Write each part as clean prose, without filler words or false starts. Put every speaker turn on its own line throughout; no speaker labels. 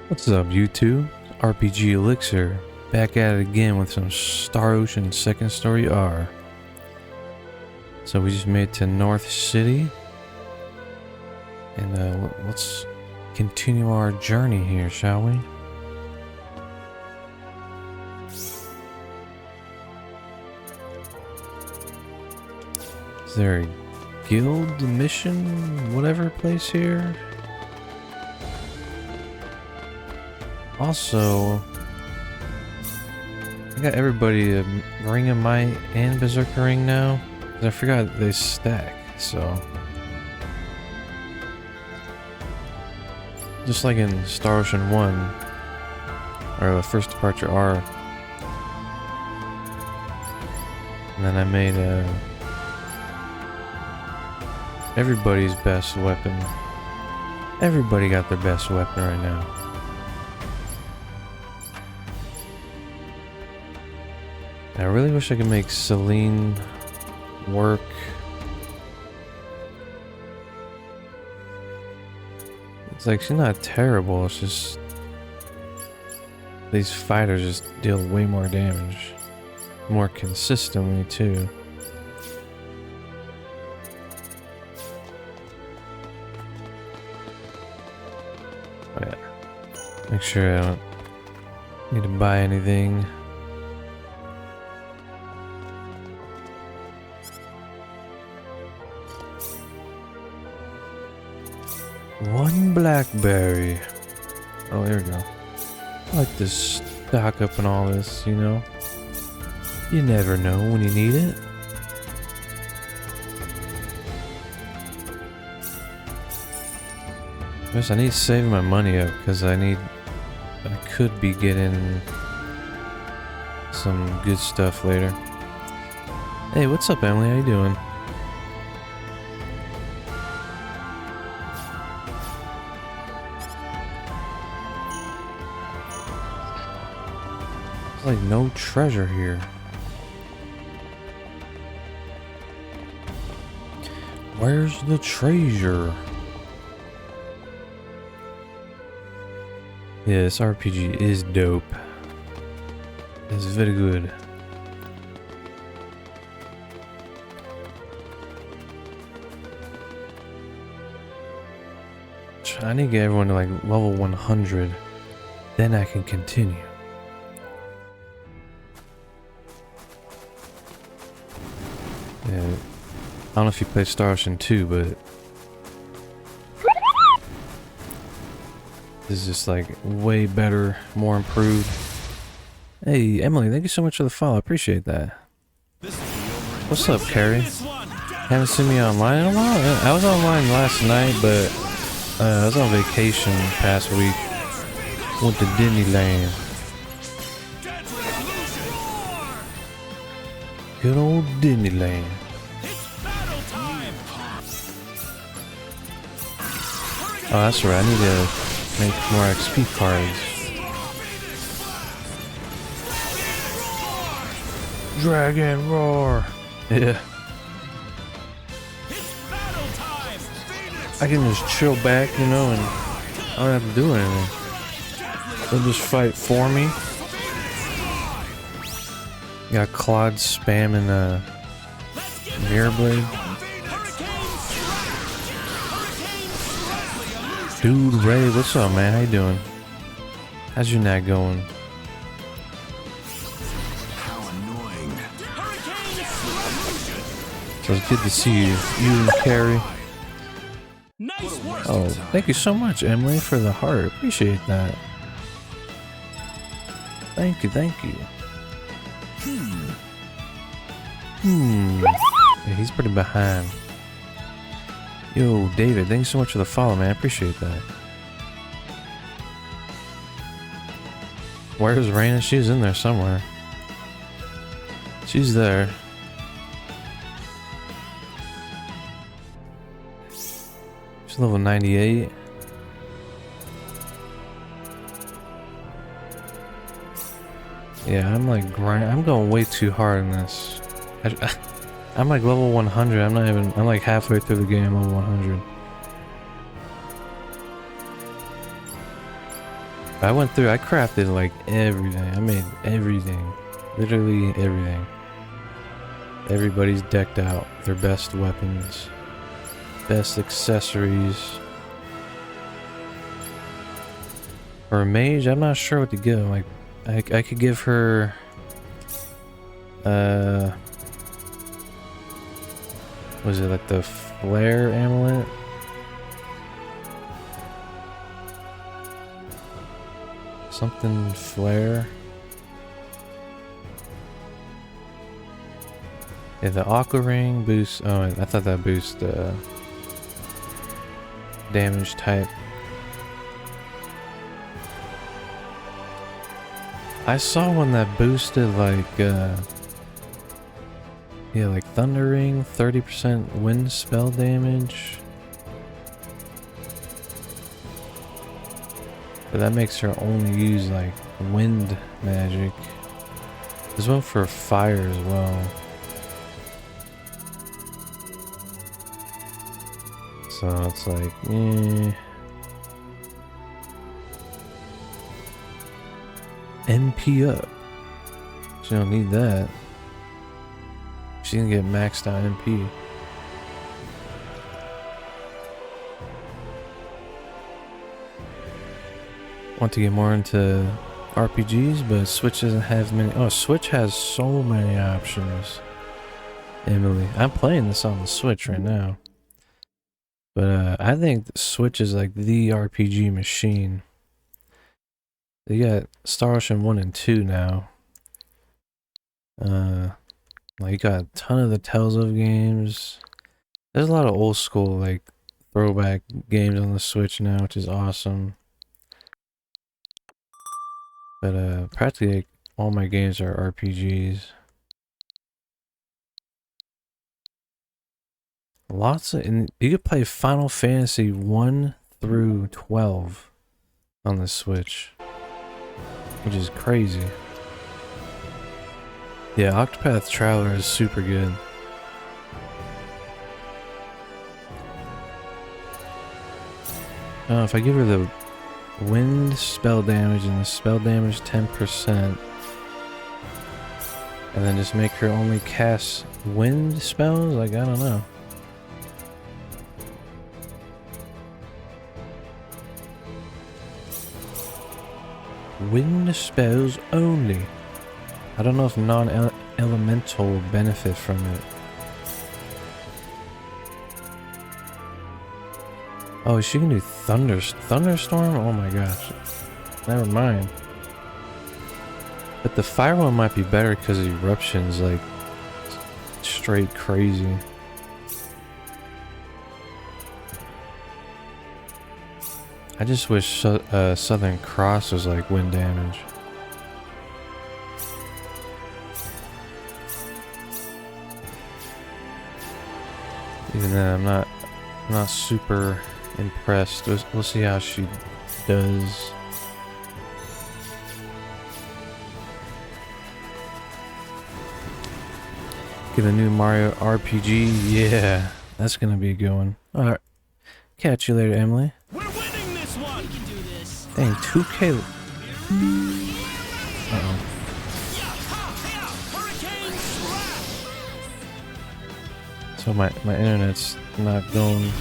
What's up, YouTube? RPG Elixir, back at it again with some Star Ocean Second Story R. So we just made it to North City, and let's continue our journey here, shall we? Is there a guild mission, whatever place here? Also, I got everybody a Ring of Might and Berserker Ring now. 'Cause I forgot they stack, so. Just like in Star Ocean 1, or the First Departure R. And then I made everybody's best weapon. Everybody got their best weapon right now. I really wish I could make Celine work. It's like, she's not terrible, it's just these fighters just deal way more damage. More consistently, too. Oh yeah. Make sure I don't need to buy anything. One blackberry. Oh, there we go. I like to stock up on all this, you know? You never know when you need it. Yes, I need to save my money up because I could be getting some good stuff later. Hey, what's up, Emily? How you doing? Like no treasure here. Where's the treasure? Yeah, this RPG is dope. It's very good. I need to get everyone to like level 100. Then I can continue. Yeah, I don't know if you play Star Ocean 2, but this is just like way better, more improved. Hey, Emily, thank you so much for the follow. I appreciate that. What's up, Carrie? Haven't seen me online in a while? I was online last night, but I was on vacation past week. Went to Disneyland. Good old Disneyland. Oh, that's right. I need to make more XP cards. Dragon Roar. Yeah. I can just chill back, you know, and I don't have to do anything. They'll just fight for me. Got Claude spamming Mirror Blade. Dude, Ray, what's up, man? How you doing? How's your night going? So it's good to see you. You and Carrie. Oh, thank you so much, Emily, for the heart. Appreciate that. Thank you, thank you. Yeah, he's pretty behind. Yo, David, thank you so much for the follow, man. I appreciate that. Where's Rena? She's in there somewhere. She's there. She's level 98. Yeah, I'm like I'm going way too hard in this. I'm like level 100. I'm like halfway through the game, level 100. I went through, I crafted like everything. I made everything. Literally everything. Everybody's decked out. Their best weapons. Best accessories. For a mage, I'm not sure what to give. Like, I could give her... was it like the flare amulet? Something flare. Yeah, the aqua ring boosts. Oh, I thought that boosts damage type. I saw one that boosted like yeah, like thunder ring, 30% wind spell damage. But that makes her only use like wind magic. There's one for fire as well. So it's like, MP up. She don't need that. She can get maxed out MP. Want to get more into RPGs, but Switch doesn't have many. Oh, Switch has so many options. Emily, I'm playing this on the Switch right now. But I think the Switch is like the RPG machine. They got Star Ocean 1 and 2 now. Like you got a ton of the Tales of games. There's a lot of old school like throwback games on the Switch now, which is awesome. But practically like, all my games are RPGs. Lots of, and you could play Final Fantasy 1 through 12 on the Switch, which is crazy. Yeah, Octopath Traveler is super good. If I give her the wind spell damage and the spell damage 10%, and then just make her only cast wind spells, like, I don't know. Wind spells only. I don't know if non-elemental benefit from it. Oh, she can do thunderstorm? Oh my gosh. Never mind. But the fire one might be better because eruption's like straight crazy. I just wish Southern Cross was like wind damage. Even then, I'm not super impressed. We'll see how she does. Get a new Mario RPG. Yeah, that's gonna be a good one. All right, catch you later, Emily.
We're winning this one. We can do this.
Dang, 2K. Uh-oh. So my internet's not going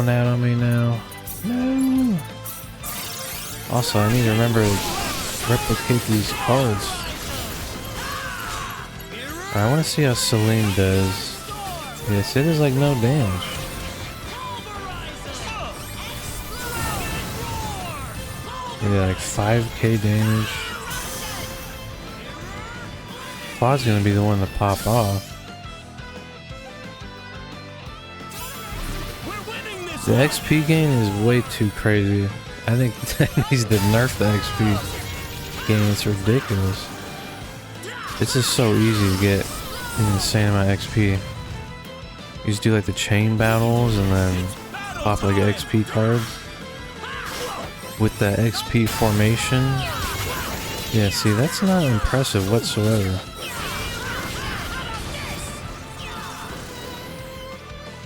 out on me now. No. Also, I need to remember to replicate these cards. I want to see how Celine does. Yes, it is like no damage. Yeah, like 5k damage. Claw's gonna be the one to pop off. The XP gain is way too crazy. I think that needs to nerf the XP gain. It's ridiculous. It's just so easy to get an insane amount of XP. You just do like the chain battles and then pop like XP cards. With that XP formation. Yeah, see, that's not impressive whatsoever.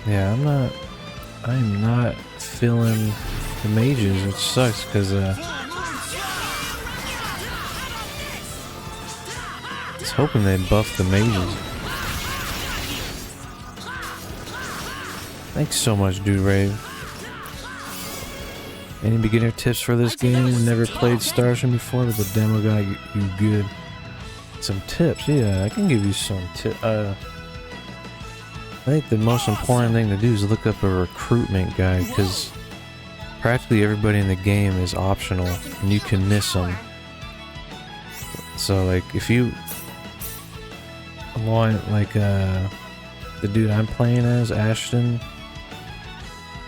Yeah, I'm not feeling the mages, which sucks because I was hoping they'd buff the mages. Thanks so much, Dude Rave. Any beginner tips for this game? Never played Starshin before, but the demo got you good. Some tips, yeah, I can give you some tips. I think the most important thing to do is look up a recruitment guide, because practically everybody in the game is optional, and you can miss them. So, like, if you want, like, the dude I'm playing as, Ashton,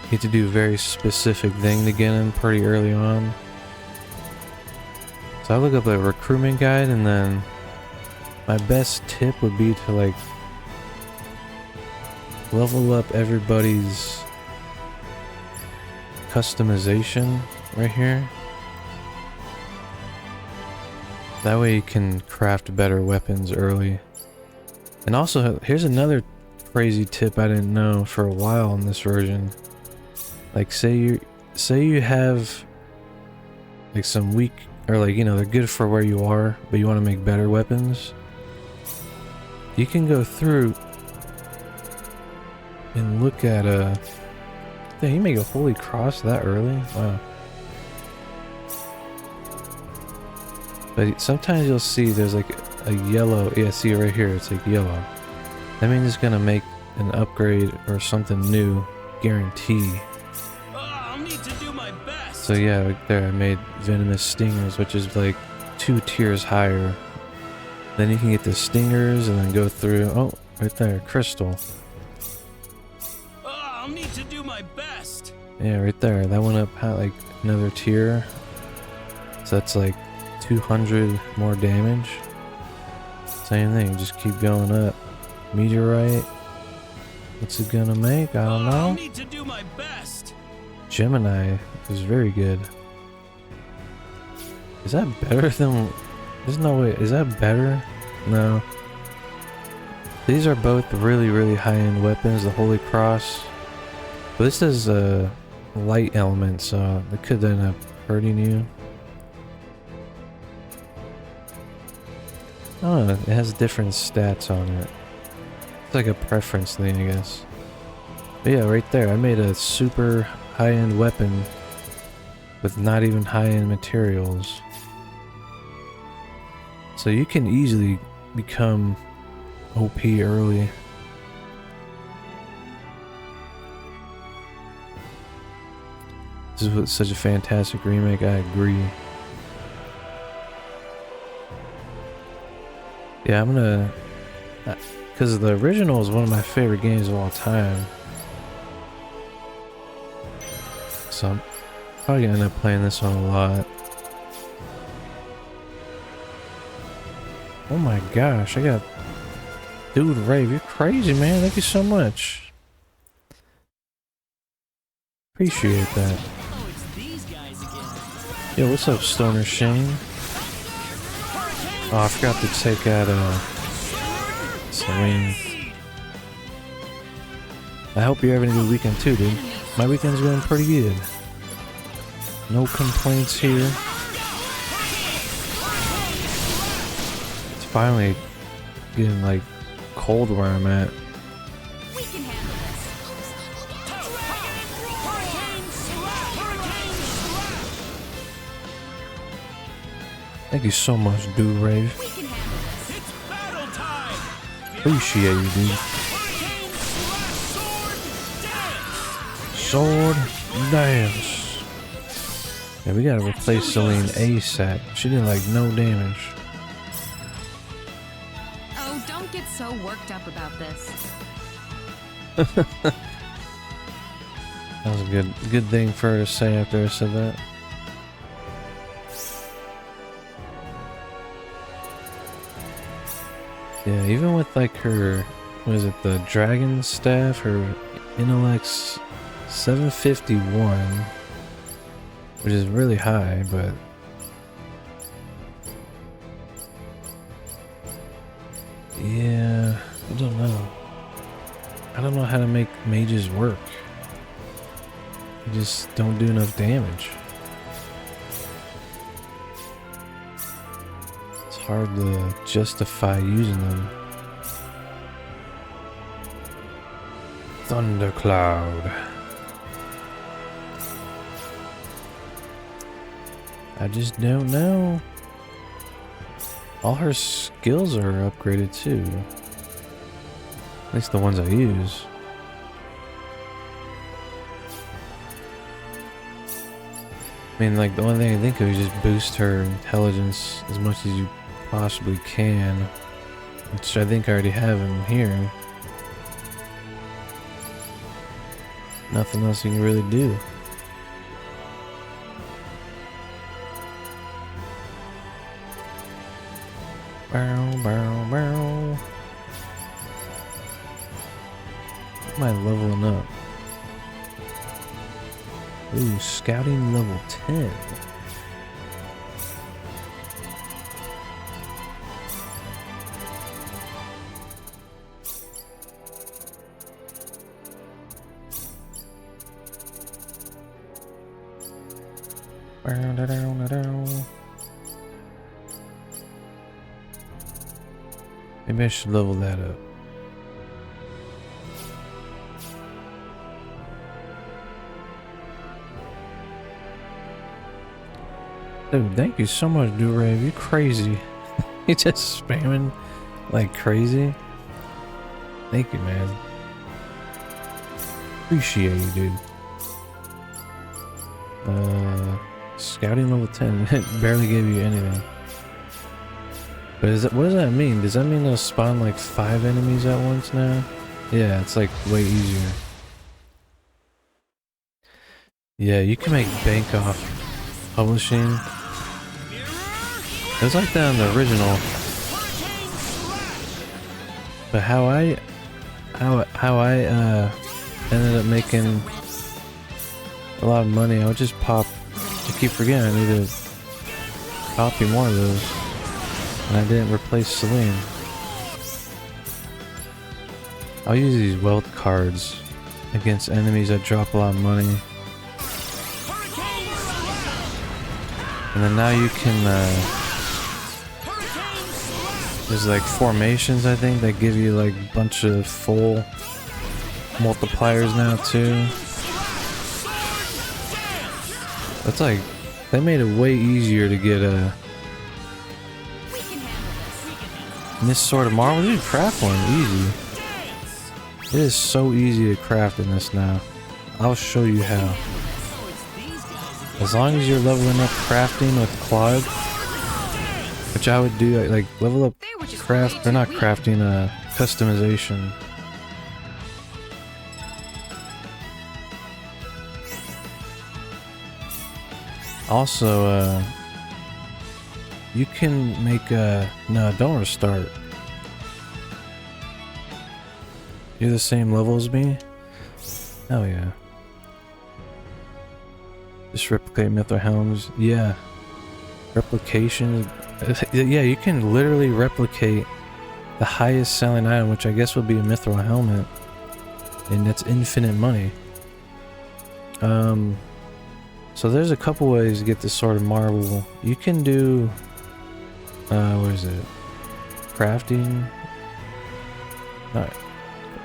you have to do a very specific thing to get him pretty early on. So I look up a recruitment guide, and then my best tip would be to, like, level up everybody's customization right here. That way you can craft better weapons early. And also, here's another crazy tip I didn't know for a while in this version. Like, say you have like some weak, or like, you know, they're good for where you are, but you want to make better weapons. You can go through and look at dang, you make a holy cross that early? Wow. But sometimes you'll see there's like a yellow, yeah, see right here, it's like yellow. That means it's gonna make an upgrade or something new, guarantee.
I'll need to do my best.
So yeah, right there I made venomous stingers, which is like 2 tiers higher. Then you can get the stingers and then go through, oh, right there, crystal.
I'll need to do my best.
Yeah, right there, that went up like another tier. So that's like 200 more damage. Same thing, just keep going up. Meteorite. What's it gonna make? I don't know.
I'll need to do my best.
Gemini is very good. Is that better than... There's no way. Is that better? No. These are both really, really high-end weapons. The Holy Cross. But this is a light element, so it could end up hurting you. I don't know. It has different stats on it. It's like a preference thing, I guess. But yeah, right there. I made a super high-end weapon with not even high-end materials. So you can easily become OP early. This is such a fantastic remake, I agree. Yeah, I'm gonna... Because the original is one of my favorite games of all time. So I'm probably gonna end up playing this one a lot. Oh my gosh, I got... Dude Rave, you're crazy, man. Thank you so much. Appreciate that.
Oh, it's these guys again.
Yo, what's up, Stoner Shane? Oh, I forgot to take out, Celine. I hope you're having a good weekend too, dude. My weekend's going pretty good. No complaints here. It's finally getting, like, cold where I'm at.
We can handle this.
Thank you so much, Dude Rave.
We can handle this.
It's battle time.
Appreciate you, dude.
Sword
Sword dance. Yeah, we gotta replace Celine ASAP. She did like no damage.
Oh, don't get so worked up about this.
That was a good thing for her to say after I said that. Yeah, even with like her, what is it, the dragon staff, her intellect's 751, which is really high, but yeah, I don't know. I don't know how to make mages work. You just don't do enough damage. It's hard to justify using them. Thundercloud. I just don't know. All her skills are upgraded too. At least the ones I use. I mean, like, the only thing I think of is just boost her intelligence as much as you possibly can. Which I think I already have in here. Nothing else you can really do. Bow, bow, bow. Am I leveling up? Ooh, scouting level 10. Maybe I should level that up. Dude, thank you so much, Durave. You crazy. You just spamming like crazy. Thank you, man. Appreciate you, dude. Scouting level 10. It barely gave you anything. But is that, what does that mean? Does that mean they'll spawn like 5 enemies at once now? Yeah, it's like way easier. Yeah, you can make bank off publishing. It was like that in the original. But how I ended up making a lot of money, I would just pop. I keep forgetting I need to copy more of those. And I didn't replace Celine. I'll use these wealth cards against enemies that drop a lot of money. And then now you can, there's like formations, I think, that give you like a bunch of full multipliers now too. That's like, they made it way easier to get a this sort of marble. You can craft one easy. It is so easy to craft in this now. I'll show you how. As long as you're leveling up crafting with Claude, which I would do, like level up craft, they're not crafting, customization. Also, you can make a... No, don't restart. You're the same level as me? Hell yeah. Just replicate Mithril Helms. Yeah. Replication. Yeah, you can literally replicate the highest selling item, which I guess would be a Mithril Helmet. And that's infinite money. So there's a couple ways to get this sort of marble. You can do... where is it? Crafting? No,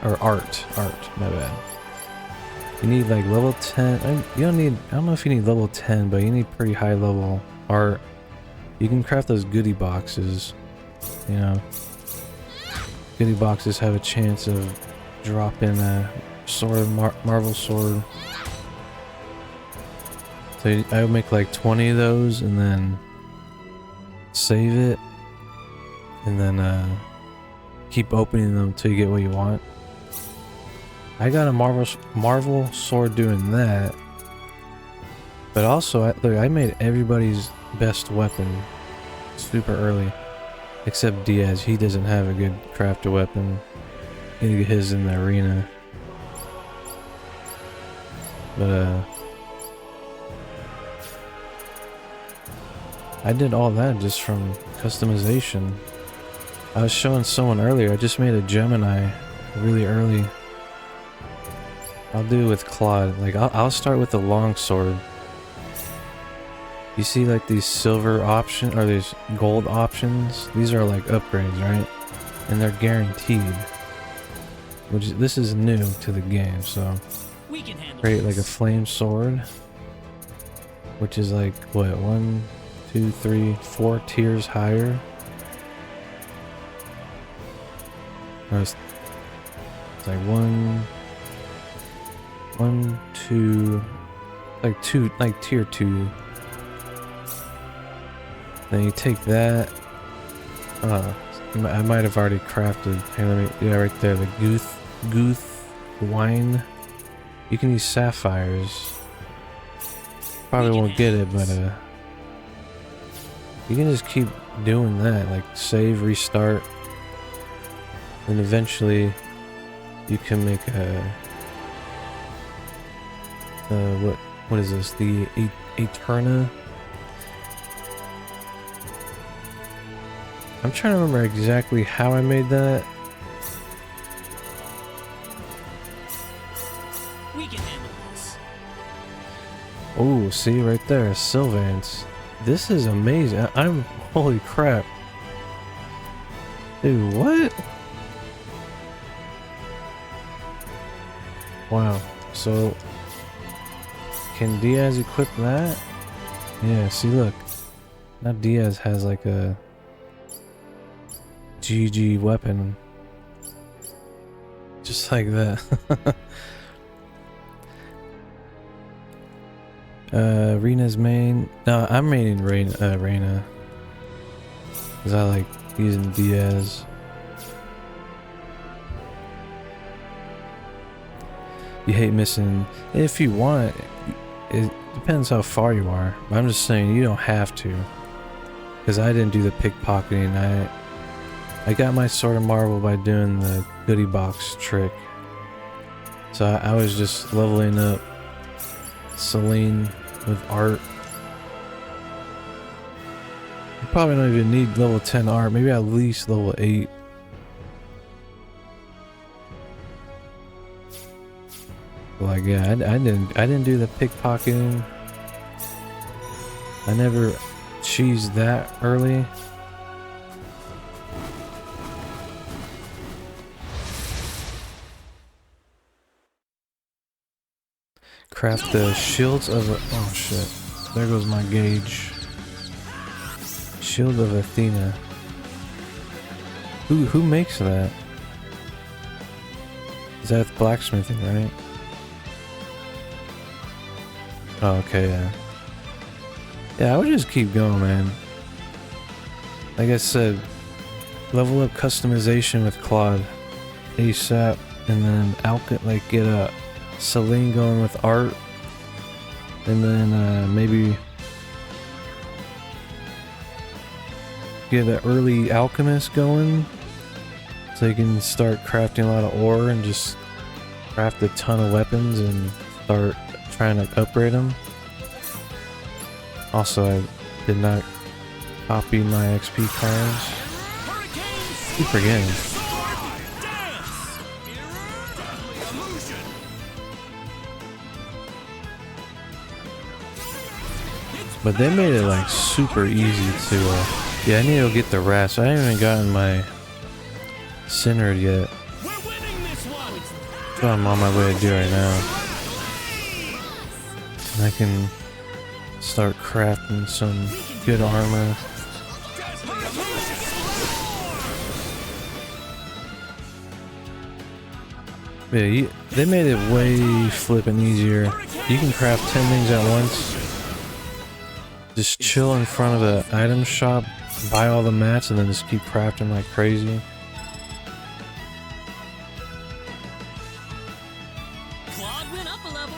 or art. My bad. You need like level 10. You don't need... I don't know if you need level 10, but you need pretty high level art. You can craft those goodie boxes. You know. Goodie boxes have a chance of dropping a sword, marble sword. So I would make like 20 of those and then save it and then keep opening them until you get what you want. I got a marvel sword doing that, but also look, I made everybody's best weapon super early except Diaz. He doesn't have a good crafted weapon. You need to get his in the arena, but I did all that just from customization. I was showing someone earlier, I just made a Gemini really early. I'll do it with Claude. Like, I'll start with the long sword. You see, like, these silver option or these gold options? These are like upgrades, right? And they're guaranteed. Which this is new to the game, so
We can handle
create like a
this.
flame sword, which is like what, 1, 2, 3, 4 tiers higher. Or it's like 1, 2, like 2, like tier 2. Then you take that. I might have already crafted. Here, let me. Yeah, right there. The Gooth wine. You can use sapphires. Probably won't get it, but you can just keep doing that. Like save, restart, and eventually you can make a. What is this? The Eterna. I'm trying to remember exactly how I made that.
We can handle this.
Oh, see right there, Sylvance. This is amazing. I'm holy crap. Dude, what? Wow. So can Diaz equip that? Yeah, see look. Now Diaz has like a GG weapon. Just like that. Rena's main. No, I'm maining Rena. Cause I like using Diaz. You hate missing. If you want, it depends how far you are. But I'm just saying you don't have to. Cause I didn't do the pickpocketing. I got my Sword of Marvel by doing the goodie box trick. So I was just leveling up Celine with art. You probably don't even need level 10 art, maybe at least level 8. Like yeah, I didn't do the pickpocketing. I never cheesed that early. Craft the shields of oh shit. There goes my gauge. Shield of Athena. Who makes that? Is that blacksmithing, right? Oh, okay, yeah. Yeah, I would just keep going, man. Like I said, level up customization with Claude ASAP, and then like get a Celine going with art, and then maybe get an early alchemist going so you can start crafting a lot of ore and just craft a ton of weapons and start trying to upgrade them. Also, I did not copy my XP cards. Keep forgetting. But they made it like super easy to yeah, I need to go get the rats. I haven't even gotten my Sinnered yet. That's what I'm on my way to do right now. And I can start crafting some good armor. Yeah, they made it way flipping easier. You can craft 10 things at once. Just chill in front of the item shop, buy all the mats, and then just keep crafting like crazy.
Claude went up a level.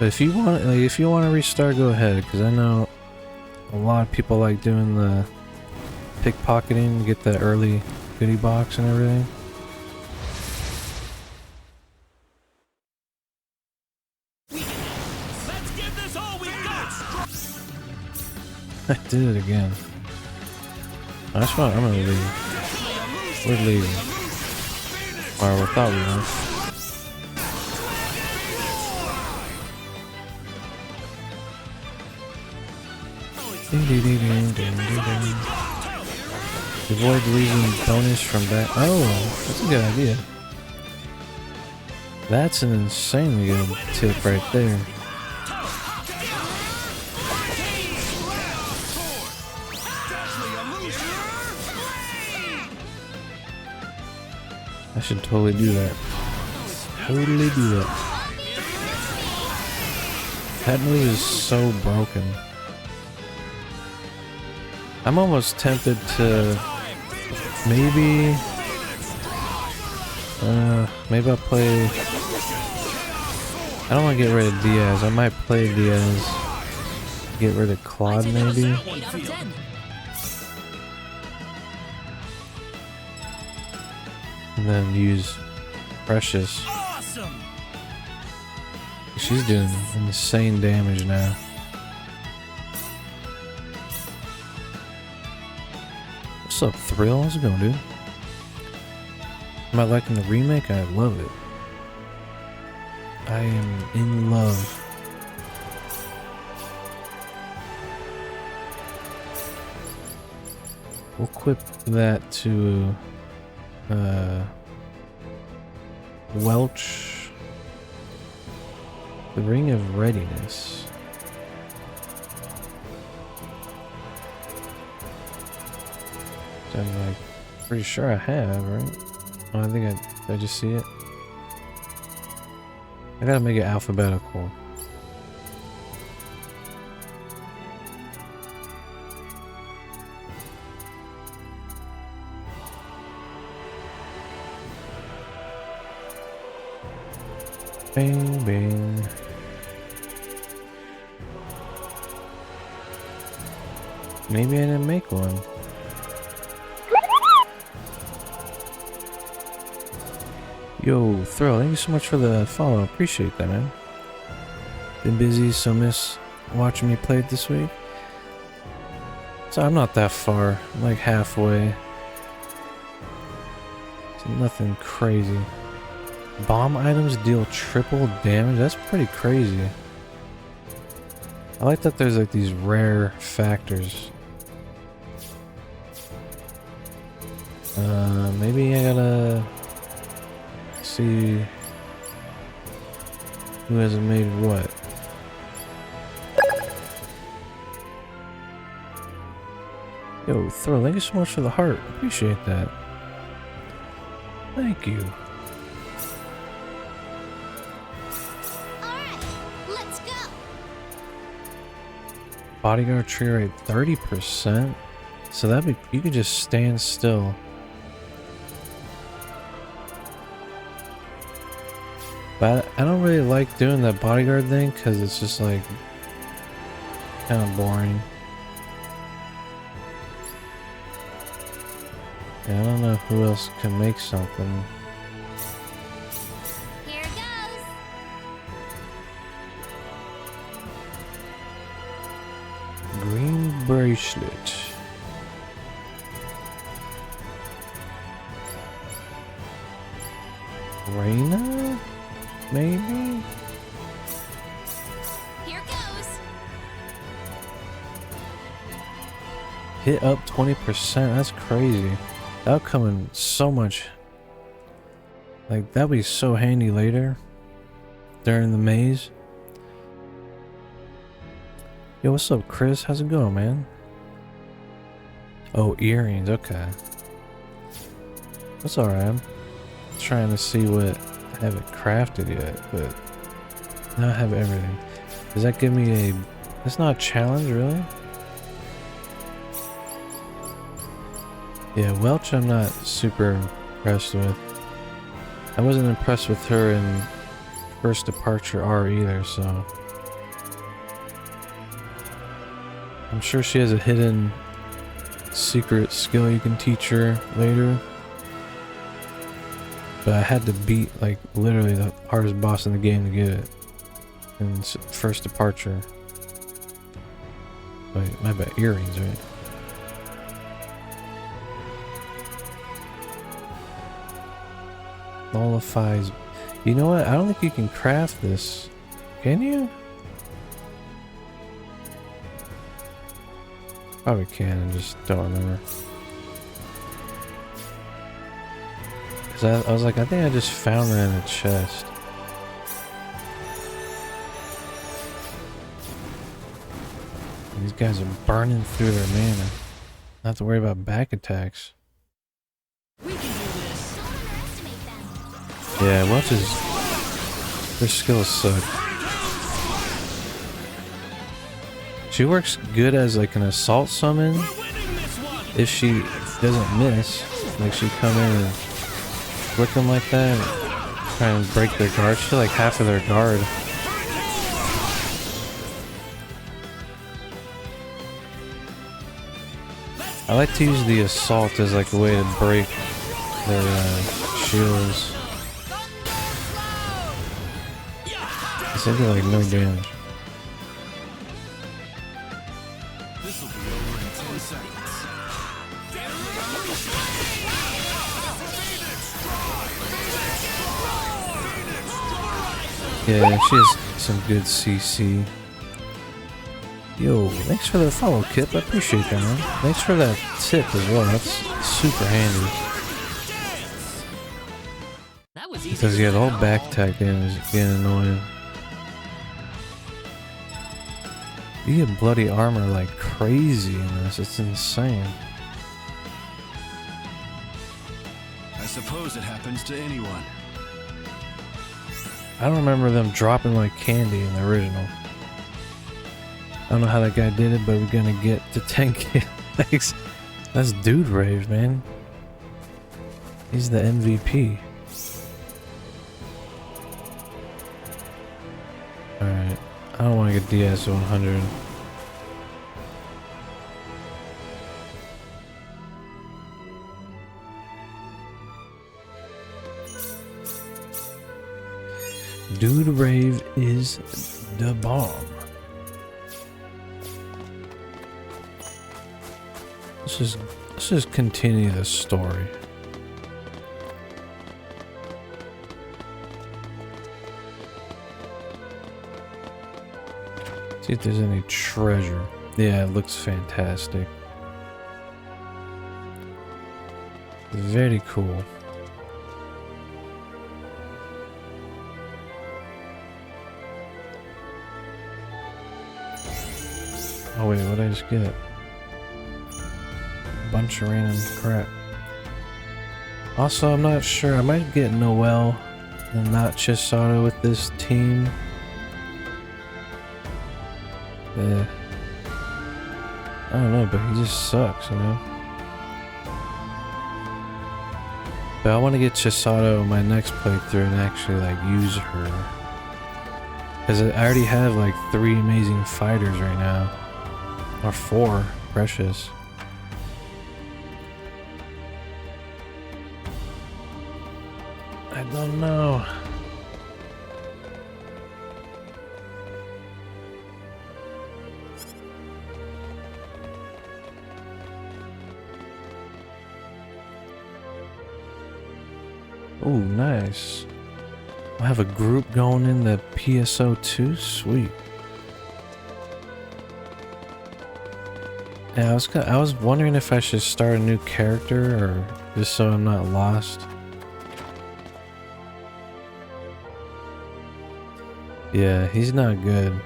But if you want to restart, go ahead, because I know a lot of people like doing the pickpocketing to get that early goodie box and everything.
Let's give this all we got.
I did it again. That's what I'm gonna leave. We're leaving. Or we thought we were. Avoid losing bonus from back. Oh, that's a good idea. That's an insanely good tip right there. I should totally do that. Totally do that. That move is so broken. I'm almost tempted to maybe I'll play. I don't want to get rid of Diaz. I might play Diaz. Get rid of Claude maybe.
8 out of 10.
And then use Precious.
Awesome.
She's doing insane damage now. What's up, Thrill? How's it going, dude? Am I liking the remake? I love it. I am in love. We'll equip that to Welch. The Ring of Readiness. So I'm like pretty sure I have, right? Oh, I think I just see it. I gotta make it alphabetical. Bing, bing. Maybe I didn't make one. Yo, Thrill, thank you so much for the follow. Appreciate that, man. Been busy, so miss watching me play it this week. So I'm not that far. I'm like halfway. So nothing crazy. Bomb items deal triple damage? That's pretty crazy. I like that there's like these rare factors. Maybe I gotta see who hasn't made what. Yo, Thrill, thank you so much for the heart. Appreciate that. Thank you.
Alright, let's go.
Bodyguard tree rate 30%. So that'd be, you could just stand still. But I don't really like doing that bodyguard thing because it's just like kind of boring. Yeah, I don't know who else can make something.
Here goes.
Green bracelet. Rena? Maybe?
Here goes.
Hit up 20%. That's crazy. That'll come in so much. Like, that'll be so handy later. During the maze. Yo, what's up, Chris? How's it going, man? Oh, earrings. Okay. That's alright. I'm trying to see what... I haven't crafted yet, but now I have everything. Does that give me a... That's not a challenge, really? Yeah, Welch I'm not super impressed with. I wasn't impressed with her in First Departure R either, so... I'm sure she has a hidden secret skill you can teach her later. But I had to beat, like, literally the hardest boss in the game to get it. In First Departure. Wait, my bad. Earrings, right? Nullifies. You know what? I don't think you can craft this. Can you? Probably can, I just don't remember. Cause I was like, I think I just found it in a chest. And these guys are burning through their mana. Not have to worry about back attacks.
We can do this.
Don't underestimate them.
Yeah, much as their skills suck. She works good as like an assault summon
We're winning this one.
if she doesn't miss. Like she come in and flick them like that, and try and break their guard. She's like half of their guard. I like to use the assault as like a way to break their shields. Cause they do like no damage.
This will be over in 10 seconds.
Yeah, she has some good CC. Yo, thanks for the follow, Kip. I appreciate that, man. Thanks for that tip as well. That's super handy.
That was easy.
Because yeah, the whole back attack game is getting annoying. You get bloody armor like crazy in this. It's insane.
I suppose it happens to anyone.
I don't remember them dropping like candy in the original. I don't know how that guy did it, but we're gonna get to 10k likes. That's Dude Rave, man. He's the MVP. Alright. I don't want to get DS 100. Dude Rave is the bomb. Let's just continue the story. See if there's any treasure. Yeah, it looks fantastic. Very cool. Oh wait, what did I just get? Bunch of random crap. Also, I'm not sure. I might get Noel and not Chisato with this team. Yeah. I don't know, but he just sucks, you know? But I want to get Chisato in my next playthrough and actually, like, use her. Because I already have, like, 3 amazing fighters right now. Or 4. Precious. I don't know. Ooh, nice. I have a group going in the PSO2. Sweet. Yeah, I was wondering if I should start a new character or just so I'm not lost. Yeah, he's not good.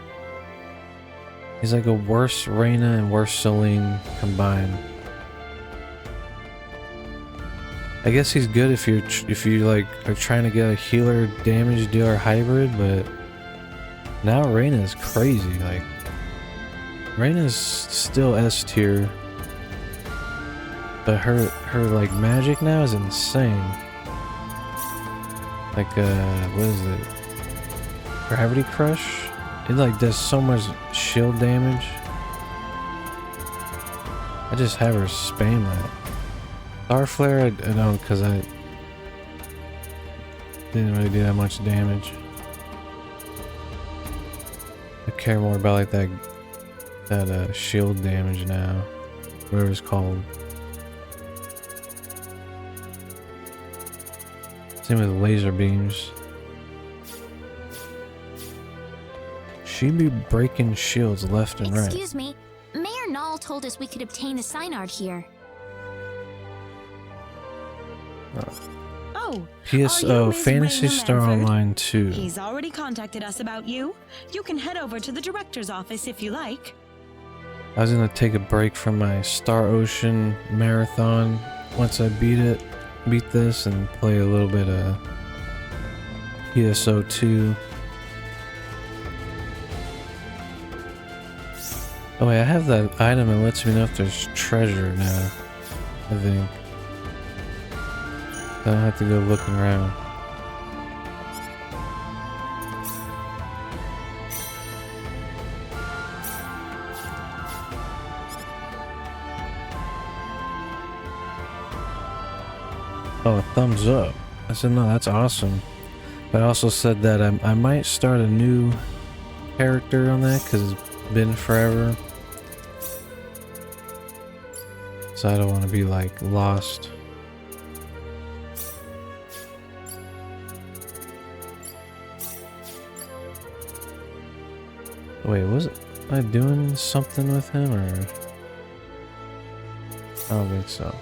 He's like a worse Rena and worse Celine combined. I guess he's good if you like are trying to get a healer, damage dealer hybrid, but now Rena is crazy. Like Rena's still S tier, but her like magic now is insane. Like what is it? Gravity Crush? It like does so much shield damage. I just have her spam that. Star Flare I don't, because I didn't really do that much damage. I care more about like that shield damage now. Whatever it's called. blasting with laser beams. She be breaking shields left and right.
Excuse me. Mayor Null told us we could obtain the sign art here.
Oh,
PSO
Ms.
Fantasy
Rena
Star
Manford?
Online 2.
He's already contacted us about you. You can head over to the director's office if you like.
I was gonna take a break from my Star Ocean marathon once I beat this, and play a little bit of PSO 2. Oh wait, I have that item that lets me know if there's treasure now, I think. I don't have to go looking around. Oh, a thumbs up. I said, no, that's awesome. But I also said that I might start a new character on that because it's been forever. So I don't want to be like lost. Wait, was I doing something with him or? I don't think so.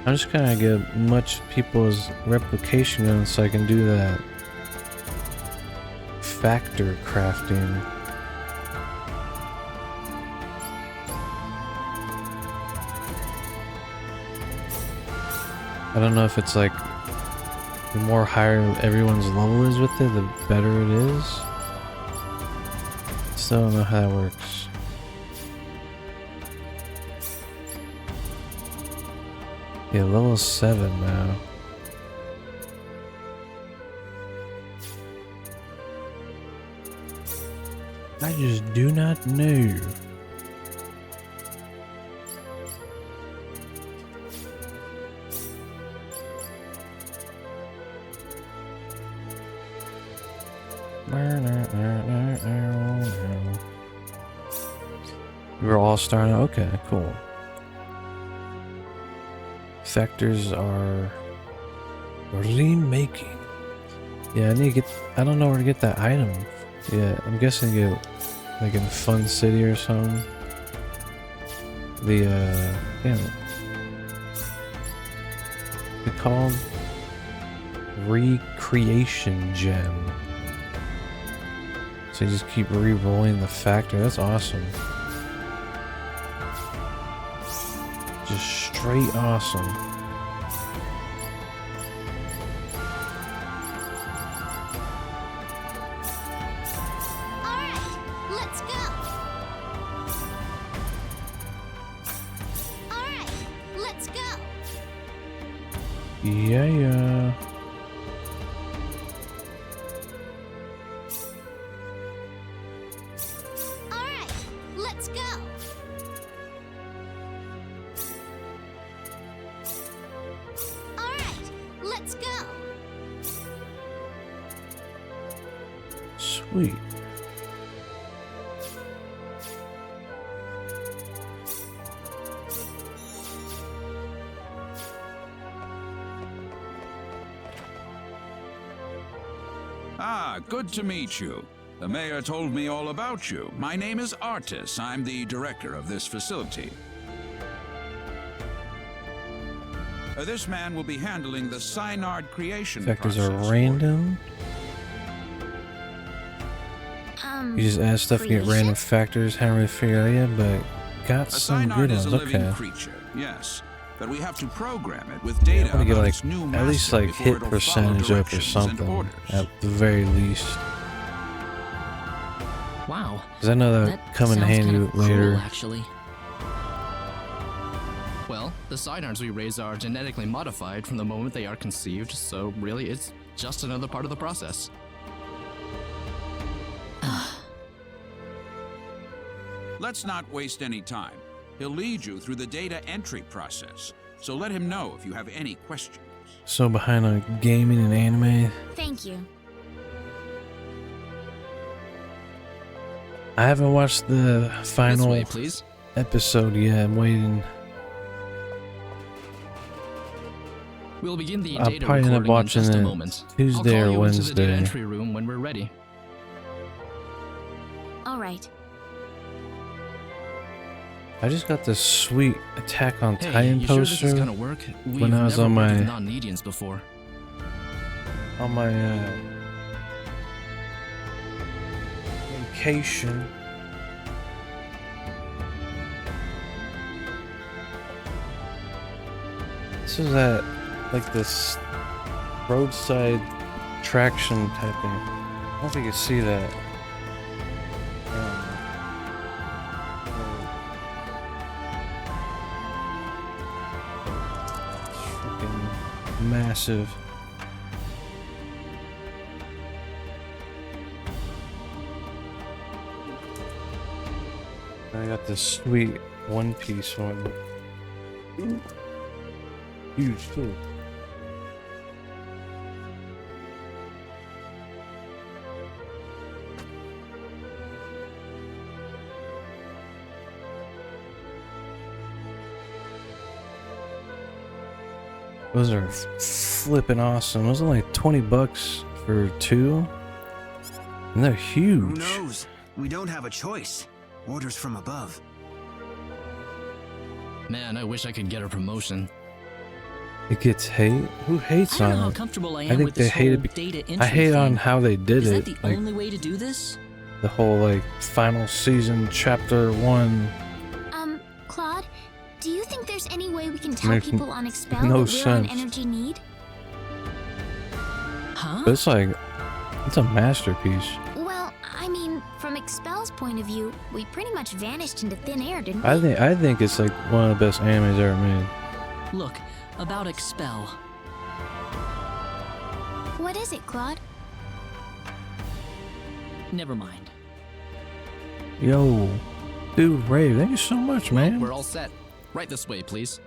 I'm just gonna get much people's replication going so I can do that factor crafting. I don't know if it's like the more higher everyone's level is with it, the better it is. Still don't know how that works. Yeah, level 7 now. I just do not know. We're all starting. Okay, cool. Factors are remaking. Yeah, I need to get. I don't know where to get that item. Yeah, I'm guessing get like in Fun City or something. The damn it. It's called Recreation Gem. So you just keep re-rolling the factor. That's awesome. Just straight awesome.
Alright, let's go. Alright, let's go.
Yeah, yeah.
Alright, let's go. Alright, let's go.
Sweet.
Ah, good to meet you. The mayor told me all about you. My name is Artis. I'm the director of this facility. This man will be handling the Synard creation
Factors
process.
are random. You just add stuff to get random factors. Haven't really figured out yet, but got
A
some
Synard
good
is a
ones.
living
Okay.
creature, yes. But we have to program it with data
I'm gonna get
about
like
its new
at least
master
like
before
hit
it'll
percentage
follow
up or
directions and
something
orders.
at the very least.
Wow.
Cause I know that
That
come in
sounds
handy
kind of
later.
cool, actually.
Well, the Synards we raise are genetically modified from the moment they are conceived, so really it's just another part of the process.
Let's not waste any time. He'll lead you through the data entry process, so let him know if you have any questions.
So behind on gaming and anime.
Thank you.
I haven't watched the
This
final
way, please.
episode yet. I'm waiting.
We'll begin the
I'll
data
probably end up
recording in
watching
just a
it
moment.
Tuesday
I'll
or
call you into the data
Wednesday.
entry room when we're ready.
All right.
I just got this sweet Attack on
Hey,
Titan
you sure this
poster
is gonna work? We've
when I was
never
on
worked
my
with non-Medians before.
Vacation. This is at like this roadside traction type thing. I don't know if you can see that. Freaking massive. I got this sweet one piece one. Huge too. Those are flipping awesome. Those are like 20 bucks for two. And they're huge.
Who knows? We don't have a choice. Orders from above.
Man, I wish I could get a promotion.
It gets hate? Who hates
I don't know
on
how
it?
comfortable I
I
am
think
with
they
this
hate
whole
it.
data entry
I hate on
thing.
how they did
Is
it.
that the
Like
only way to do this?
the whole like final season chapter 1.
Claude, do you think there's any way we can tell
Makes
people on Expel
no
that we're on
sense.
energy need?
Huh?
But it's like it's a masterpiece.
Well, I mean, from Expel's point of view, we pretty much vanished into thin air, didn't we?
I think it's like one of the best animes ever made.
Look, about Expel.
What is it, Claude?
Never mind.
Yo, dude, Ray, thank you so much, man.
We're all set. Right this way, please.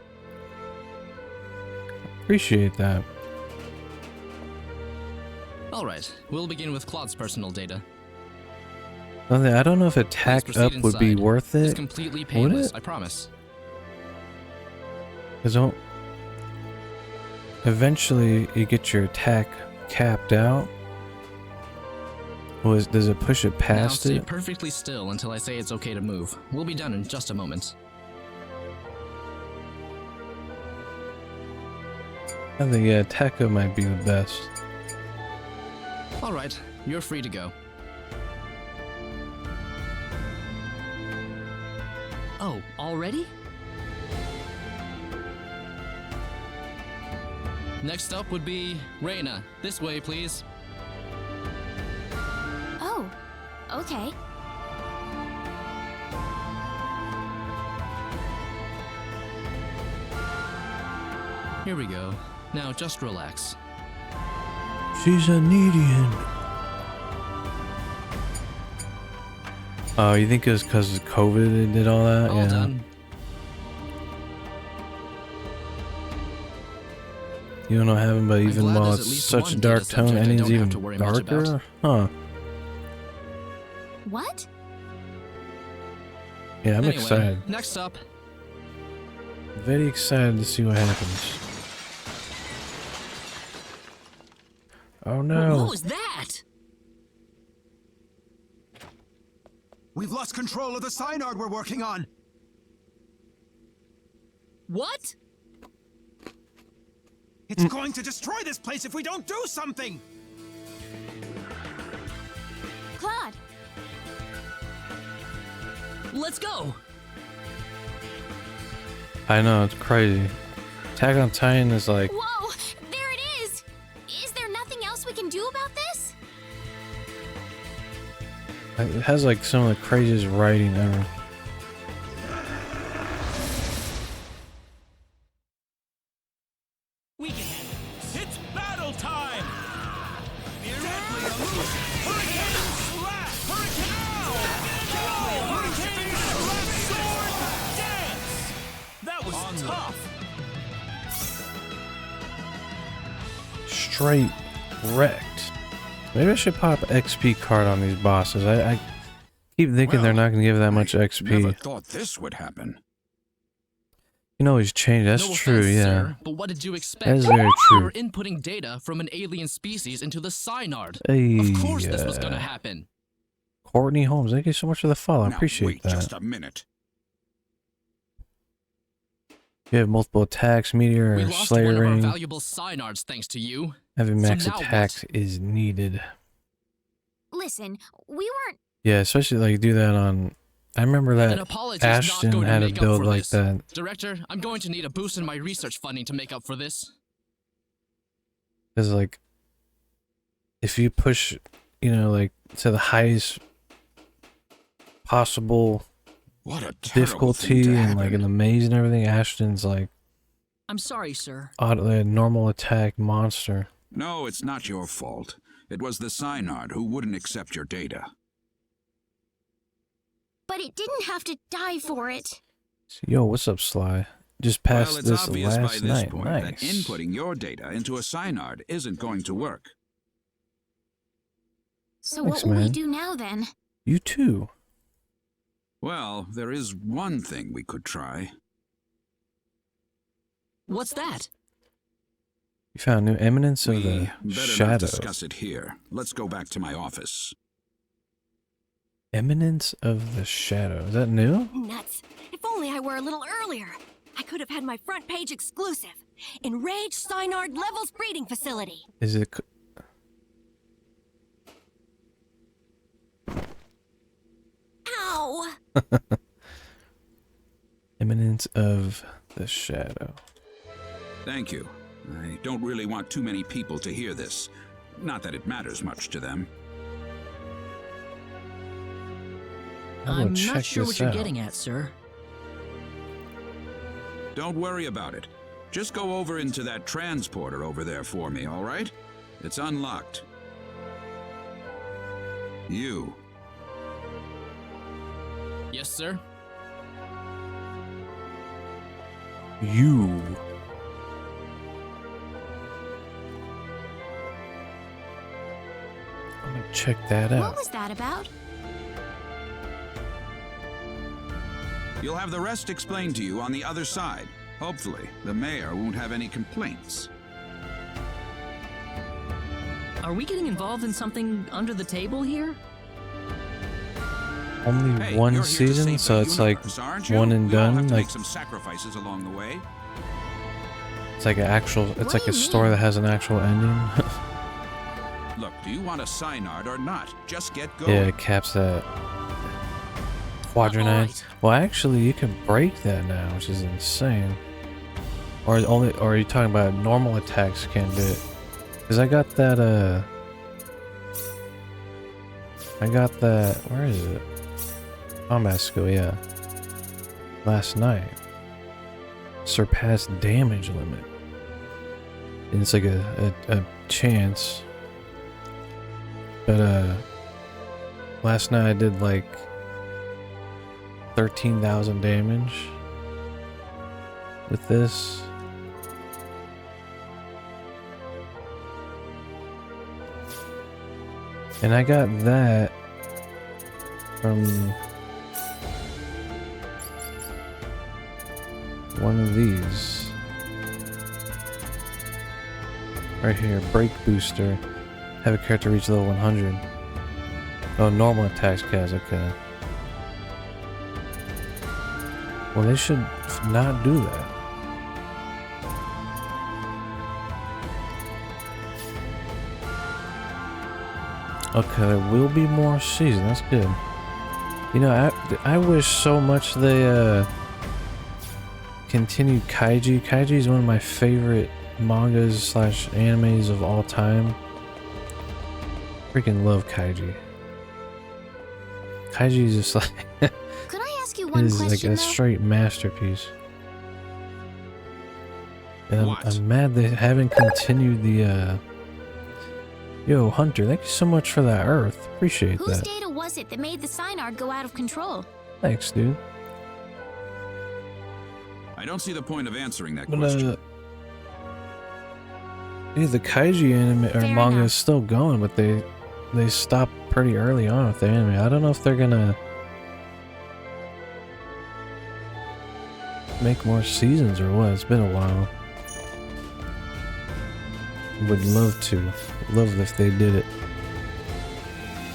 Appreciate that.
Alright, we'll begin with Claude's personal data.
I don't know if
Please
Attack
proceed
Up would be
inside.
worth
It's
it.
completely
Would
painless,
it?
I promise.
Because eventually you get your attack capped out. Does it push it
Now
past
stay
it?
perfectly still until I say it's okay to move. We'll be done in just a moment.
I think yeah, Attack Up might be the best.
Alright, you're free to go.
Oh, already?
Next up would be Rena. This way, please.
Oh, okay.
Here we go. Now just relax.
She's a Needian. Oh, you think it was because of COVID they did all that?
All
yeah.
done.
You don't know what happened, but even
glad
while
there's
it's
at least
such
one
dark
data
tone,
subject I
ending's
don't have
even
to worry much about.
darker? Huh.
What?
Yeah, I'm
Anyway,
excited.
Next up,
Very excited to see what happens. Oh
What
no.
was that?
We've lost control of the synard we're working on.
What?
It's going to destroy this place if we don't do something.
Claude,
Let's go.
I know, it's crazy. Attack on Titan is like,
whoa, there it is! Is there nothing else we can do about this?
it has like some of the craziest writing ever.
We can handle this. It's battle time! Deadly illusion! Hurricane slash! Hurricane! Hurricane slash! tough.
Straight wrecked. Maybe I should pop XP card on these bosses. I keep thinking they're not going to give that much
Never
XP.
thought this would happen.
You can always change. That's
No
true,
offense,
yeah.
sir, but what did you expect?
That is very
You're
true.
inputting data from an alien species into the Synard.
Hey,
Of course this was gonna happen.
Courtney Holmes, thank you so much for the follow. I
Now,
appreciate
wait
that.
just a minute.
You have multiple attacks,
We
meteor,
lost one
slayer
of our
ring.
valuable Synards thanks to you.
Having
So
max
now
attacks is needed.
Listen, we weren't.
Yeah, especially like do that on. I remember
An
that
apology is not
Ashton
going to
had a
make up
build
for
like
this.
that.
Director, I'm going to need a boost in my research funding to make up for this.
Because like, if you push, you know, like to the highest possible
What a terrible thing
difficulty
to
and like
happen.
in the maze and everything, Ashton's like
I'm sorry, sir.
a normal attack monster.
No, it's not your fault. It was the Synard who wouldn't accept your data.
But it didn't have to die for it.
Yo, what's up, Sly? Just
Well,
passed
it's
this
obvious by
last
this
night.
point that
Nice.
inputting your data into a Synard isn't going to work.
So
Thanks,
what will we
man.
do now then?
You too.
Well, there is one thing we could try.
What's that?
You found new eminence of
We
the
better not
shadow.
discuss it here. Let's go back to my office.
Eminence of the shadow. Is that new?
Nuts. If only I were a little earlier. I could have had my front page exclusive. Enraged Synard Levels Breeding Facility.
Is it?
Ow!
Eminence of the shadow.
Thank you. I don't really want too many people to hear this. Not that it matters much to them.
I'm
check
not sure
this
what you're
out.
getting at, sir.
Don't worry about it. Just go over into that transporter over there for me, all right? It's unlocked. You.
Yes, sir.
You. I'm gonna check that
What
out.
was that about?
You'll have the rest explained to you on the other side. Hopefully, the mayor won't have any complaints.
Are we getting involved in something under the table here?
Only
Hey,
one
you're here to
season,
save
so
the
it's like
universe, aren't you?
one and
We all have
done.
to
Like
make some sacrifices along the way.
it's like an actual. It's
What
like
do
a
you
story
mean?
that has an actual ending.
Look, do you want a Synard or not? Just get going.
Yeah, it caps that quadranite.
Alright.
Well, actually, you can break that now, which is insane. Or are you talking about normal attacks can't do it? Cause I got that. Where is it? Combat skill, yeah. Last night. Surpassed damage limit. And it's like a chance. But last night I did like 13,000 damage with this. And I got that from one of these. Right here, break booster. Have a character reach level 100. Oh, normal attacks cast, okay. Well, they should not do that. Okay, there will be more season. That's good. You know, I wish so much they continued Kaiji. Kaiji is one of my favorite mangas slash animes of all time. Freaking love Kaiji. Kaiji is just like
Could I ask you one
is like
question
a
though?
straight masterpiece. And
What?
I'm mad they haven't continued the Yo, Hunter, thank you so much for that Earth. Appreciate
Whose
that.
data was it that made the Synard go out of control?
Thanks, dude.
I I don't see the point of answering that
But
question.
yeah, the Kaiji anime or
Fair
manga
enough.
is still going, but they stopped pretty early on with the anime. I don't know if they're gonna make more seasons or what. It's been a while. Would love to. Love if they did it.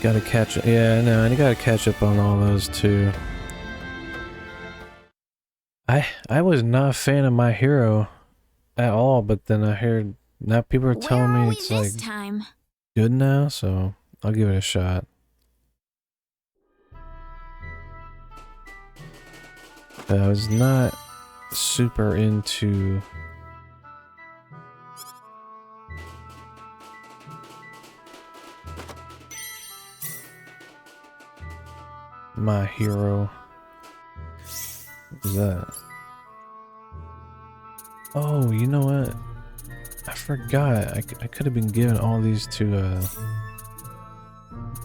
Gotta catch up. Yeah, I know. I gotta catch up on all those too. I was not a fan of My Hero at all, but then I heard now people are
Where
telling
are
me
we
it's
this
like
time?
good now, so I'll give it a shot. I was not super into My Hero. What was that? Oh, you know what? I forgot. I could have been given all these to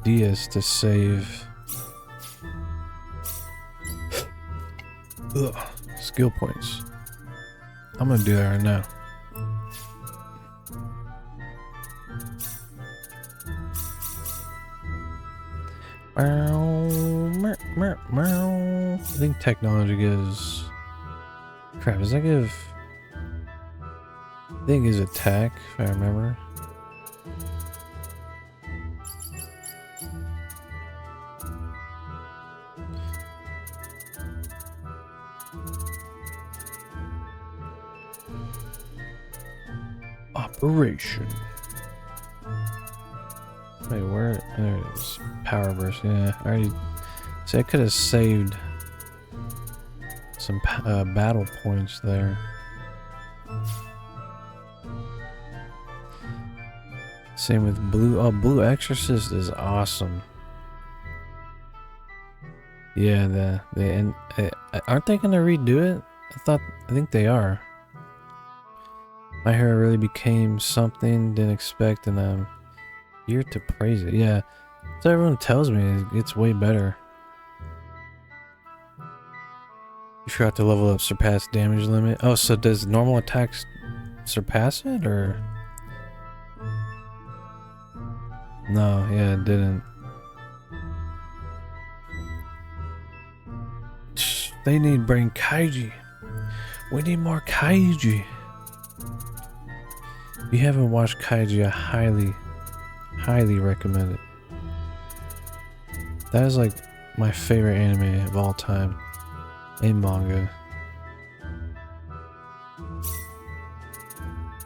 DS to save. Ugh, skill points. I'm gonna do that right now. I think technology gives. Crap, does that give. I think it gives attack, if I remember. Operation. Wait, where? There it is. Power burst. Yeah, I already. See, I could have saved some battle points there. Same with Blue. Oh, Blue Exorcist is awesome. Yeah, and aren't they gonna redo it? I think they are. My Hero really became something didn't expect, and I'm here to praise it. Yeah, so everyone tells me it's way better. You forgot to level up surpass damage limit. Oh, so does normal attacks surpass it, or? No, yeah, it didn't. They need bring Kaiji. We need more Kaiji. If you haven't watched Kaiji, I highly recommend it. That is like my favorite anime of all time. In manga.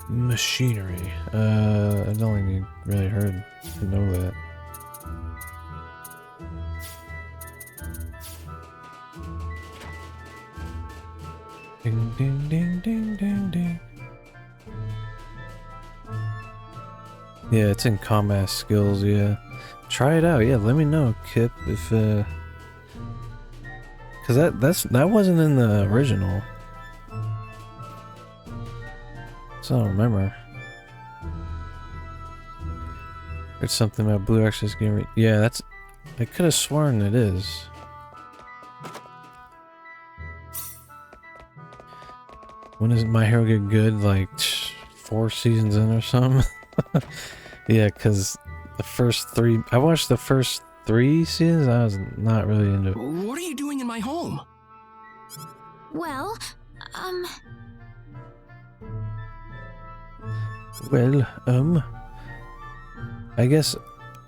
Machinery. I don't think really heard to know that. Ding ding ding ding ding ding. Yeah, it's in combat skills, yeah. Try it out, yeah, let me know, Kip, if cause that wasn't in the original. So I don't remember. There's something about Blue Exorcist getting yeah, that's I could have sworn it is. When does My Hero get good? Like 4 seasons in or something? Yeah, cause the first 3 I watched the first 3 seasons, I was not really into it.
What are you doing in my home?
Well,
Well, I guess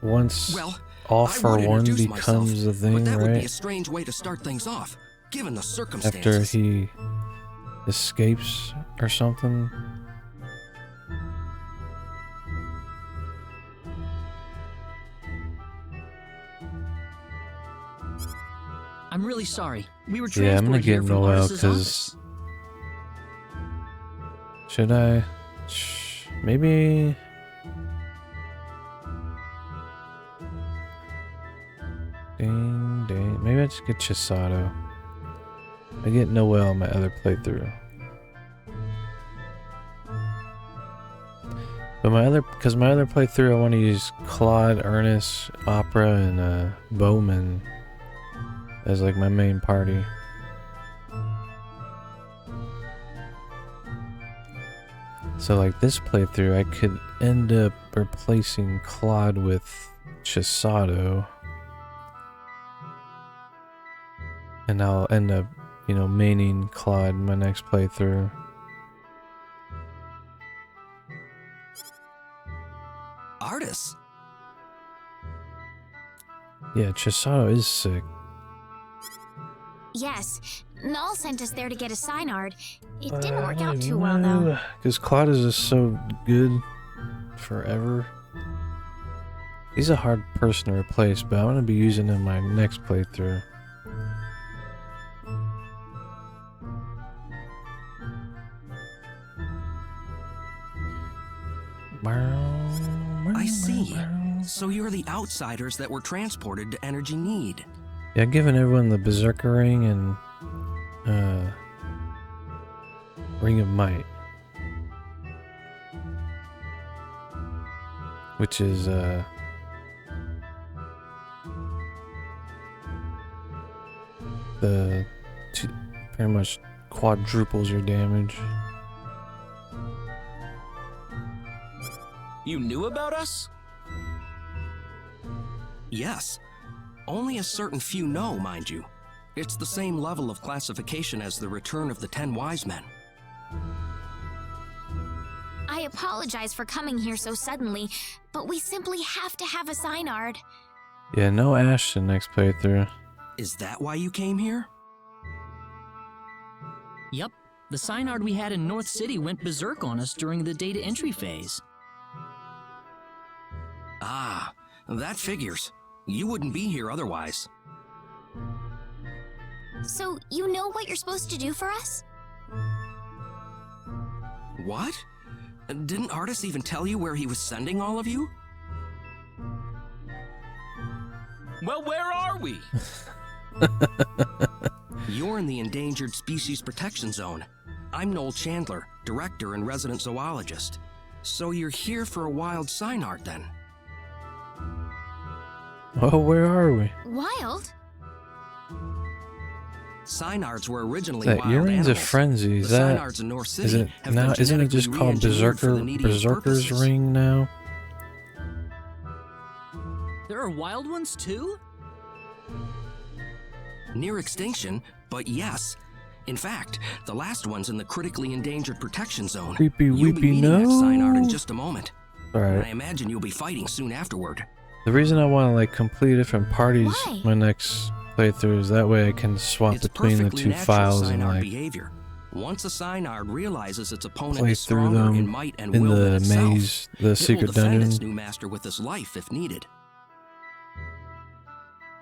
once
Well,
All
I
for
would
One
introduce
becomes
myself,
a thing,
but that would be a
right?
strange way to start things off, given the
After
circumstances.
he escapes or something.
I'm really sorry. We were
Yeah, I'm gonna
transported here
get
from
Noel
Artis's office.
because should I? Maybe. Ding ding. Maybe I just get Chisato. I get Noel on my other playthrough. But my other playthrough, I want to use Claude, Ernest, Opera, and Bowman as like my main party. So like this playthrough, I could end up replacing Claude with Chisato. And I'll end up, you know, maining Claude in my next playthrough.
Artis?
Yeah, Chisato is sick.
Yes, Null sent us there to get a Synard. It didn't work out too well, though.
Because Claude is just so good forever. He's a hard person to replace, but I'm going to be using him in my next playthrough.
I see. So you're the outsiders that were transported to Energy Need.
Yeah, giving everyone the Berserker Ring and Ring of Might. Which is pretty much quadruples your damage.
You knew about us?
Yes. Only a certain few know, mind you. It's the same level of classification as the Return of the 10 Wise Men.
I apologize for coming here so suddenly, but we simply have to have a Synard.
Yeah, no Ashton next playthrough.
Is that why you came here?
Yup, the Synard we had in North City went berserk on us during the data entry phase.
Ah, that figures. You wouldn't be here otherwise.
So, you know what you're supposed to do for us?
What? Didn't Artis even tell you where he was sending all of you?
Well, where are we?
You're in the Endangered Species Protection Zone. I'm Noel Chandler, Director and Resident Zoologist. So you're here for a wild Synard then?
Oh, where are we?
Wild?
Synards were originally
That
wild
Urines
animals.
of Frenzy, is
The
that...
Synards in North City
Is it
have
now?
been
Isn't it just
genetically
called
re-engineered for the neediest
Berserker's
purposes.
Ring now?
There are wild ones too?
Near extinction, but yes. In fact, the last one's in the critically endangered protection zone.
Creepy
You'll be
weepy
meeting that Synard in
no.
just a moment. And I
Alright.
imagine you'll be fighting soon afterward.
The reason I want to like complete different parties
Why?
my next playthrough is that way I can swap
It's
between the
perfectly
two
natural
files and
Synard
like
behavior. Once a Synard realizes its opponent
play
is
through
stronger in
them
might and
in
will than
the
itself,
maze, the
it will
secret
defend
dungeon.
its new master with its life if needed.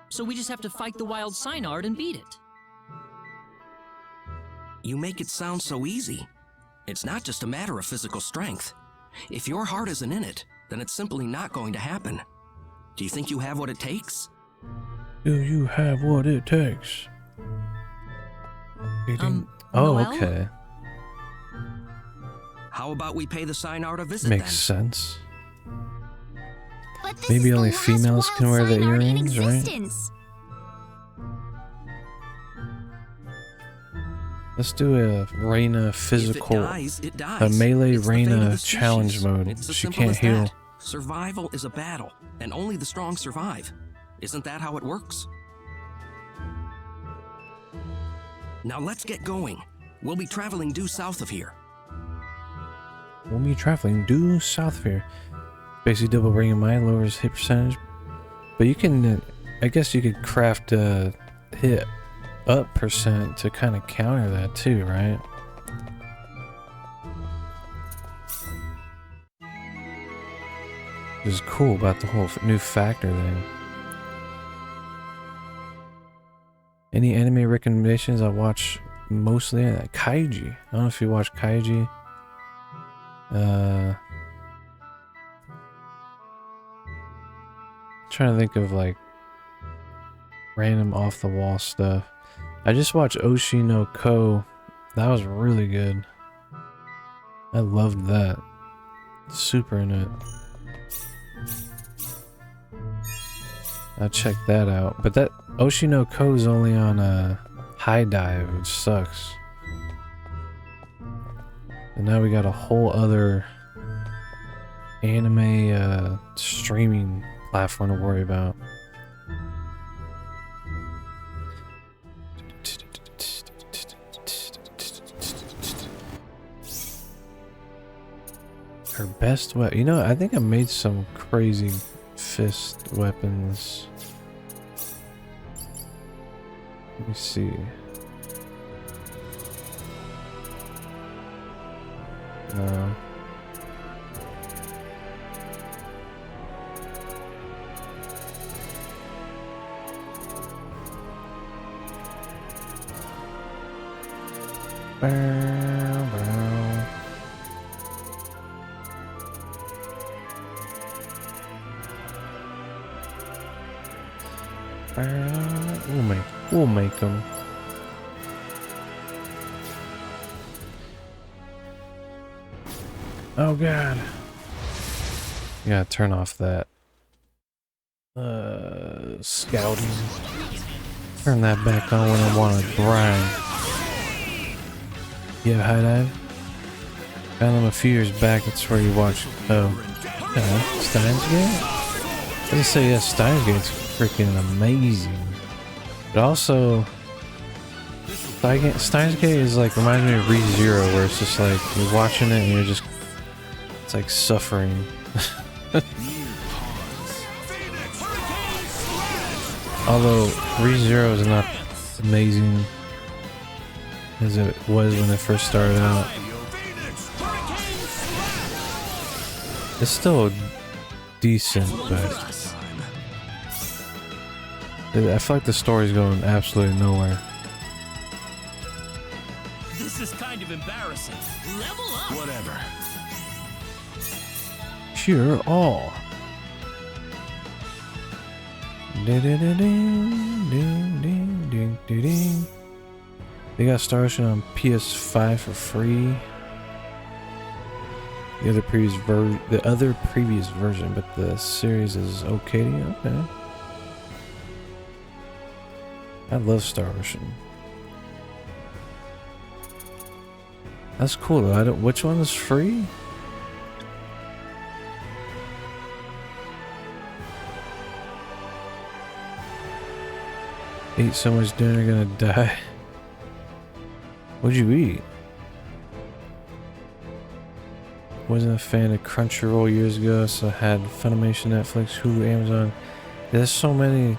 So we just have to fight the wild Synard and beat it.
You make it sound so easy. It's not just a matter of physical strength. If your heart isn't in it, then it's simply not going to happen. Do you think you have what it takes?
Do you have what it takes? Oh,
Noel?
okay.
How about we pay the Synard a visit
Makes
then?
sense.
But this
Maybe
is
only
the last
females
wild
can wear the
Synard in
earrings, right?
existence.
Let's do a Rena
If
physical,
it dies, it dies.
a melee
It's the fate of
Rena
the
challenge
species.
mode.
It's as
She
simple
can't
as
heal.
that. Survival is a battle, and only the strong survive. Isn't that how it works? Now let's get going. We'll be traveling due south of here.
We'll be traveling due south of here. Basically double ring of mine lowers hit percentage. But you can, I guess you could craft a hit up percent to kind of counter that too, right? Which is cool about the whole new factor thing. Any anime recommendations? I watch mostly Kaiji. I don't know if you watch Kaiji. Trying to think of like random off the wall stuff. I just watched Oshi no Ko. That was really good. I loved that. Super in it. I'll check that out. But that Oshi no Ko is only on High Dive, which sucks. And now we got a whole other anime streaming platform to worry about. Her best weapon. You know, I think I made some crazy fist weapons. Let me see. No. We'll make them. Oh god. You gotta turn off that scouting. Turn that back on when I wanna grind. Yeah, high dive. Found them a few years back, that's where you watch Steins Gate? I just say yes, Steins Gate's freaking amazing. But also Steins Gate is like reminds me of ReZero, where it's just like you're watching it and you're just it's like suffering. Although ReZero is not amazing as it was when it first started out. It's still decent, but I feel like the story's going absolutely nowhere.
This is kind of embarrassing. Level up.
Whatever.
Cure all. They got Star Ocean on PS5 for free. The other previous version, but the series is okay. Okay. I love Star Ocean. That's cool though. Which one is free? Ate so much dinner, gonna die. What'd you eat? Wasn't a fan of Crunchyroll years ago, so I had Funimation, Netflix, Hulu, Amazon. There's so many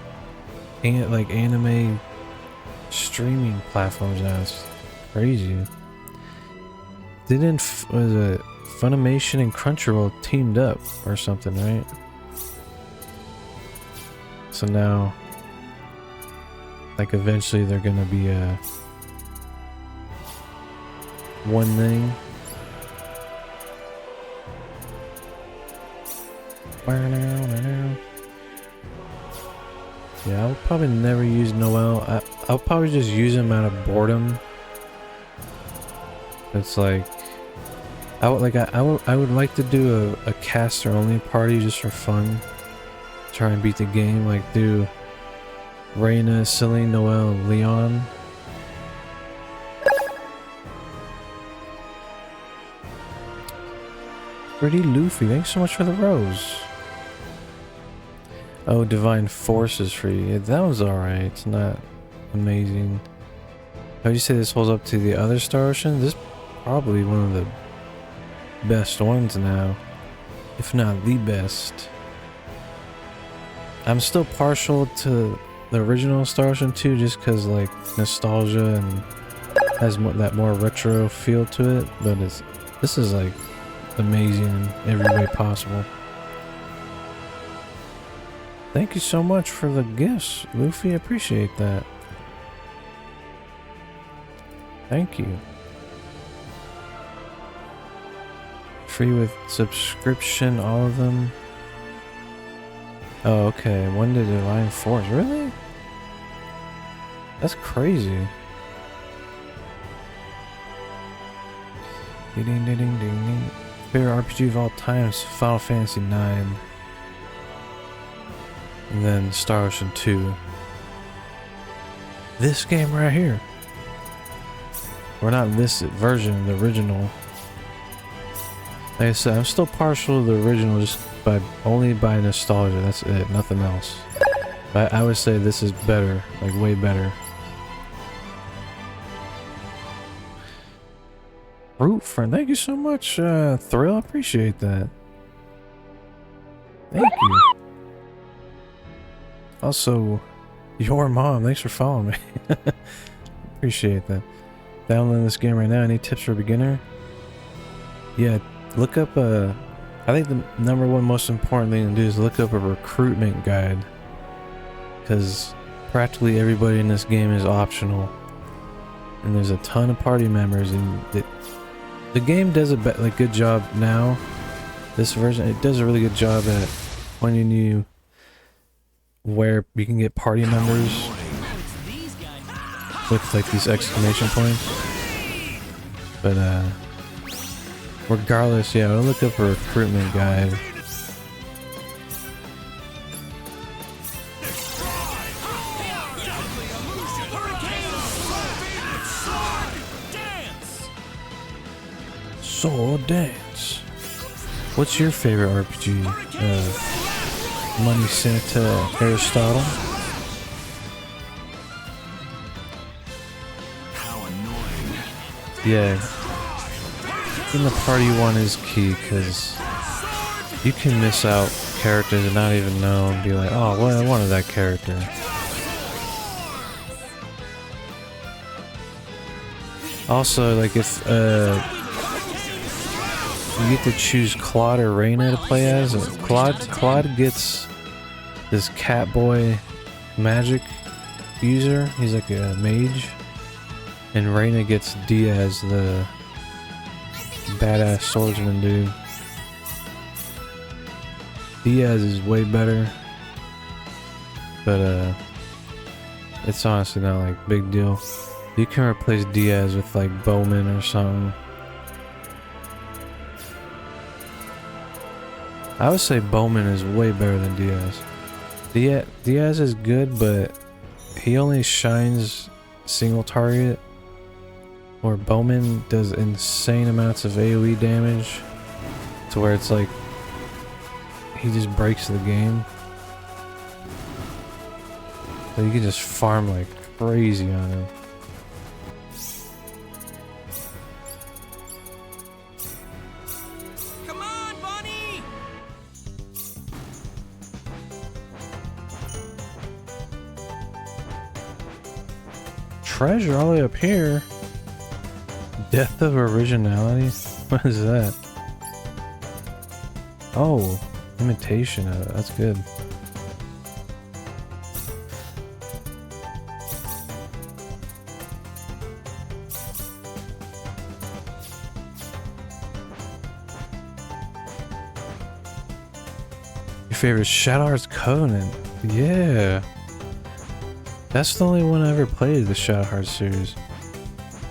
like anime streaming platforms now. It's crazy. Was it Funimation and Crunchyroll teamed up or something, right? So now, like eventually they're gonna be one thing. Yeah, I'll probably never use Noel. I'll probably just use him out of boredom. It's like I would like to do a caster only party just for fun. Try and beat the game, like do Rena, Celine, Noel, Leon. Pretty Luffy, thanks so much for the rose. Oh, Divine Force is free. Yeah, that was alright. It's not amazing. How do you say this holds up to the other Star Ocean? This is probably one of the best ones now, if not the best. I'm still partial to the original Star Ocean 2 just because like nostalgia and has that more retro feel to it, but this is like amazing in every way possible. Thank you so much for the gifts, Luffy. I appreciate that. Thank you. Free with subscription, all of them. Oh, okay. When did Divine Force? Really? That's crazy. Ding ding ding ding ding. Favorite RPG of all time is Final Fantasy 9. And then Star Ocean 2. This game right here. Or not this version, the original. Like I said, I'm still partial to the original just only by nostalgia. That's it, nothing else. But I would say this is better, like way better. Root friend, thank you so much, Thrill. I appreciate that. Thank you. Also, your mom, thanks for following me. Appreciate that. Downloading this game right now. Any tips for a beginner? Yeah, look up I think the number one most important thing to do is look up a recruitment guide, because practically everybody in this game is optional, and there's a ton of party members, and the game does a good job now. This version, it does a really good job at pointing you where you can get party members with like these exclamation points. But regardless, yeah, I'll look up a recruitment guide. Sword Dance. What's your favorite RPG? Money Santa Aristotle?
How annoying.
Yeah. In the party one is key, because you can miss out characters and not even know and be like, oh, well, I wanted that character. Also, like if you get to choose Claude or Rena to play as. Claude gets this Catboy magic user. He's like a mage. And Rena gets Diaz, the badass swordsman dude. Diaz is way better. But it's honestly not like big deal. You can replace Diaz with like Bowman or something. I would say Bowman is way better than Diaz. Diaz is good, but he only shines single target, where Bowman does insane amounts of AoE damage, to where it's like he just breaks the game. So you can just farm like crazy on him. Treasure all the way up here. Death of originality? What is that? Oh, imitation of it. That's good. Your favorite Shadowheart's Covenant? Yeah. That's the only one I ever played, the Shadowheart series.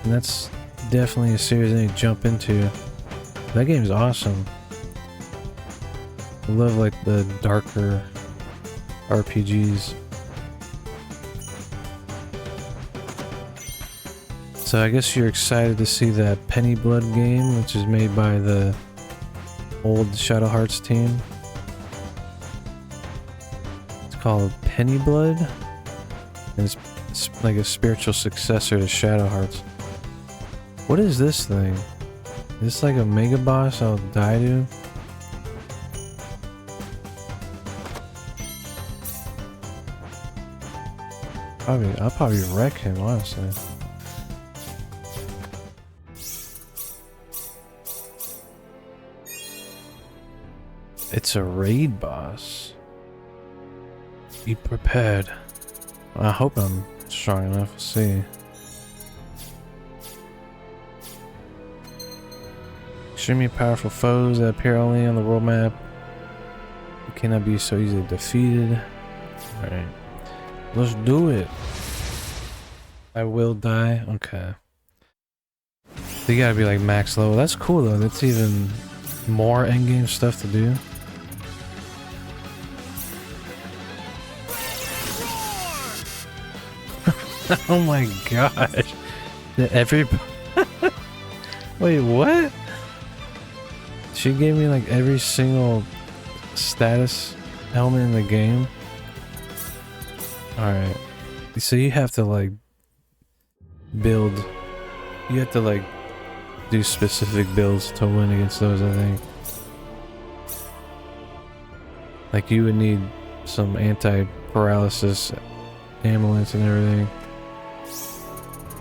And that's definitely a series I need to jump into. That game is awesome. I love like the darker RPGs. So I guess you're excited to see that Penny Blood game, which is made by the old Shadowhearts team. It's called Penny Blood. And it's like a spiritual successor to Shadowhearts. What is this thing? Is this like a mega boss I'll die to? I'll probably wreck him, honestly. It's a raid boss. Be prepared. I hope I'm strong enough. We'll see. Extremely powerful foes that appear only on the world map. You cannot be so easily defeated. Alright. Let's do it. I will die. Okay. You gotta be like max level. That's cool though. That's even more endgame stuff to do. Oh my gosh. Did everybody... Wait, what? She gave me like every single status element in the game. Alright. So you have to like build. You have to like do specific builds to win against those, I think. Like you would need some anti-paralysis amulets and everything.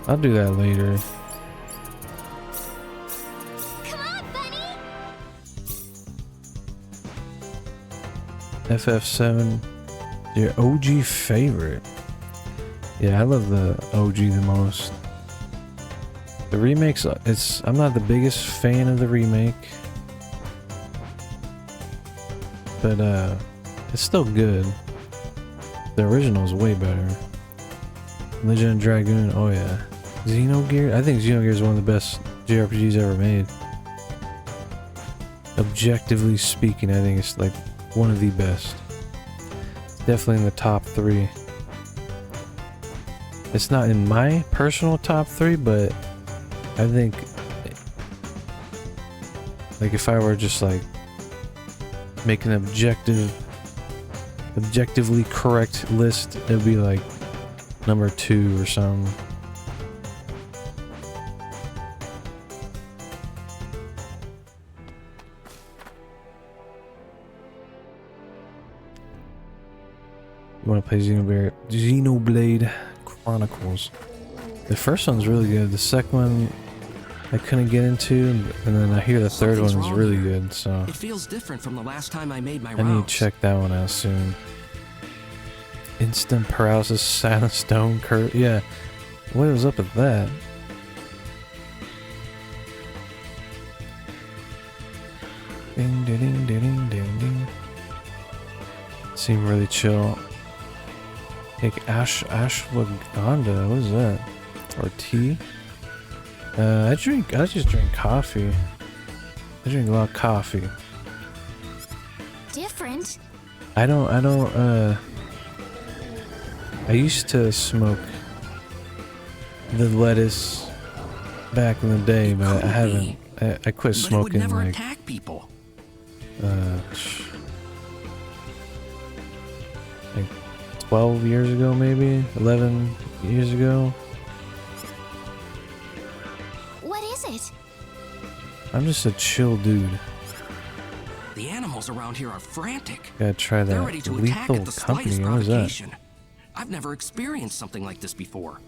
I'll do that later.
Come on, bunny!
FF7, your OG favorite. Yeah, I love the OG the most. The remakes, I'm not the biggest fan of the remake. But it's still good. The original is way better. Legend of Dragoon, oh yeah. Xenogears, I think Xenogears is one of the best JRPGs ever made. Objectively speaking, I think it's like one of the best. Definitely in the top 3. It's not in my personal top 3, but I think like if I were just like make an objectively correct list, it'd be like number 2 or something. You want to play Xenoblade Chronicles? The first one's really good. The second one I couldn't get into, and then I hear the third one is really good. So
it feels different from the last time I made my
I need to check that one out soon. Instant paralysis, silent stone curve. Yeah, what was up with that? Ding ding ding ding ding ding. Seemed really chill. Take ashwagandha. What is that? Or tea? I just drink coffee. I drink a lot of coffee.
Different?
I used to smoke the lettuce back in the day, but I haven't. I quit smoking
never
like
attack people.
Like 12 years ago, maybe 11 years ago.
What is it?
I'm just a chill dude.
The animals around here are frantic.
Gotta try
They're
that
ready to attack at
lethal
the
company.
slightest
What is that?
provocation. I've never experienced something like this before.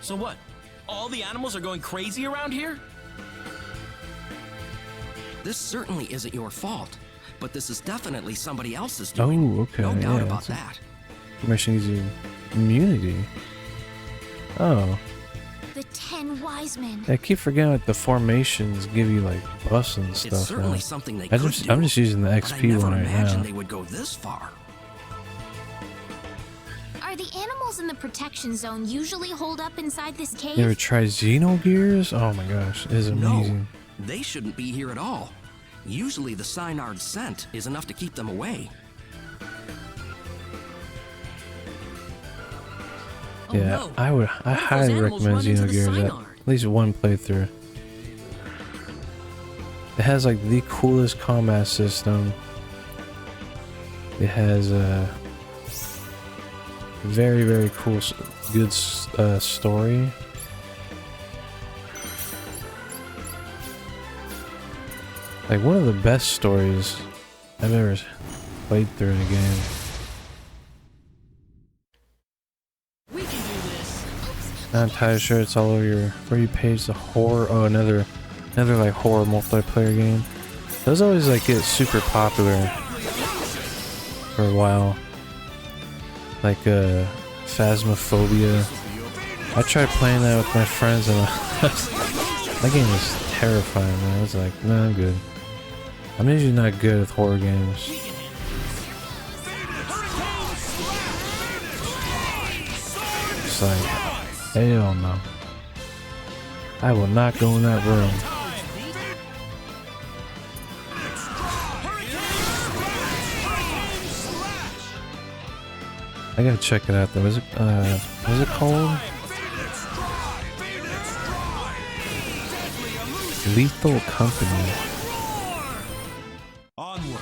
So what? All the animals are going crazy around here?
This certainly isn't your fault, but this is definitely somebody else's doing.
Oh, okay.
No doubt
Yeah,
about that.
Permission using immunity. Oh.
The 10 wise men.
I keep forgetting like the formations give you like buffs and stuff.
It's certainly
now.
something they
I'm
could
just
do,
using the
but I
XP
never
one right
imagined
now.
they would go this far.
Are the animals in the protection zone usually holed up inside this cave?
You ever tried Xenogears? Oh my gosh, it is amazing.
No, they shouldn't be here at all. Usually the Synard scent is enough to keep them away.
Oh,
Yeah,
no.
I
What if those
highly
animals
recommend
run into the
Xenogears
Synard?
at least one playthrough. It has like the coolest combat system. It has a very, very cool, good story. Like one of the best stories I've ever played through in a game.
We can do this.
Not entirely sure it's all over your for you page. The horror. Oh, another like horror multiplayer game. Those always like get super popular for a while. Like Phasmophobia. I tried playing that with my friends and that game was terrifying, man. I was like, no, I'm good. I'm usually not good with horror games. It's like, hell no. I will not go in that room. I gotta check it out though. Was it called? Lethal Company.
Onward.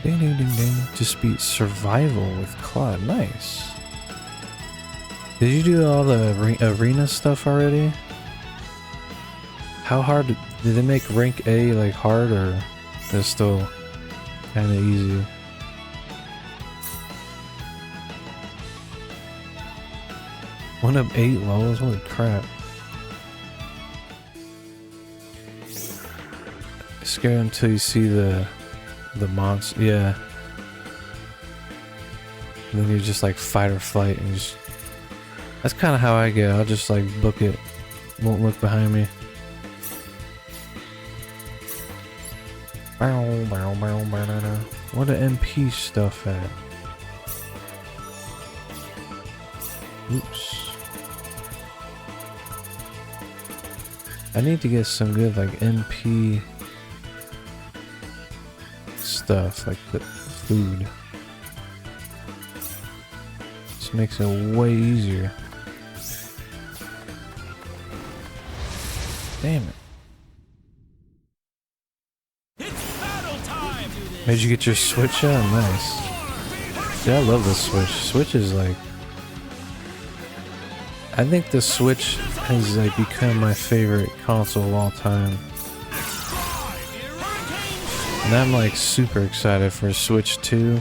Ding ding ding ding. Just beat Survival with Claude. Nice. Did you do all the arena stuff already? How hard did they make rank A like hard, or is it still kind of easy? Went up 8 levels. Holy crap! Scared until you see the monster. Yeah. And then you just like fight or flight, and just. That's kind of how I get. I'll just like book it. Won't look behind me. Where the MP stuff at? Oops. I need to get some good like MP stuff, like the food. This makes it way easier. Damn it. Made you get your Switch out? Nice. Yeah, I love the Switch. Switch is like... I think the Switch has like become my favorite console of all time. And I'm like super excited for Switch 2.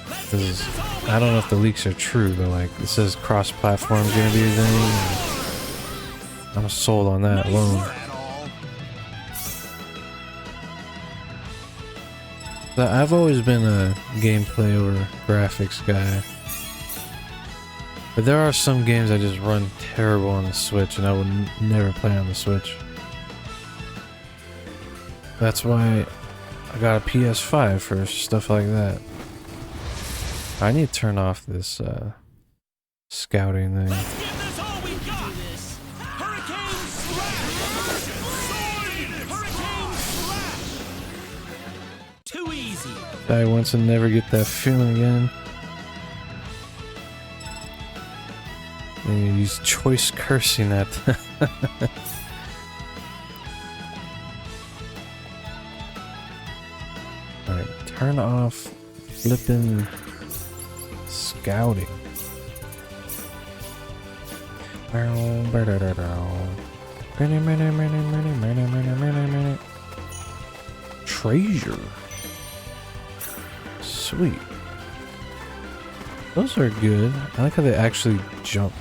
Because I don't know if the leaks are true, but like it says cross-platform is gonna be a thing. I'm sold on that alone. I've always been a gameplay over graphics guy. But there are some games that just run terrible on the Switch, and I would never play on the Switch. That's why I got a PS5 for stuff like that. I need to turn off this scouting thing. I want to never get that feeling again. And you use choice cursing at. Alright, turn off flipping scouting. Treasure. Sweet. Those are good. I like how they actually jump.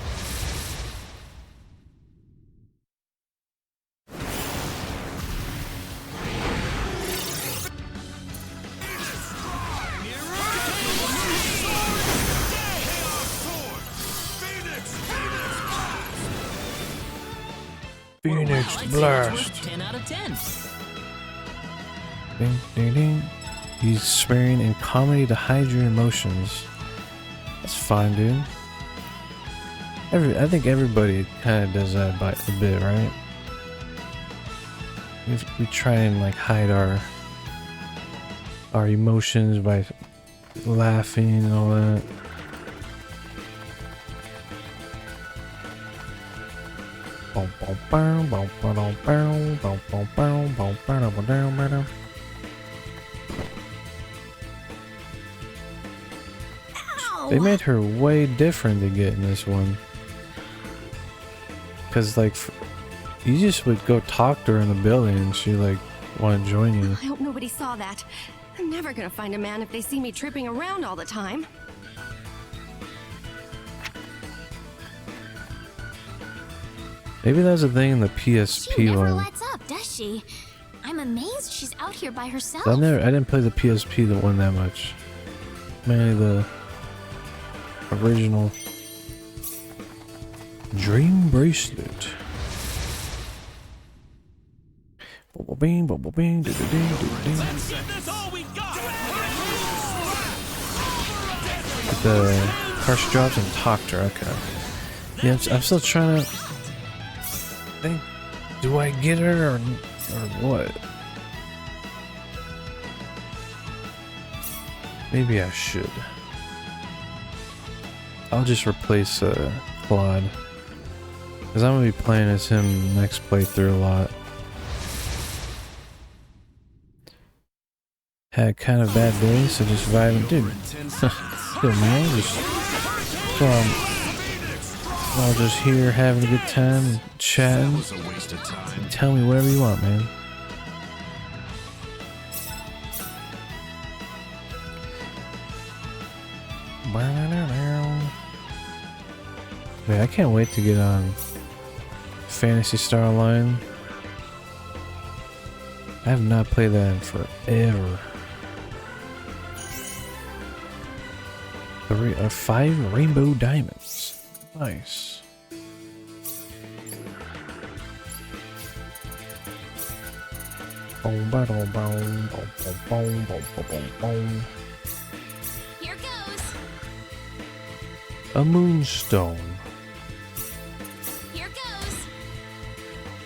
Phoenix Blast.
10 out of 10.
Ding, ding, ding. Use swearing and comedy to hide your emotions. That's fine, dude. I think everybody kind of does that by a bit, right? We try and like hide our emotions by laughing and all that. They made her way different to get in this one. Cause like, you just would go talk to her in the building and she like want to join you.
I hope nobody saw that. I'm never gonna find a man if they see me tripping around all the time.
Maybe that's a thing in the PSP
She never
one.
lets up, does she? I'm amazed she's out here by herself.
I didn't play the PSP one that much. Mainly the original Dream Bracelet. Bing, bing, bing, ding, ding, ding. Get the harsh drops and talk to her. Okay. Yeah, I'm still trying to think. Do I get her or what? Maybe I should. I'll just replace Claude. Because I'm going to be playing as him next playthrough a lot. Had kind of bad days, so just vibing. Dude, yo man, just I'll just here having a good time, chatting. Tell me whatever you want, man. Man, I can't wait to get on Phantasy Star Online. I have not played that in forever. 5 rainbow diamonds. Nice.
Here goes.
A moonstone.
Here goes.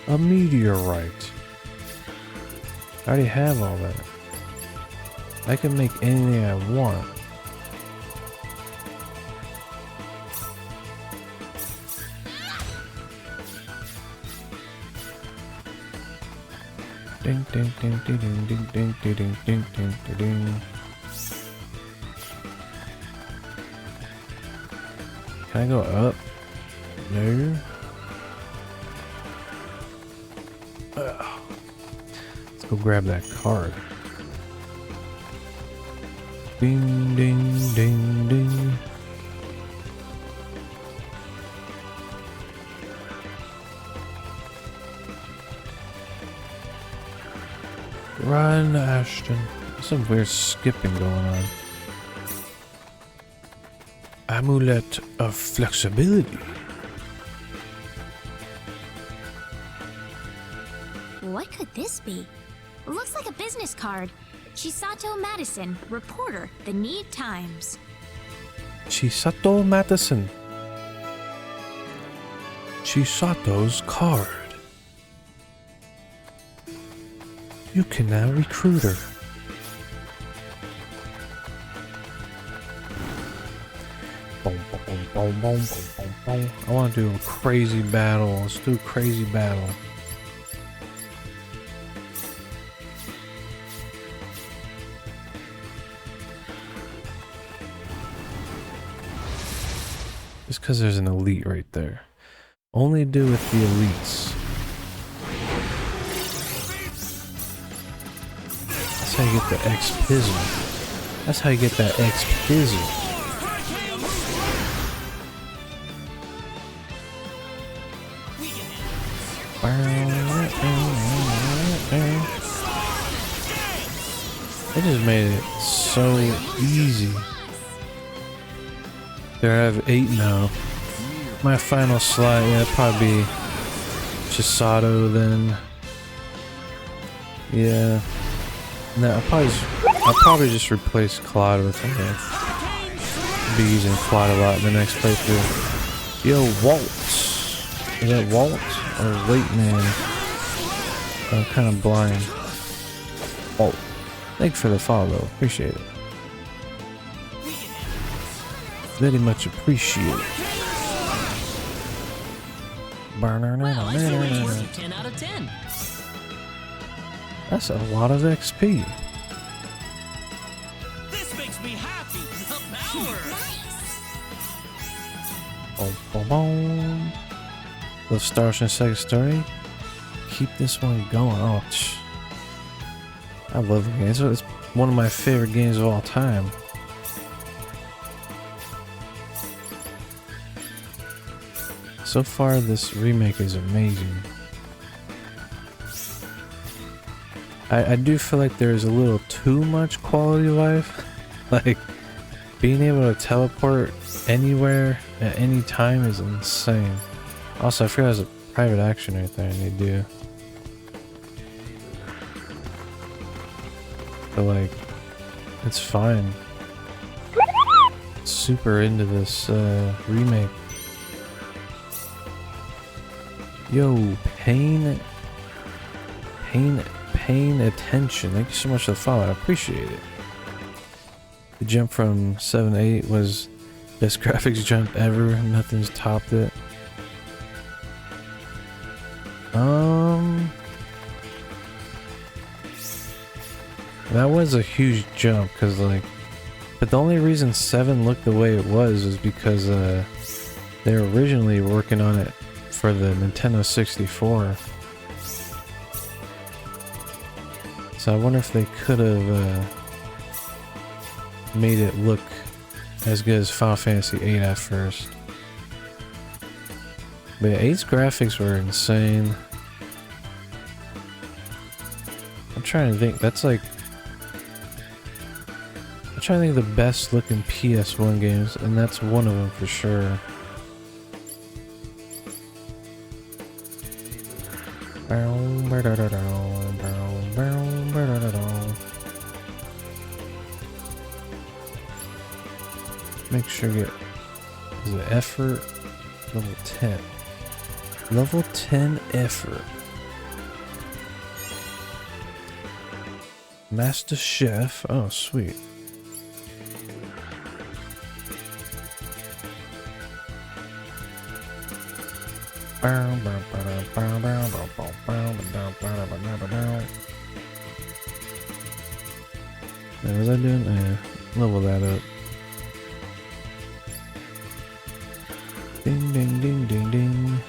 A meteorite. I already have all that. I can make anything I want. Ding ding ding ding ding ding ding ding ding ding ding ding. Can I go up? No. Let's go grab that card. Ding ding ding ding. Run, Ashton. There's some weird skipping going on. Amulet of flexibility.
What could this be? Looks like a business card. Chisato Madison, reporter, The Need Times.
Chisato Madison. Chisato's card. You can now recruit her. Boom, boom, boom, boom, boom, boom, boom. I want to do a crazy battle. Let's do a crazy battle. Just because there's an elite right there. Only do with the elites. That's how you get the X-Pizzle. That's how you get that X-Pizzle. They just made it so easy. There I have 8 now. My final slot, yeah, it'd probably be Chisato then. Yeah. No, I'll probably just replace Claude with him. I'll be using Claude a lot in the next playthrough. Yo, Walt. Is that Walt or Wait Man? I'm kind of blind. Walt. Thanks for the follow, appreciate it. Very much appreciate it.
Well, I feel like it's a 10 out of 10.
That's a lot of XP.
This makes me happy. The power.
Boom, boom, boom. Love Star Ocean second story. Keep this one going. Oh, I love the game. It's one of my favorite games of all time. So far, this remake is amazing. I do feel like there's a little too much quality of life. Like, being able to teleport anywhere at any time is insane. Also, I forgot there's a private action right there I need to do. But like, it's fine. Super into this remake. Yo, paying attention. Thank you so much for the follow. I appreciate it. The jump from 7 to 8 was best graphics jump ever. Nothing's topped it. That was a huge jump, cause like, but the only reason 7 looked the way it was because they were originally working on it for the Nintendo 64. So I wonder if they could have made it look as good as Final Fantasy VIII at first. But yeah, 8's graphics were insane. I'm trying to think, that's like... I'm trying to think of the best looking PS1 games, and that's one of them for sure. Make sure you get... Is it effort? Level 10. Level 10 effort. Master Chef. Oh, sweet. What was I doing? Level that up. Ding ding ding ding ding.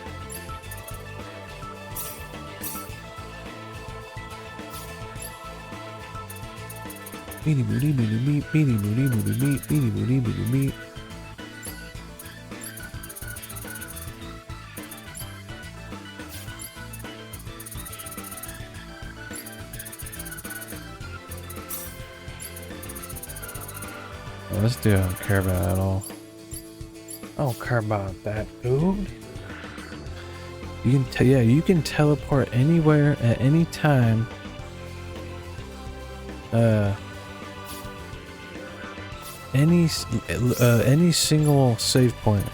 Beady booty booty beep, beady booty booty beep, beady booty booty beep. This dude I don't care about at all. I don't care about that dude. You can you can teleport anywhere at any time. Any single save point.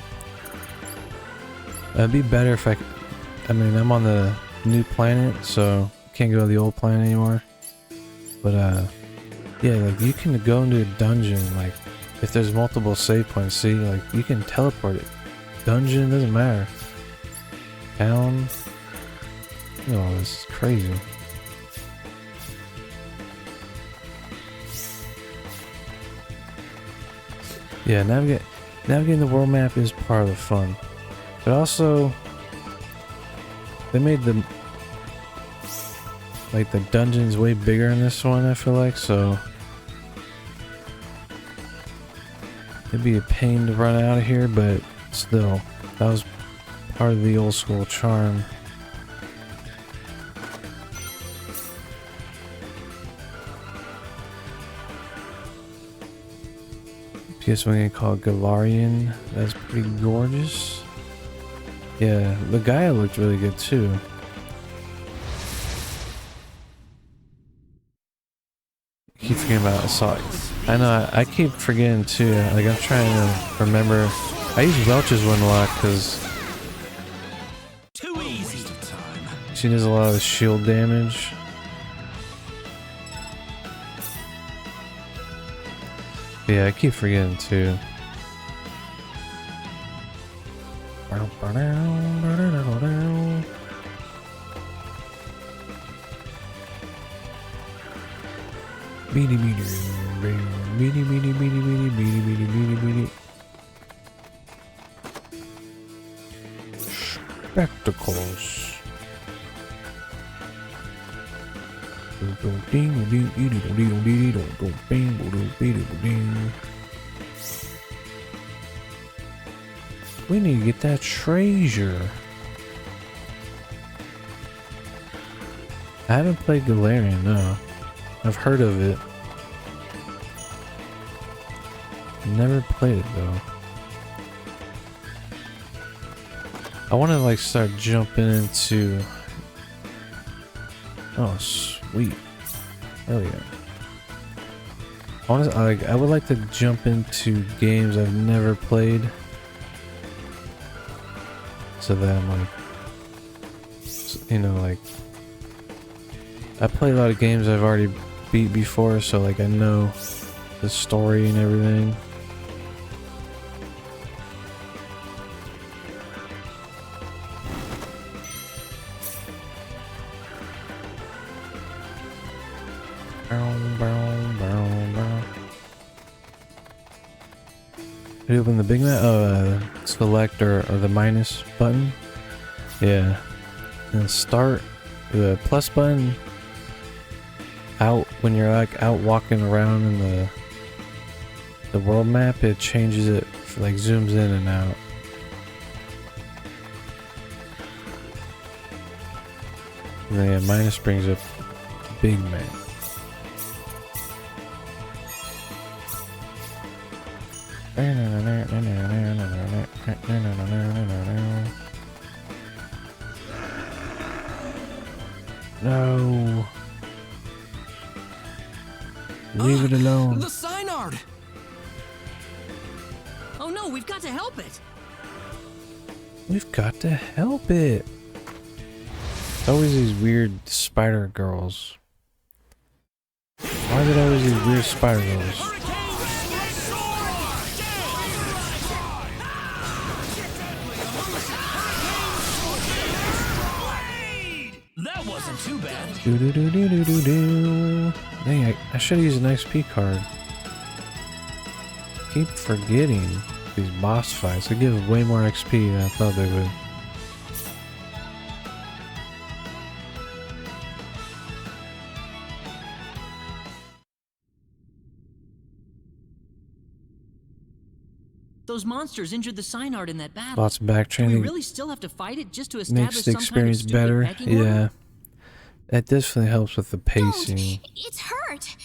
It'd be better if I mean, I'm on the new planet, so can't go to the old planet anymore. But yeah, like you can go into a dungeon, like if there's multiple save points. See, like you can teleport it. Dungeon, doesn't matter. Town. Oh, this is crazy. Yeah, navigating the world map is part of the fun, but also they made the dungeons way bigger in this one. I feel like, so it'd be a pain to run out of here, but still, that was part of the old school charm. PS1 game called Galarian. That's pretty gorgeous. Yeah, the guy looked really good too. Keep forgetting about Assault. I know, I keep forgetting too. Like, I'm trying to remember. I use Welch's one a lot because she does a lot of shield damage. Yeah, I keep forgetting too. Beady beady beady beady beady beady beady beady beady beady. Spectacles. We need to get that treasure. I haven't played Galarian, no. I've heard of it. Never played it though. I want to like start jumping into... Oh, sweet. Hell yeah. Honestly, I would like to jump into games I've never played, so that I'm like, you know, like, I play a lot of games I've already beat before, so like I know the story and everything. You open the big map? Oh, select or the minus button? Yeah. And start the plus button out when you're like out walking around in the world map. It changes it, like zooms in and out. And then yeah, minus brings up big map. No. Leave it alone.
The Synard!
Oh no, we've got to help it!
We've got to help it. Always these weird spider girls. Why is it always these weird spider girls?
That wasn't too bad.
Do do do do do do do. Dang, I should have used an XP card. Keep forgetting these boss fights. They give way more XP than I thought they would.
Those monsters injured the Synard in that battle.
Lots of
Do we
backtraining
really still have to fight it just to establish
makes the
some
experience
kind of
better.
pecking order?
Yeah, that definitely helps with the pacing.
It's hurt.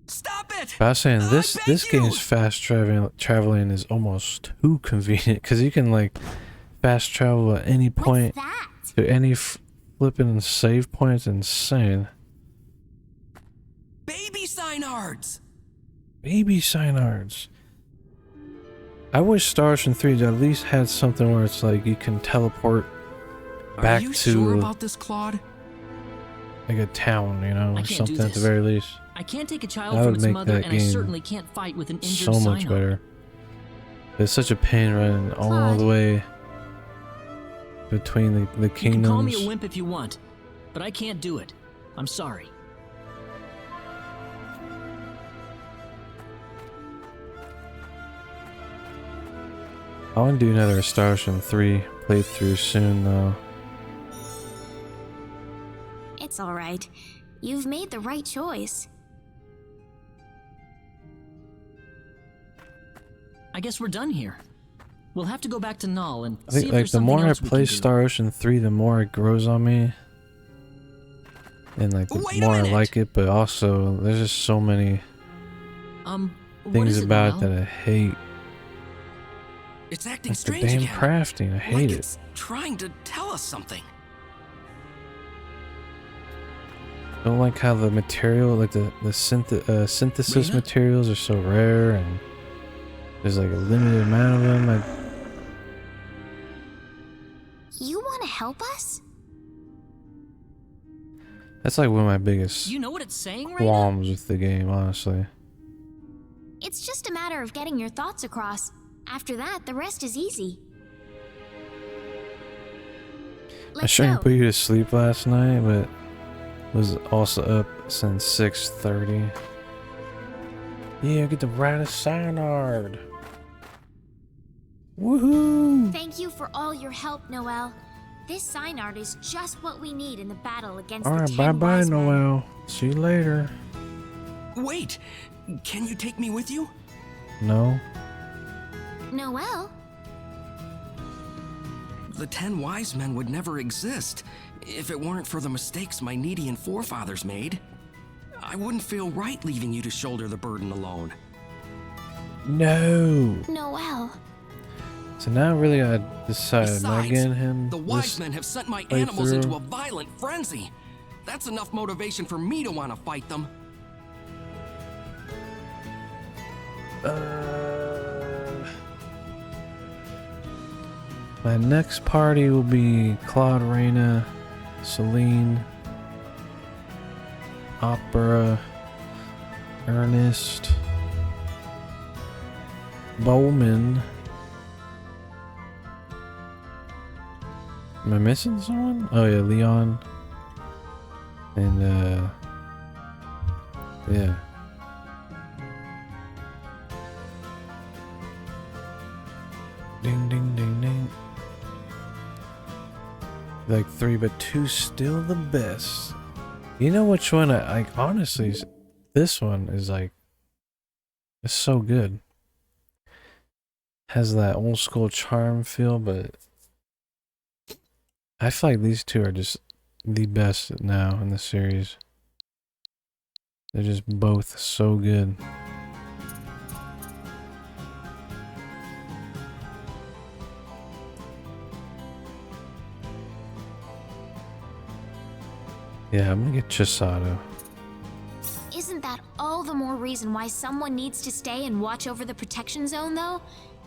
Stop it!
But I was saying this
beg
this
you!
game's fast traveling is almost too convenient because you can like fast travel at any point
What's that?
to any flipping save point. It's insane.
Baby Synards!
Baby Synards. I wish Star Ocean 3 at least had something where it's like you can teleport back
Are you
to
sure about this, Claude?
like a town, you know,
I
or
can't do
something at the
this.
very least.
I can't take a child
That
from
would
its
make
mother,
that
and I
game
certainly can't fight with an injured
So much
Synard.
better. It's such a pain running all
Claude.
the way between the
You can call me
kingdoms.
a wimp if you want, but I can't do it. I'm sorry.
I want to do another Star Ocean 3 playthrough soon though.
It's alright. You've made the right choice.
I guess we're done here. We'll have to go back to Null and
I
see
think
if
like
there's
the
something
more I
else we
play
can do.
Star Ocean 3, the more it grows on me. And like the
Wait a
more I
minute.
like it, but also there's just so many
What
things
is it,
about it
Noel?
that I hate.
It's acting
Like the
strange
damn
again.
crafting, I hate
Like
it.
it's trying to tell us something.
Don't like how the material, like the synthesis
Rena?
materials are so rare and there's like a limited amount of them.
You want to help us?
That's like one of my biggest
You know what it's saying, Rena?
qualms with the game, honestly.
It's just a matter of getting your thoughts across. After that, the rest is easy.
I
Let's
shouldn't
go.
put you to sleep last night, but was also up since 6:30. Yeah, get to ride a Synard. Woohoo!
Thank you for all your help, Noel. This Synard is just what we need in the battle against the
Alright,
10
bye-bye,
wise men.
Noel. See you later.
Wait! Can you take me with you?
No?
Noel?
The 10 wise men would never exist if it weren't for the mistakes my Needian forefathers made. I wouldn't feel right leaving you to shoulder the burden alone.
No!
Noel.
So now I really gotta decide, am I
Besides,
getting him
the wise
this
men have sent my animals into
playthrough?
a violent frenzy. That's enough motivation for me to want to fight them.
My next party will be Claude, Rena, Celine, Opera, Ernest, Bowman. Am I missing someone? Oh yeah, Leon. And yeah. Ding ding ding ding. Like 3, but 2 still the best. You know which one I like? Honestly, this one is like, it's so good. Has that old school charm feel, but I feel like these two are just the best now in the series. They're just both so good. Yeah, I'm gonna get Chisato.
Isn't that all the more reason why someone needs to stay and watch over the protection zone, though?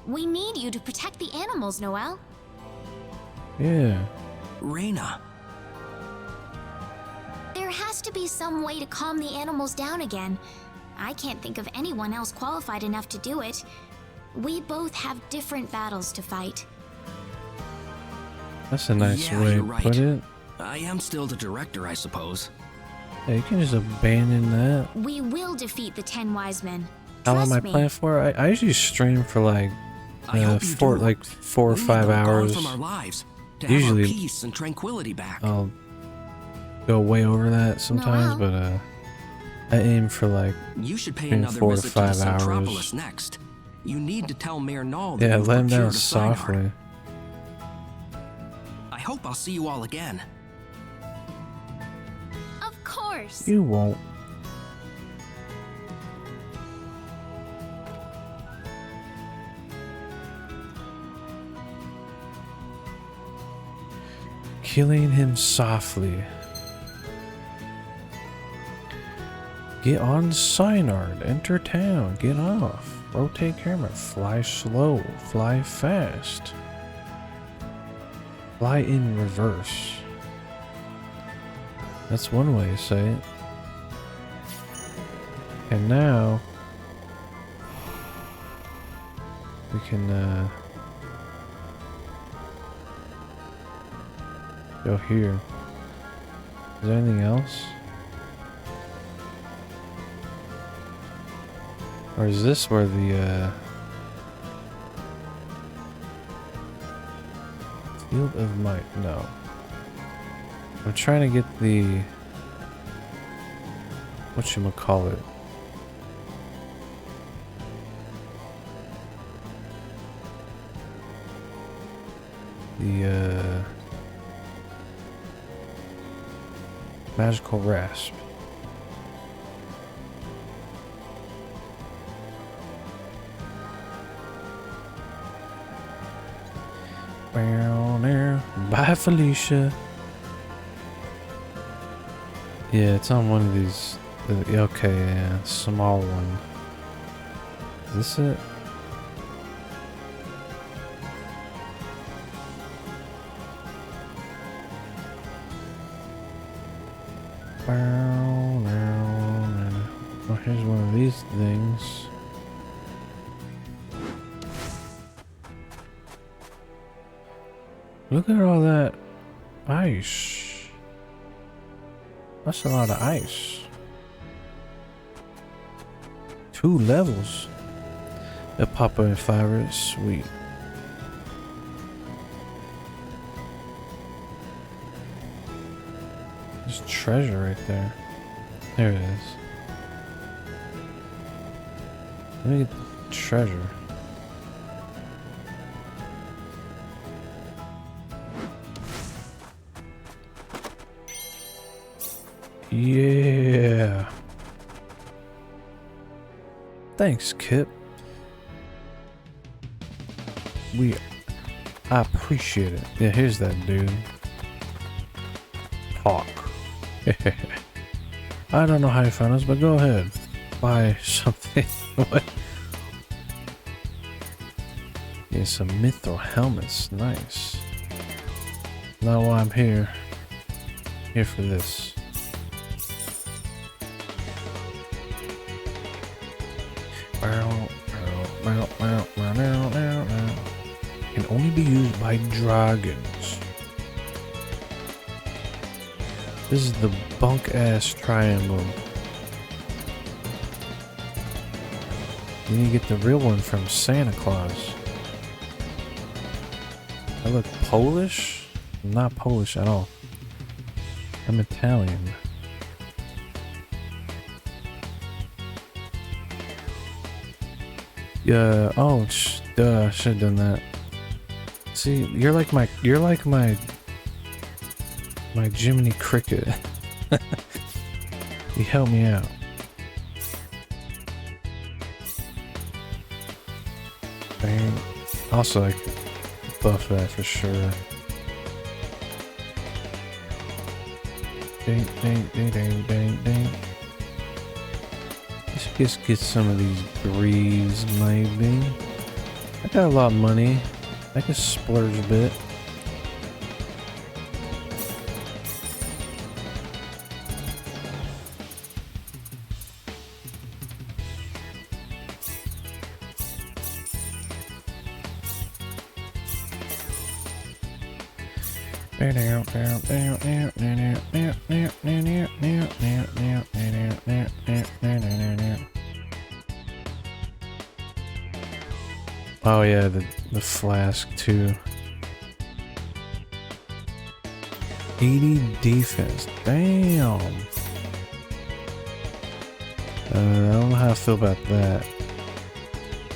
We need you to protect the animals, Noel.
Yeah.
Rena.
There has to be some way to calm the animals down again. I can't think of anyone else qualified enough to do it. We both have different battles to fight.
That's a nice
Yeah,
way
you're
to
right.
put it.
I am still the director, I suppose.
Yeah, you can just abandon that.
We will defeat the 10 wise men.
How long am I
Trust me.
playing for? I usually stream for like
I hope you
four
do.
4 or
We need
5
them gone
hours.
from our lives to
Usually-
have our peace and tranquility back.
I'll go way over that sometimes,
Noel.
but I aim for like
You should pay
between
another
4 to
visit to the
5 hours.
Centropolis next. You need to tell Mayor Null that
Yeah,
you've
let him
procured
down
a Synard.
softly.
I hope I'll see you all again.
Of course.
You won't. Killing him softly. Get on Synard. Enter town. Get off. Rotate camera. Fly slow. Fly fast. Fly in reverse. That's one way to say it. And now we can go here. Is there anything else? Or is this where the Field of Might? No. I'm trying to get the whatchamacallit. The magical rasp. Bye, Felicia. Yeah, it's on one of these. Okay, yeah, small one. Is this it? Oh, here's one of these things. Look at all that ice. That's a lot of ice. 2 levels. A Papa and Fiber, sweet. There's treasure right there. There it is. Let me get the treasure. Yeah. Thanks, Kip. I appreciate it. Yeah, here's that dude. Talk. I don't know how you found us, but go ahead. Buy something. What? Yeah, some mithril helmets. Nice. Not why I'm here. Here for this. Can only be used by dragons. This is the bunk ass triangle. You need to get the real one from Santa Claus. I look Polish? I'm not Polish at all. I'm Italian. Yeah. Oh, duh. I should have done that. See, you're like my Jiminy Cricket. You help me out. Bang. Also, I could buff that for sure. Ding, ding, ding, ding, ding, ding. Let's just get some of these greaves, maybe. I got a lot of money. I can splurge a bit. Oh yeah, the flask too. 80 defense. Damn. I don't know how I feel about that.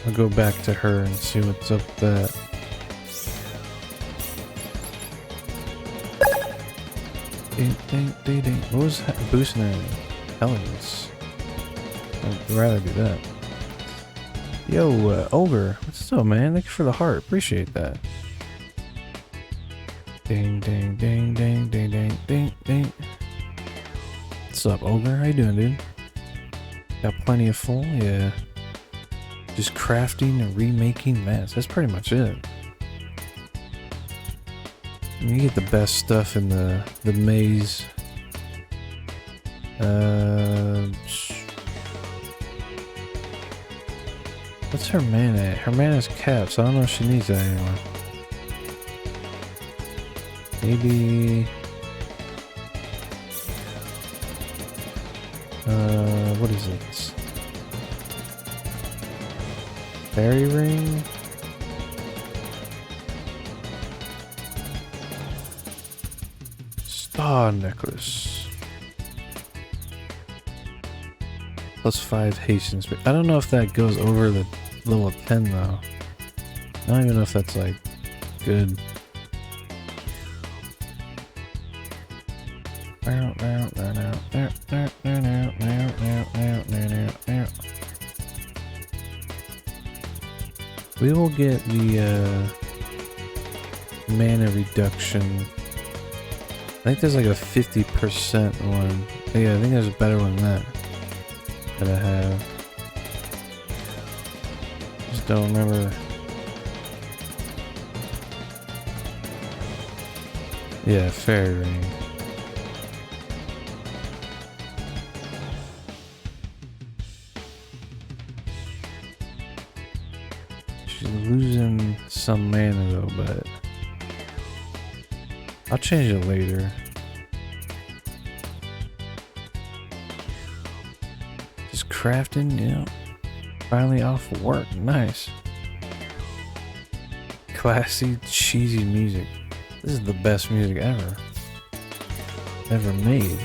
I'll go back to her and see what's up with that. What was boosting her intelligence? I'd rather do that. Yo, Ogre, what's up, man? Thank you for the heart. Appreciate that. Ding, ding, ding, ding, ding, ding, ding, ding. What's up, Ogre? How you doing, dude? Got plenty of full? Yeah. Just crafting and remaking mess. That's pretty much it. You get the best stuff in the maze. What's her mana at? Her mana's capped, so I don't know if she needs that anymore. Maybe... what is it? Fairy ring? Star necklace. +5 hasten speed. I don't know if that goes over the level 10 though. I don't even know if that's like good. We will get the mana reduction. I think there's like a 50% one. Yeah, I think there's a better one than that I have. Just don't remember. Yeah, fairy ring. She's losing some mana though, but I'll change it later. Just crafting, yeah. Finally off work, nice. Classy, cheesy music. This is the best music ever made.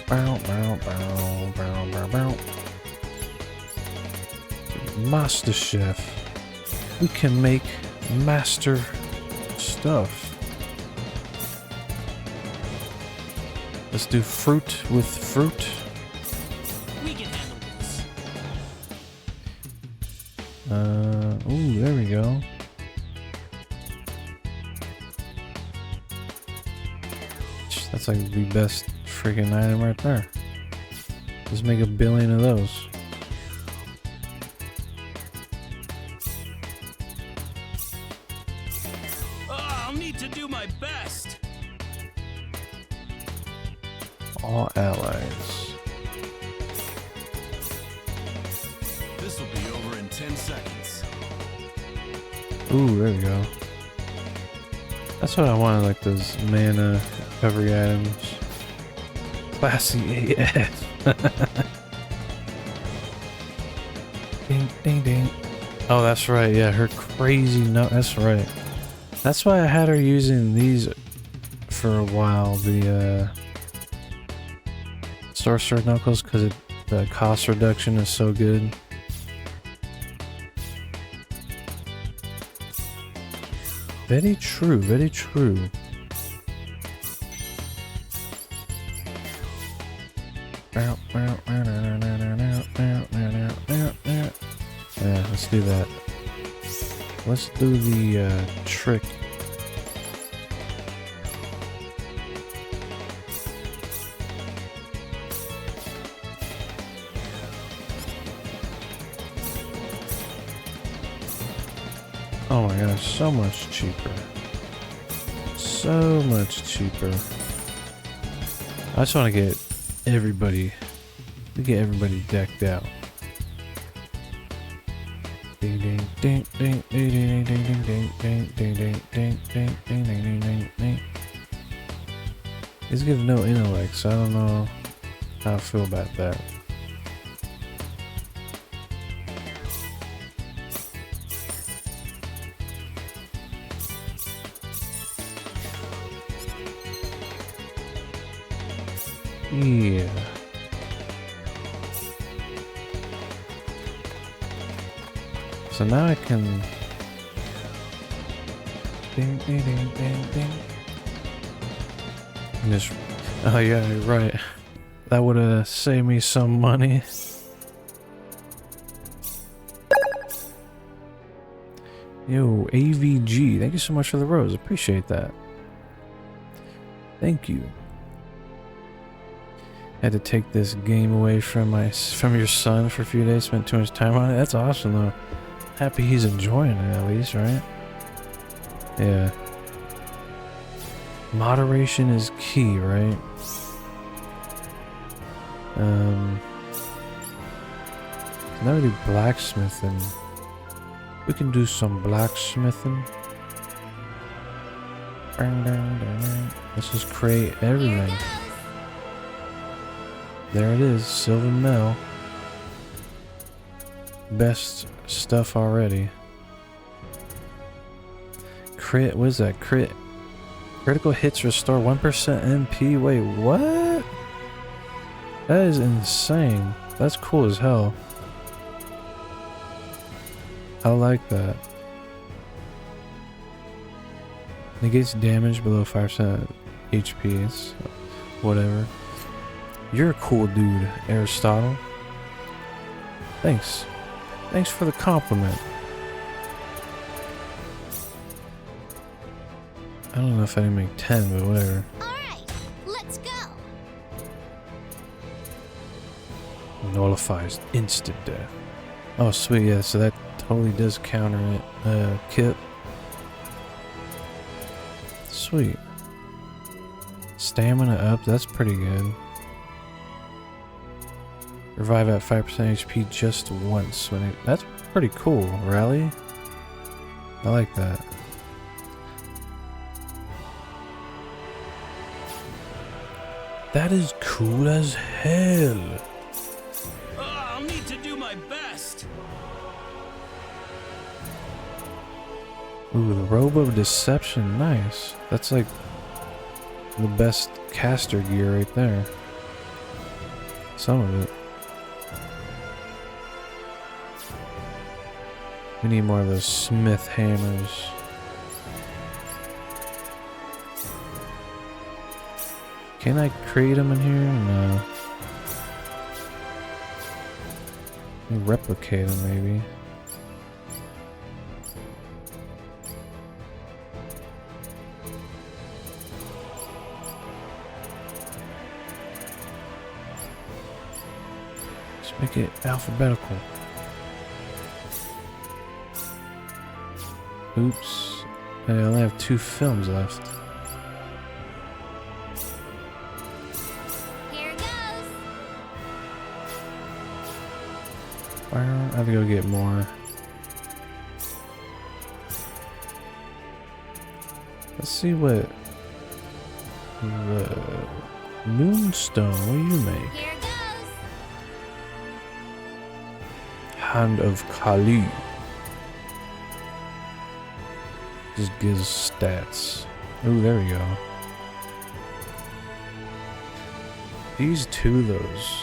Bow, bow, bow, bow, bow, bow. Master Chef. We can make master stuff. Let's do fruit with fruit.
We can handle this.
Ooh, there we go. That's like the best freaking item right there. Just make 1 billion of those.
I'll need to do my best.
All allies.
This will be over in 10 seconds.
Ooh, there we go. That's what I wanted, like those mana recovery items. Classy AF. Ding, ding, ding. Oh, that's right. Yeah, her crazy no. That's right. That's why I had her using these for a while. The Sorcerer Knuckles, because the cost reduction is so good. Very true. Very true. Yeah, let's do that. Let's do the trick. Oh my gosh, so much cheaper. So much cheaper. I just want to get everybody decked out. Ding ding ding ding ding ding ding ding ding ding ding ding ding ding ding ding ding. These give no intellect, so I don't know how I feel about that. Yeah. So now I can ding ding ding ding ding. And just, oh yeah, you're right. That would have saved me some money. Yo, AVG, thank you so much for the rose. Appreciate that. Thank you. Had to take this game away from your son for a few days. Spent too much time on it. That's awesome though. Happy he's enjoying it at least, right? Yeah. Moderation is key, right? Now we do blacksmithing. We can do some blacksmithing. Let's just create everything. There it is, Sylvan Mel. Best stuff already. Crit, what is that? Critical hits restore 1% MP. Wait, what? That is insane. That's cool as hell. I like that. Negates damage below 5% HP. It's whatever. You're a cool dude, Aristotle. Thanks. Thanks for the compliment. I don't know if I can make 10, but whatever.
Alright, let's go.
Nullifies instant death. Oh, sweet, yeah, so that totally does counter it. Kip. Sweet. Stamina up, that's pretty good. Revive at 5% HP just once. That's pretty cool. Rally? I like that. That is cool as hell.
I'll need to do my best.
Ooh, the robe of deception. Nice. That's like the best caster gear right there. Some of it. We need more of those smith hammers. Can I create them in here? No. Replicate them maybe. Let's make it alphabetical. Oops. I only have 2 films left.
Here goes.
I have to go get more. Let's see what the moonstone. What do you make?
Here goes.
Hand of Kali. Just gives stats. Oh, there we go. Use 2 of those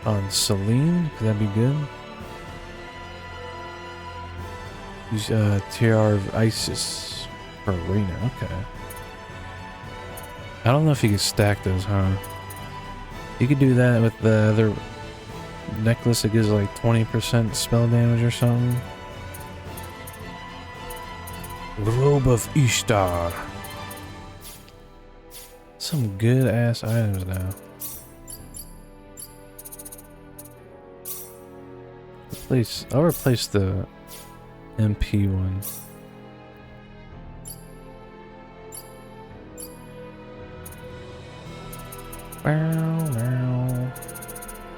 on Celine. Could that be good? Use Tiara of Isis for Rena. Okay. I don't know if you could stack those, huh? You could do that with the other necklace. It gives like 20% spell damage or something. Robe of Ishtar. Some good ass items now. I'll replace the MP one.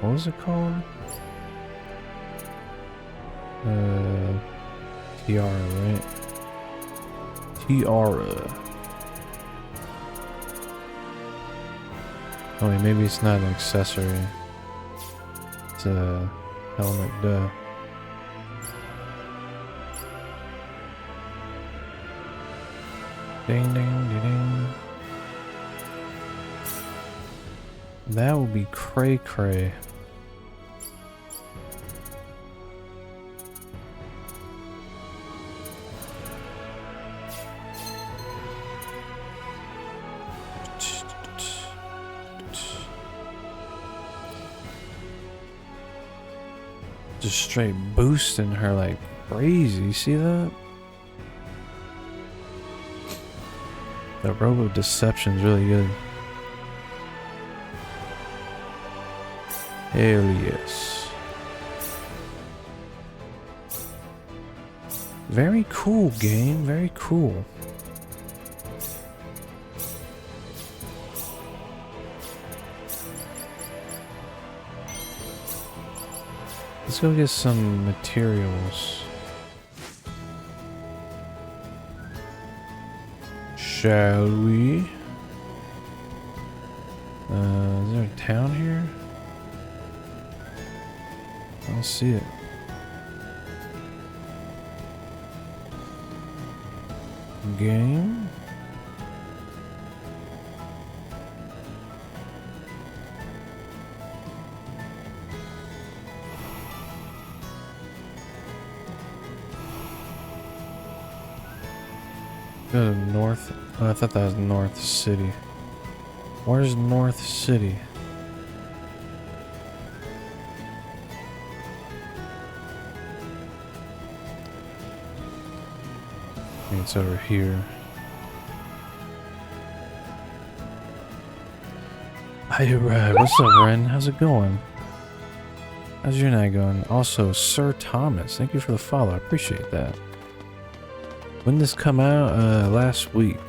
What was it called? Tiara, right? Tiara. Oh wait, maybe it's not an accessory. It's a helmet, duh. Ding ding ding ding. That will be cray cray. Just straight boosting her like crazy. You see that? The robe of deception is really good. Alias. Very cool game, very cool. Let's go get some materials. Shall we? Is there a town here? I don't see it. Game? Go to North. Oh, I thought that was North City. Where's North City? I think it's over here. Hi, what's up, Ren? How's it going? How's your night going? Also, Sir Thomas, thank you for the follow. I appreciate that. When did this come out? Last week.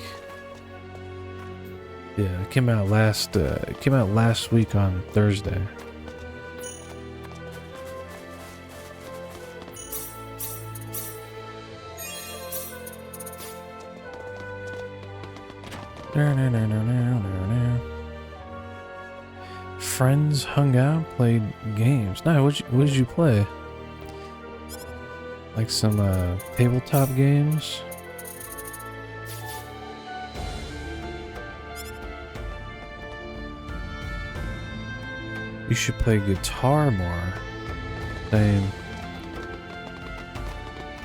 Yeah, it came out last week on Thursday. Friends hung out, played games. No, what did you play? Like some tabletop games? You should play guitar more.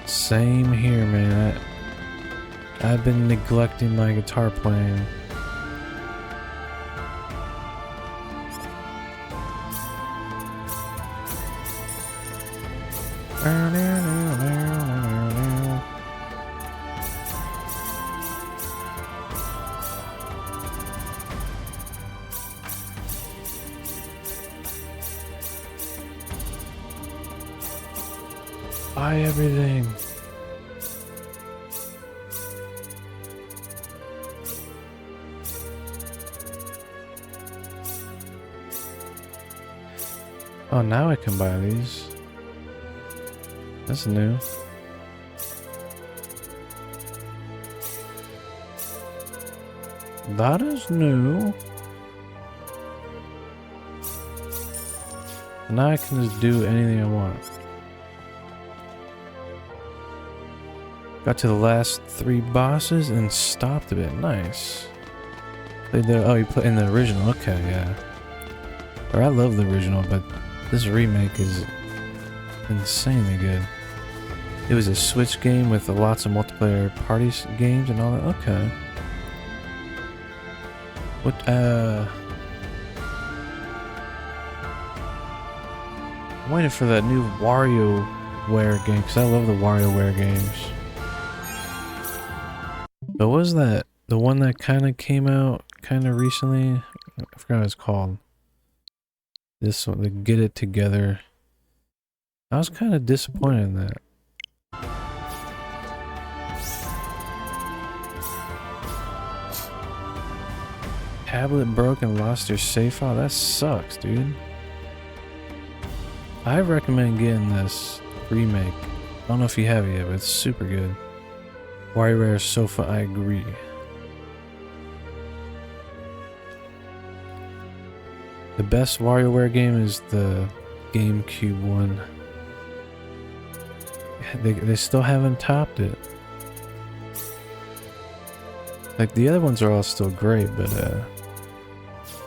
Same here, man. I've been neglecting my guitar playing. Buy everything. Oh, now I can buy these. That's new. That is new. Now I can just do anything I want. Got to the last 3 bosses and stopped a bit. Nice. Played the, oh, you put in the original. Okay, yeah. Or I love the original, but this remake is insanely good. It was a Switch game with lots of multiplayer party games and all that. Okay. What, I'm waiting for that new WarioWare game, because I love the WarioWare games. But what was that? The one that kind of came out kind of recently? I forgot what it's called. This one, the Get It Together. I was kind of disappointed in that. Tablet broke and lost your save file? That sucks, dude. I recommend getting this remake. I don't know if you have it yet, but it's super good. WarioWare Sofa, I agree. The best WarioWare game is the GameCube one. They still haven't topped it. Like, the other ones are all still great, but the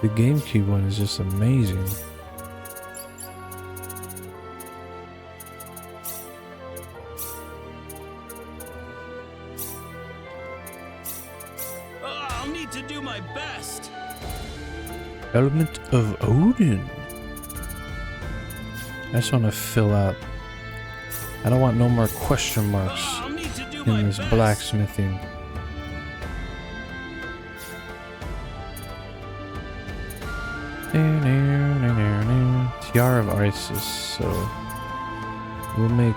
GameCube one is just amazing.
I'll need to do my best.
Element of Odin. I just want to fill out. I don't want no more question marks in this blacksmithing. Tiara of Isis, so we'll make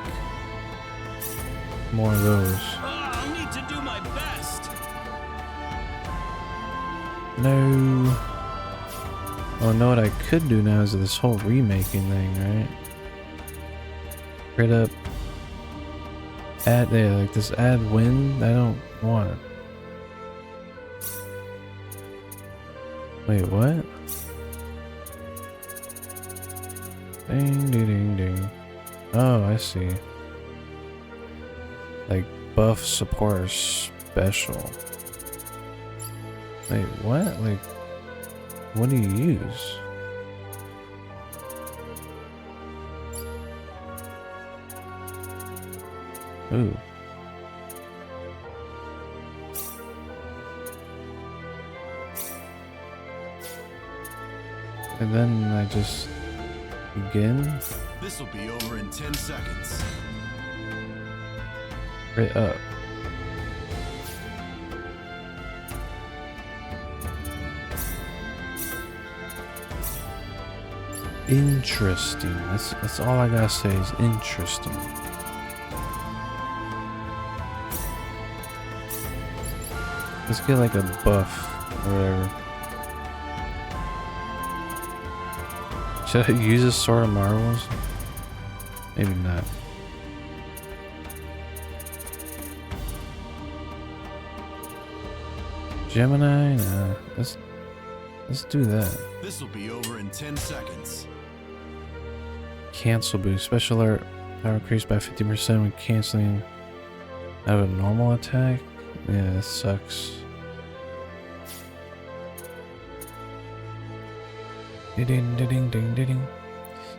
more of those.
I'll need to do my best.
No. Oh, no, what I could do now is this whole remaking thing, right? Straight up. Add, yeah, like this add wind, I don't want it. Wait, what? Ding, ding, ding, ding. Oh, I see. Like buff support special. Wait, what? Like, what do you use? Ooh. And then I just begin.
This will be over in 10 seconds.
Right up. Interesting. That's all I gotta say is interesting. Let's get like a buff or whatever. Should I use a Sword of Marvels? Maybe not. Gemini? Nah. Let's do that.
This will be over in 10 seconds.
Cancel boost. Special alert. Power increased by 50% when canceling out of a normal attack. Yeah, that sucks. Ding ding ding ding.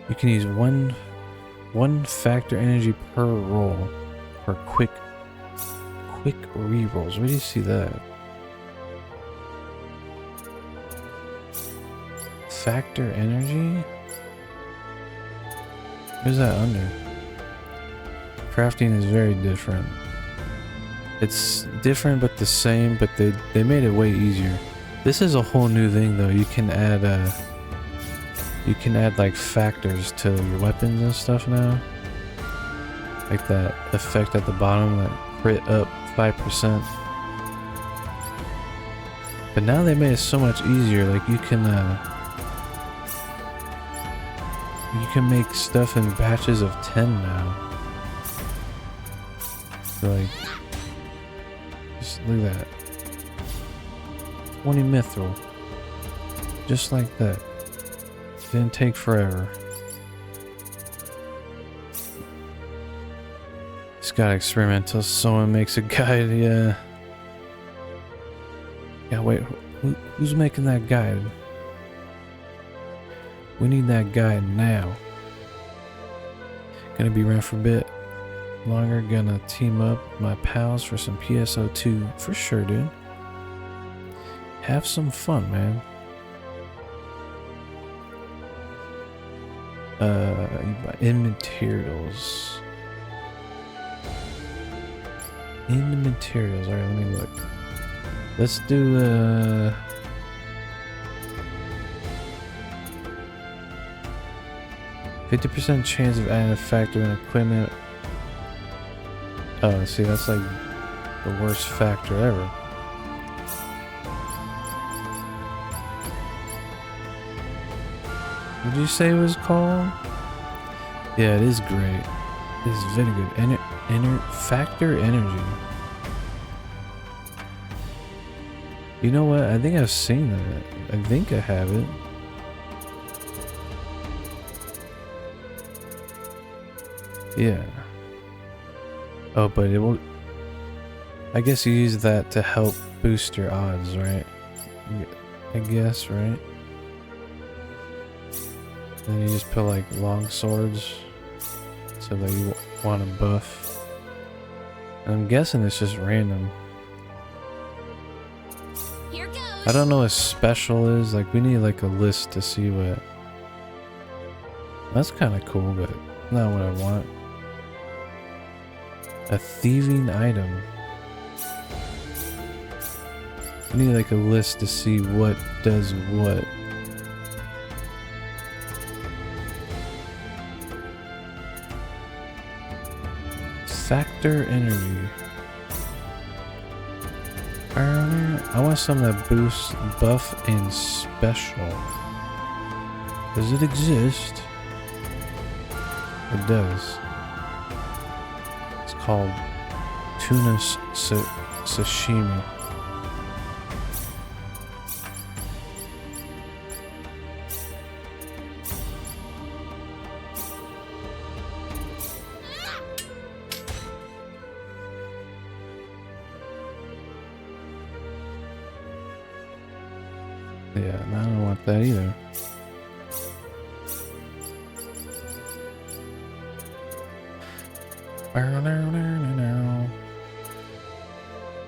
You can use one factor energy per roll for quick rerolls. Where do you see that? Factor energy? Where's that under? Crafting is very different. It's different but the same, but they made it way easier. This is a whole new thing though. You can add like factors to your weapons and stuff now. Like that effect at the bottom, that crit up 5%. But now they made it so much easier. Like you can make stuff in batches of 10 now. So like, just look at that. 20 mithril. Just like that. Didn't take forever. Just gotta experiment till someone makes a guide, yeah. Yeah, wait, who's making that guide? We need that guide now. Gonna be around for a bit longer. Gonna team up my pals for some PSO2 for sure, dude. Have some fun, man. In materials. In the materials. Alright, let me look. Let's do 50% chance of adding a factor in equipment. Oh, see, that's like the worst factor ever. What did you say it was called? Yeah, it is great. It is very good. Factor energy. You know what? I think I've seen that. I think I have it. Yeah. Oh, but it will... I guess you use that to help boost your odds, right? I guess, right? Then you just put like long swords so that you want to buff. I'm guessing it's just random.
Here goes.
I don't know what special is. Like, we need like a list to see what... That's kind of cool, but not what I want. A thieving item. We need like a list to see what does what. Factor energy. I want something that boosts buff and special. Does it exist? It does. It's called tuna sashimi. Yeah, I don't want that either.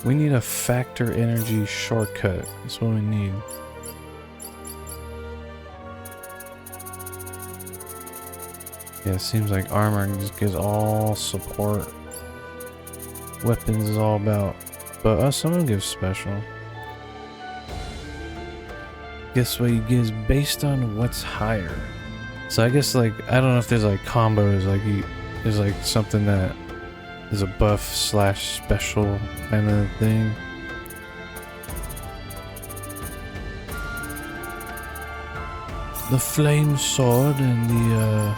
We need a factor energy shortcut. That's what we need. Yeah, it seems like armor just gives all support. Weapons is all about. But some of them give special. Guess what you get is based on what's higher. So I guess like, I don't know if there's like combos, like there's like something that is a buff slash special kind of thing. The flame sword and the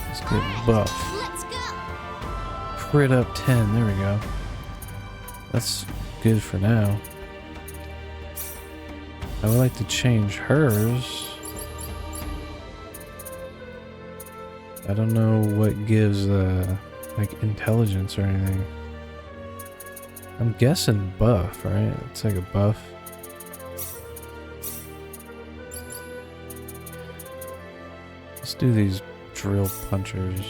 let's get buff. Crit up 10, there we go. That's good for now. I would like to change hers. I don't know what gives like intelligence or anything. I'm guessing buff, right? It's like a buff. Let's do these drill punchers.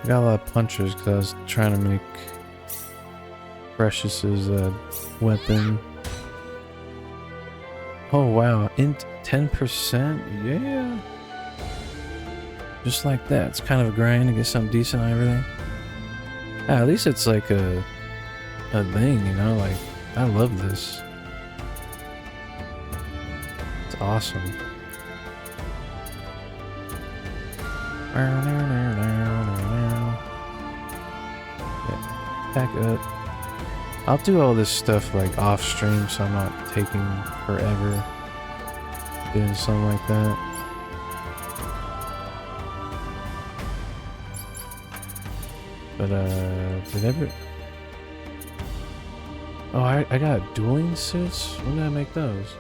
I got a lot of punchers because I was trying to make Precious's weapon. Oh wow, int 10%? Yeah. Just like that. It's kind of a grind to get something decent and everything. At least it's like a thing, you know? Like, I love this. It's awesome. Yeah, back up. I'll do all this stuff like off stream so I'm not taking forever. doing something like that. But did ever? Oh, I got dueling suits. When did I make those?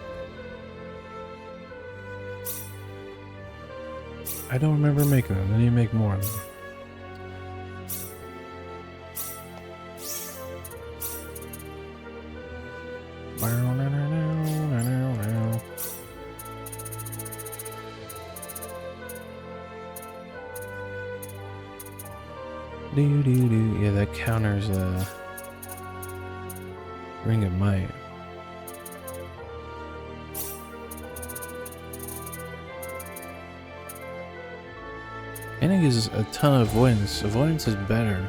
I don't remember making them. I need to make more of them. Yeah, that counters the Ring of Might. And it gives a ton of avoidance. Avoidance is better.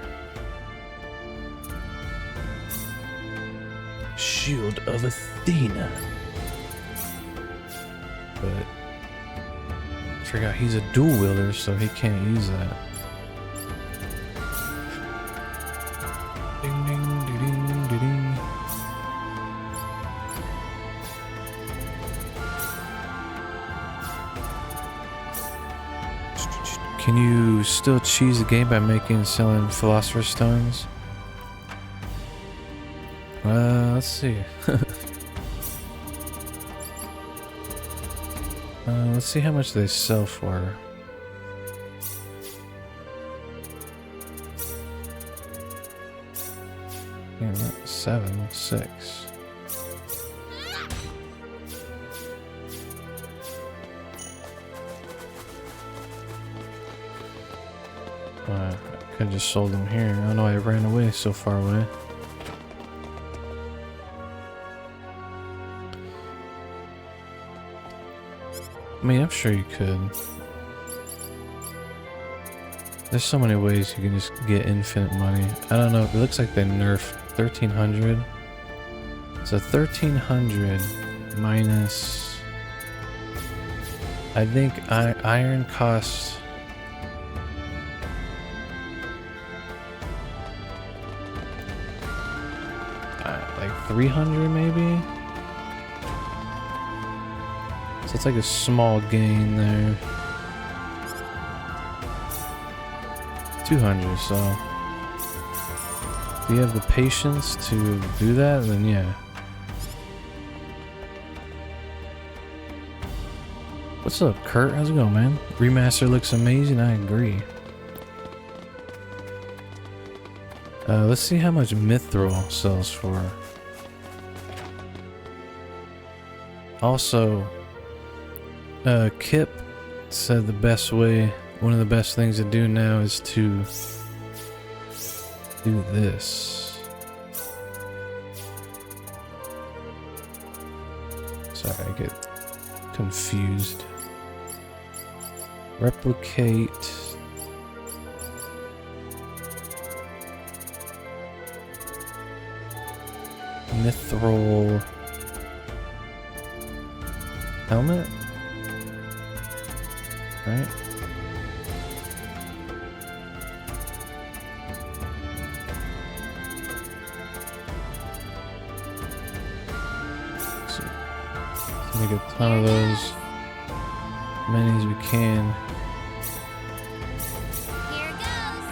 Shield of Athena. But I forgot he's a dual wielder, so he can't use that. Ding ding ding ding ding ding. Can you still cheese the game by making and selling Philosopher's Stones? Let's see. Let's see how much they sell for. Yeah, 7, 6. I could have just sold them here. I don't know why I ran away so far away. I mean, I'm sure you could. There's so many ways you can just get infinite money. I don't know. It looks like they nerfed 1300. So 1300 minus. I think iron costs. Like 300 maybe? So it's like a small gain there. 200, so if you have the patience to do that, then yeah. What's up, Kurt? How's it going, man? Remaster looks amazing, I agree. Let's see how much Mithril sells for. Also, Kip said the best way, one of the best things to do now is to do this. Sorry, I get confused. Replicate. Mithril helmet, right? So let's make a ton of those, many as we can.
Here goes.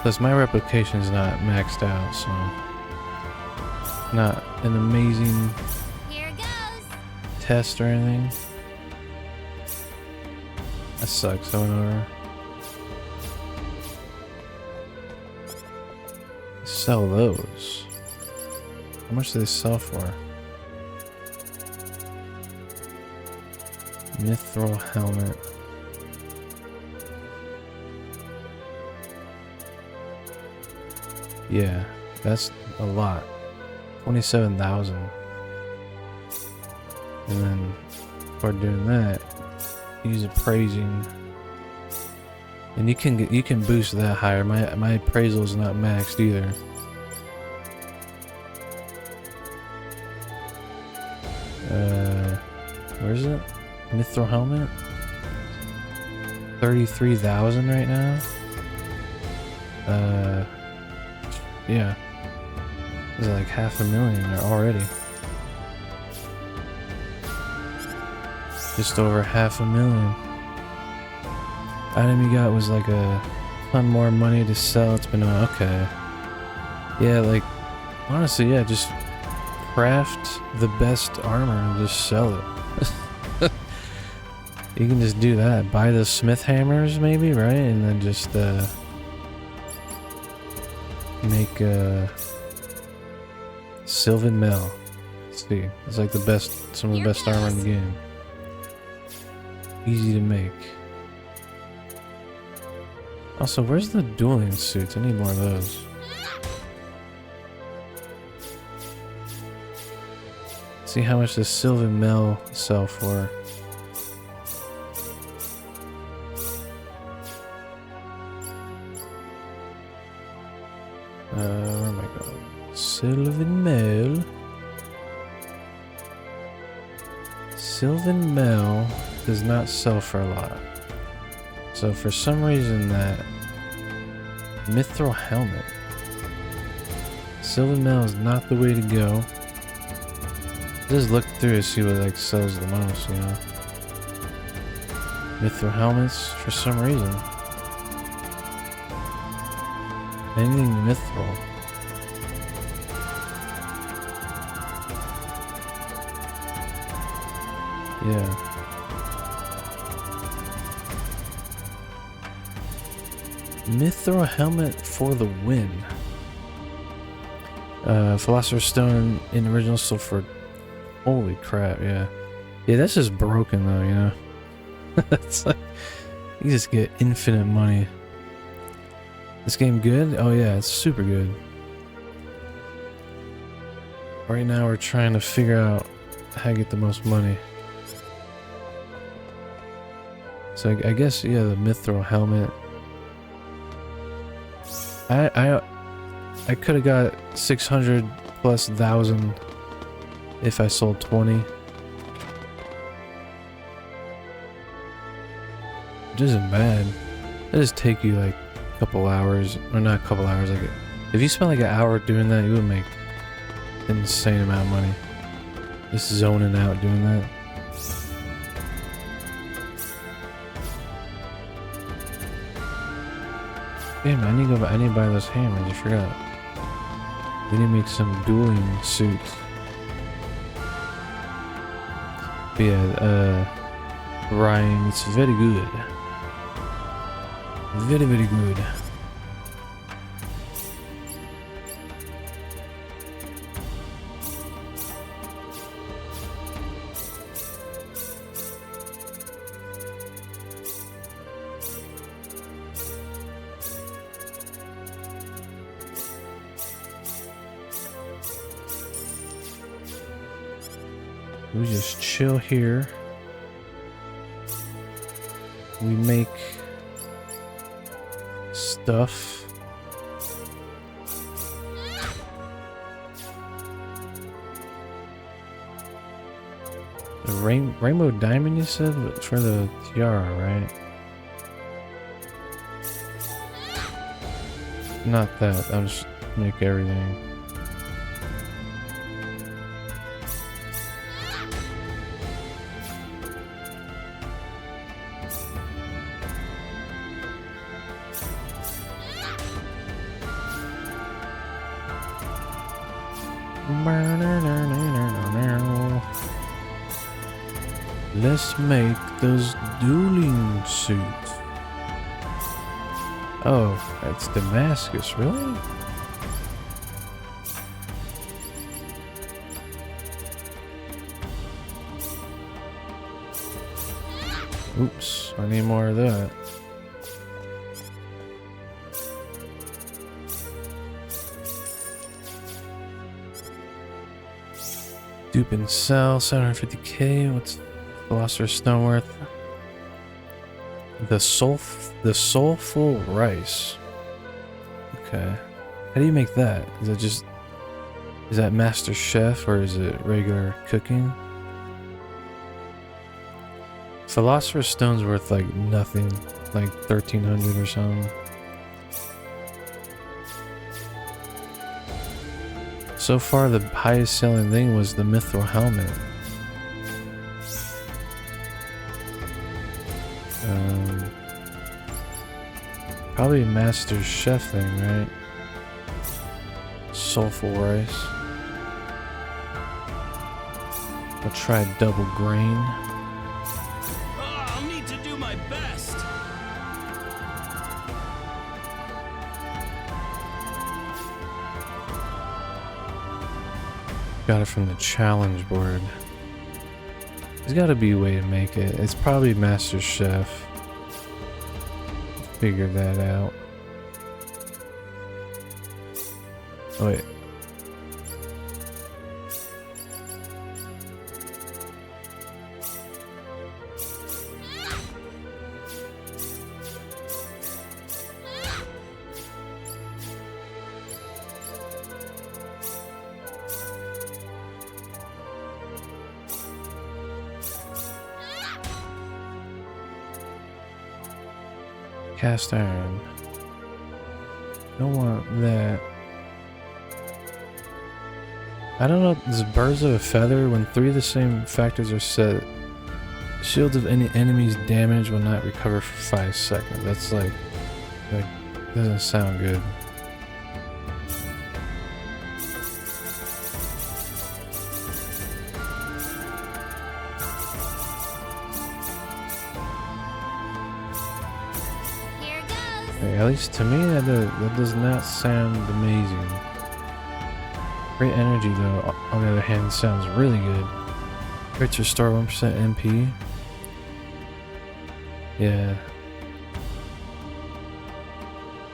Plus, my replication is not maxed out, so not an amazing
Here goes.
test or anything. That sucks, I went over. Sell those. How much do they sell for? Mithril helmet. Yeah, that's a lot. 27,000. And then for doing that, use appraising, and you can boost that higher. My appraisal is not maxed either. Where is it? Mithril helmet. 33,000 right now. Yeah. There's like 500,000 there already. Just over 500,000. Item you got was like a ton more money to sell. It's been okay. Yeah, like honestly, yeah, just craft the best armor and just sell it. You can just do that. Buy the smith hammers maybe, right? And then just make Sylvan Mel. Let's see. It's like the best, some of the best armor in the game. Easy to make. Also, where's the dueling suits? I need more of those. See how much the Sylvan Mel sell for. Where am I going? Sylvan Mel. Sylvan Mel does not sell for a lot. So for some reason that Mithril Helmet. Sylvan Mel is not the way to go. Just look through to see what like sells the most, you know. Mithril Helmets for some reason. Anything Mithril. Yeah. Mithril Helmet for the win. Philosopher's Stone in original sold for... Holy crap, yeah. Yeah, that's just broken though, you know? It's like... You just get infinite money. This game good? Oh yeah, it's super good. Right now we're trying to figure out how to get the most money. So I guess, yeah, the Mithril Helmet. I could have got 600 plus thousand if I sold 20. Which isn't bad. It just take you like a couple hours, or not a couple hours. Like, if you spent like an hour doing that, you would make an insane amount of money. Just zoning out doing that. Damn, I need to buy those hammers. I forgot. We need to make some dueling suits. But yeah, Ryan, it's very good. Very, very good. We just chill here. We make stuff. The rainbow diamond you said for the tiara, right? Not that. I'll just make everything. Let's make those dueling suits. Oh, that's Damascus, really? Oops, I need more of that. Dupe and sell, 750k. What's Philosopher's Stone worth? The soulful rice. Okay. How do you make that? Is that Master Chef or is it regular cooking? Philosopher's Stone's worth like nothing, like 1300 or something. So far, the highest selling thing was the Mithril Helmet. Probably a Master Chef thing, right? Soulful rice. I'll try double grain.
I'll need to do my best.
Got it from the challenge board. There's got to be a way to make it. It's probably Master Chef. Figure that out. Oh, wait. Cast iron. Don't want that. I don't know. Does birds of a feather, when 3 of the same factors are set, shields of any enemy's damage will not recover for 5 seconds. That's like doesn't sound good. At least to me, that does not sound amazing. Great energy, though, on the other hand, sounds really good. Crits restore 1% MP. Yeah.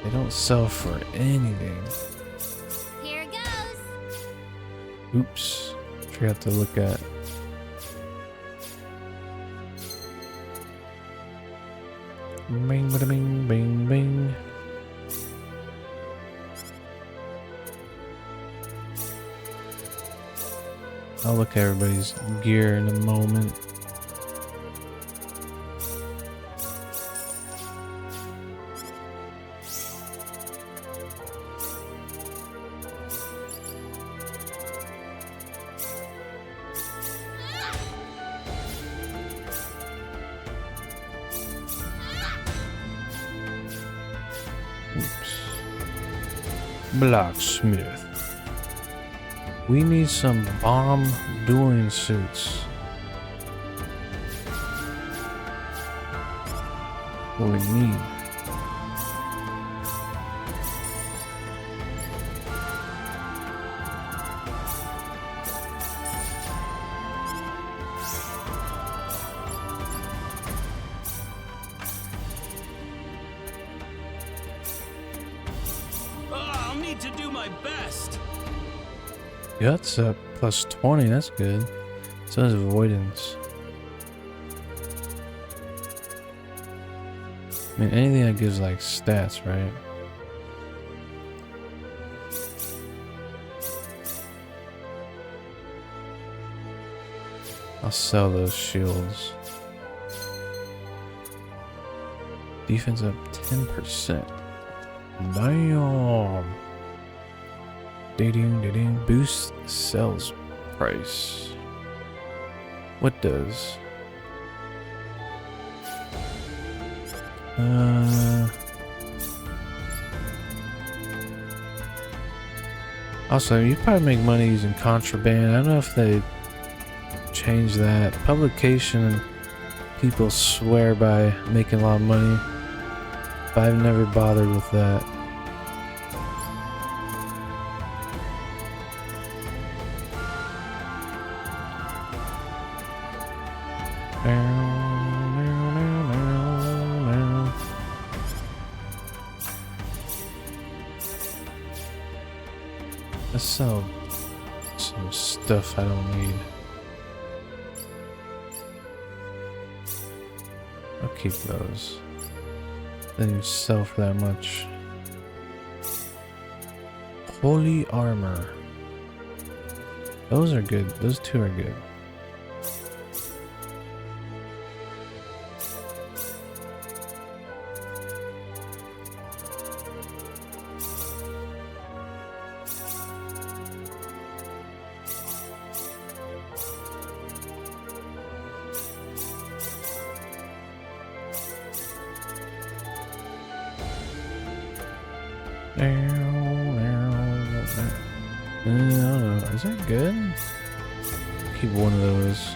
They don't sell for anything.
Here goes.
Oops. Forgot to look at. Bing, bada, bing, bing, bing. I'll look at everybody's gear in a moment. Blacksmith. We need some bomb dueling suits. What we need.
I'll need to do my best.
Guts up plus 20, that's good. So is avoidance. I mean, anything that gives like stats, right? I'll sell those shields. Defense up 10%. Damn. Dating, boost sales price. What does? Also, you probably make money using contraband. I don't know if they change that. Publication, people swear by making a lot of money, but I've never bothered with that. Let's sell some stuff I don't need. I'll keep those. Then you sell for that much. Holy armor. Those are good. Those two are good. I don't know. Is that good? Keep one of those.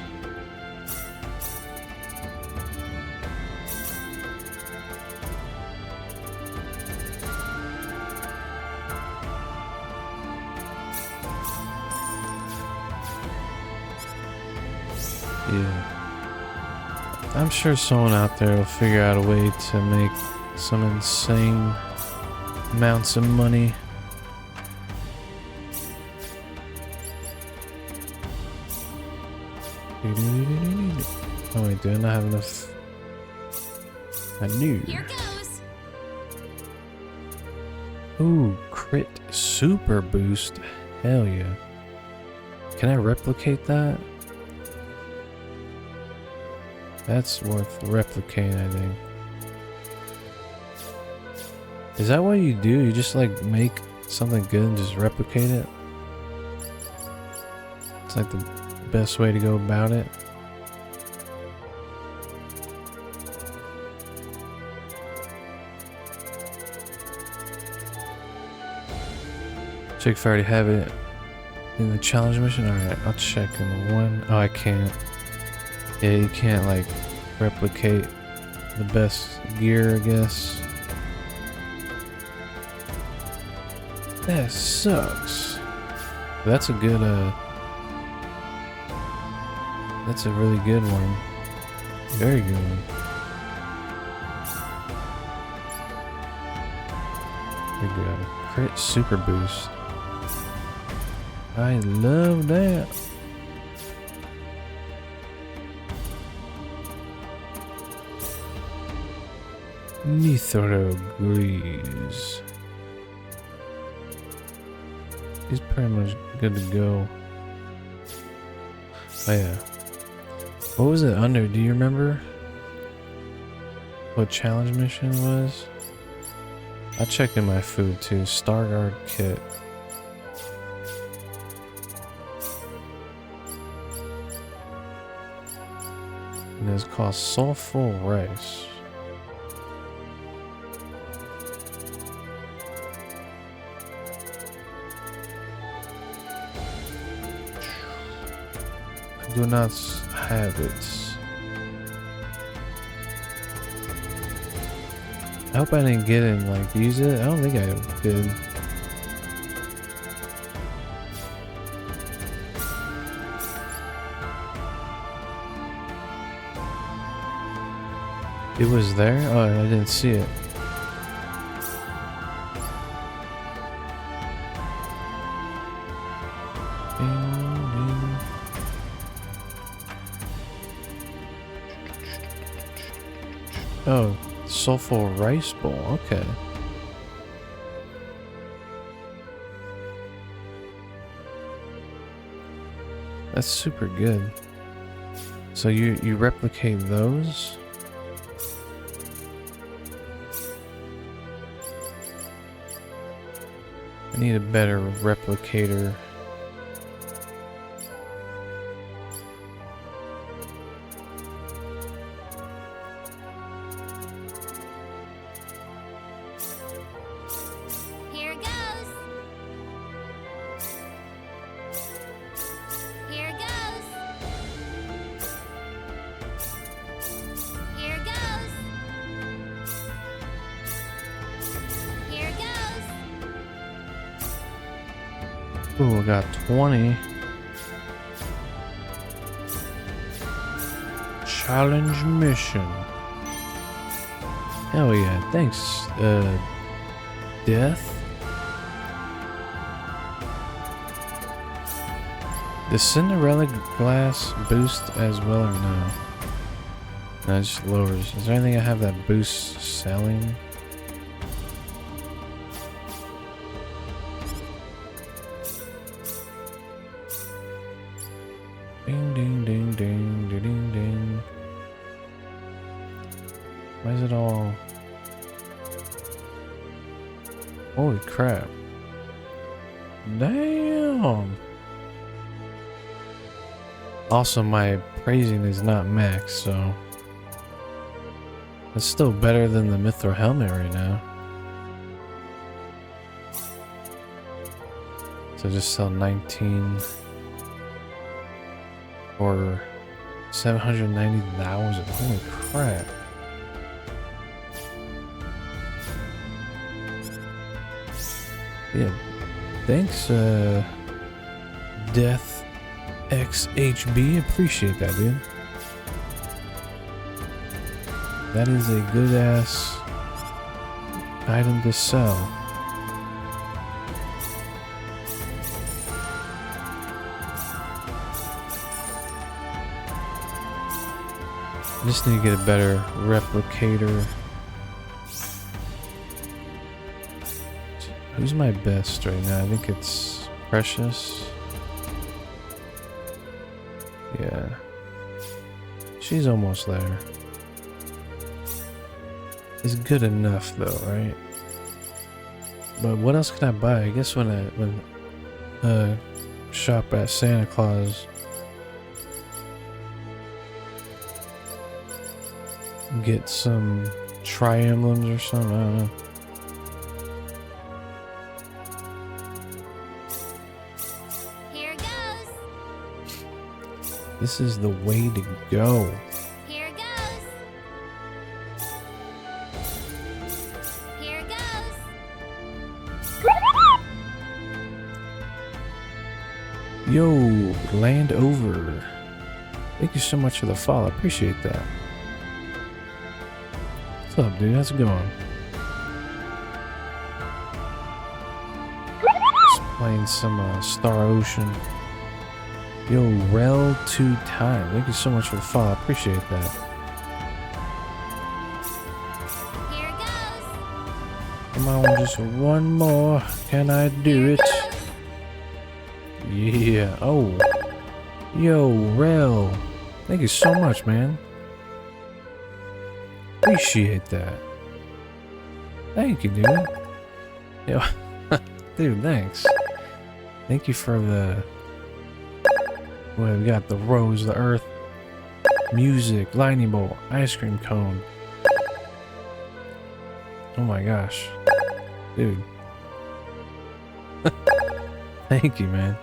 Yeah. I'm sure someone out there will figure out a way to make some insane amounts of money. Oh wait, do I not have enough? I knew.
Here goes.
Ooh, crit super boost. Hell yeah. Can I replicate that? That's worth replicating, I think. Is that what you do? You just like make something good and just replicate it? It's like the best way to go about it. Check if I already have it in the challenge mission. Alright, I'll check in the one. Oh, I can't. Yeah, you can't like replicate the best gear, I guess. That sucks. That's a good, that's a really good one. Very good one. Very good. Crit super boost. I love that. Nithro Grease. He's pretty much good to go. Oh yeah. What was it under? Do you remember? What challenge mission was? I checked in my food too. Starguard kit. And it's called Soulful Rice. I do not have it. I hope I didn't get it and like use it. I don't think I did. It was there? Oh, I didn't see it. Ding, ding. Oh, Soulful Rice Bowl. Okay. That's super good. So you replicate those? I need a better replicator.
Here goes. Here goes. Here goes. Here goes.
Ooh, I got 20. Challenge mission. Hell yeah, thanks, Death. Does Cinderella glass boost as well or no? No, it just lowers. Is there anything I have that boosts selling? Ding ding ding ding ding ding ding. Why is it all? Holy crap. Damn. Also, my praising is not max, so it's still better than the Mithril helmet right now. So just sell 19 for 790,000. Holy crap. Yeah. Thanks, Death XHB. Appreciate that, dude. That is a good ass item to sell. I just need to get a better replicator. Who's my best right now? I think it's Precious. Yeah. She's almost there. It's good enough though, right? But what else can I buy? I guess when I shop at Santa Claus, get some tri-emblems or something, I don't know.
Here goes.
This is the way to go.
Here goes. Here goes.
Yo, Land Over. Thank you so much for the follow. I appreciate that. What's up, dude? How's it going? Just playing some Star Ocean. Yo, Rel 2 time. Thank you so much for the follow. I appreciate that.
Here goes.
Come on, just one more. Can I do it? Yeah. Oh. Yo, Rel. Thank you so much, man. Appreciate that. Thank you, dude. Yo, dude, thanks. Thank you for the... Well, we got the rose, the earth, music, lightning bolt, ice cream cone. Oh my gosh. Dude. Thank you, man.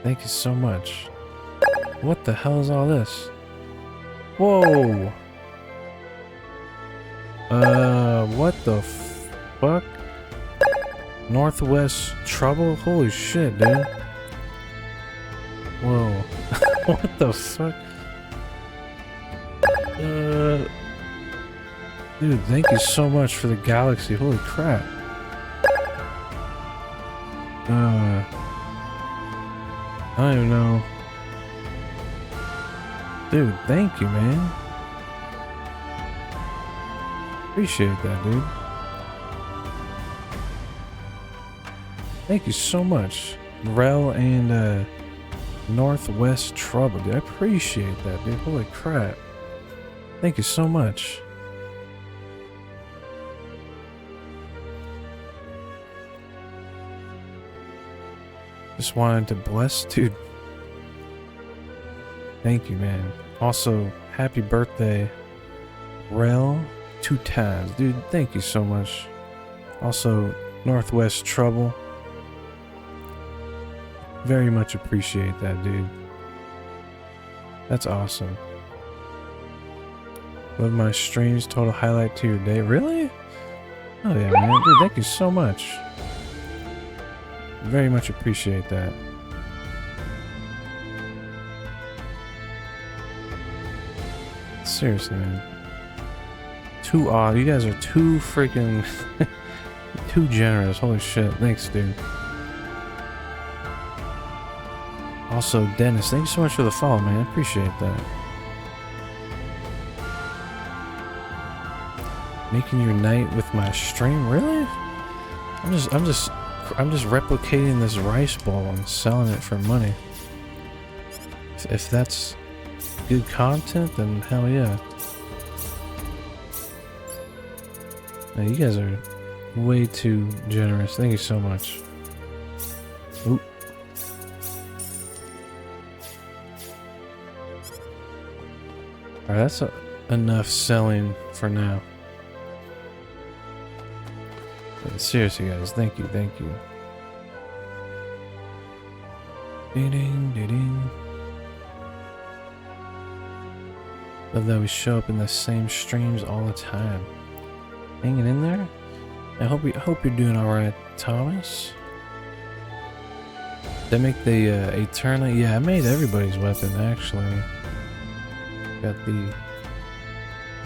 Thank you so much. What the hell is all this? Whoa! What the fuck? Northwest Trouble? Holy shit, dude. Whoa. What the fuck? Dude, thank you so much for the galaxy. Holy crap. I don't even know. Dude, thank you, man. Appreciate that, dude. Thank you so much. Rel and Northwest Trouble, dude. I appreciate that, dude. Holy crap. Thank you so much. Just wanted to bless, dude. Thank you, man. Also, happy birthday, Rel 2 times. Dude, thank you so much. Also, Northwest Trouble. Very much appreciate that, dude. That's awesome. Love my streams, total highlight to your day. Really? Oh yeah, man. Dude, thank you so much. Very much appreciate that. Seriously, man. Too odd. You guys are too freaking... too generous. Holy shit. Thanks, dude. Also, Dennis, thank you so much for the follow, man. I appreciate that. Making your night with my stream? Really? I'm just replicating this rice bowl and selling it for money. If that's good content, then hell yeah. Now, you guys are way too generous. Thank you so much. Oop. Alright, that's enough selling for now. Seriously, guys, thank you, thank you. Ding, ding, ding, ding. Love that we show up in the same streams all the time. Hanging in there. I hope you're doing all right, Thomas. Did I make the Eterna? Yeah, I made everybody's weapon actually. Got the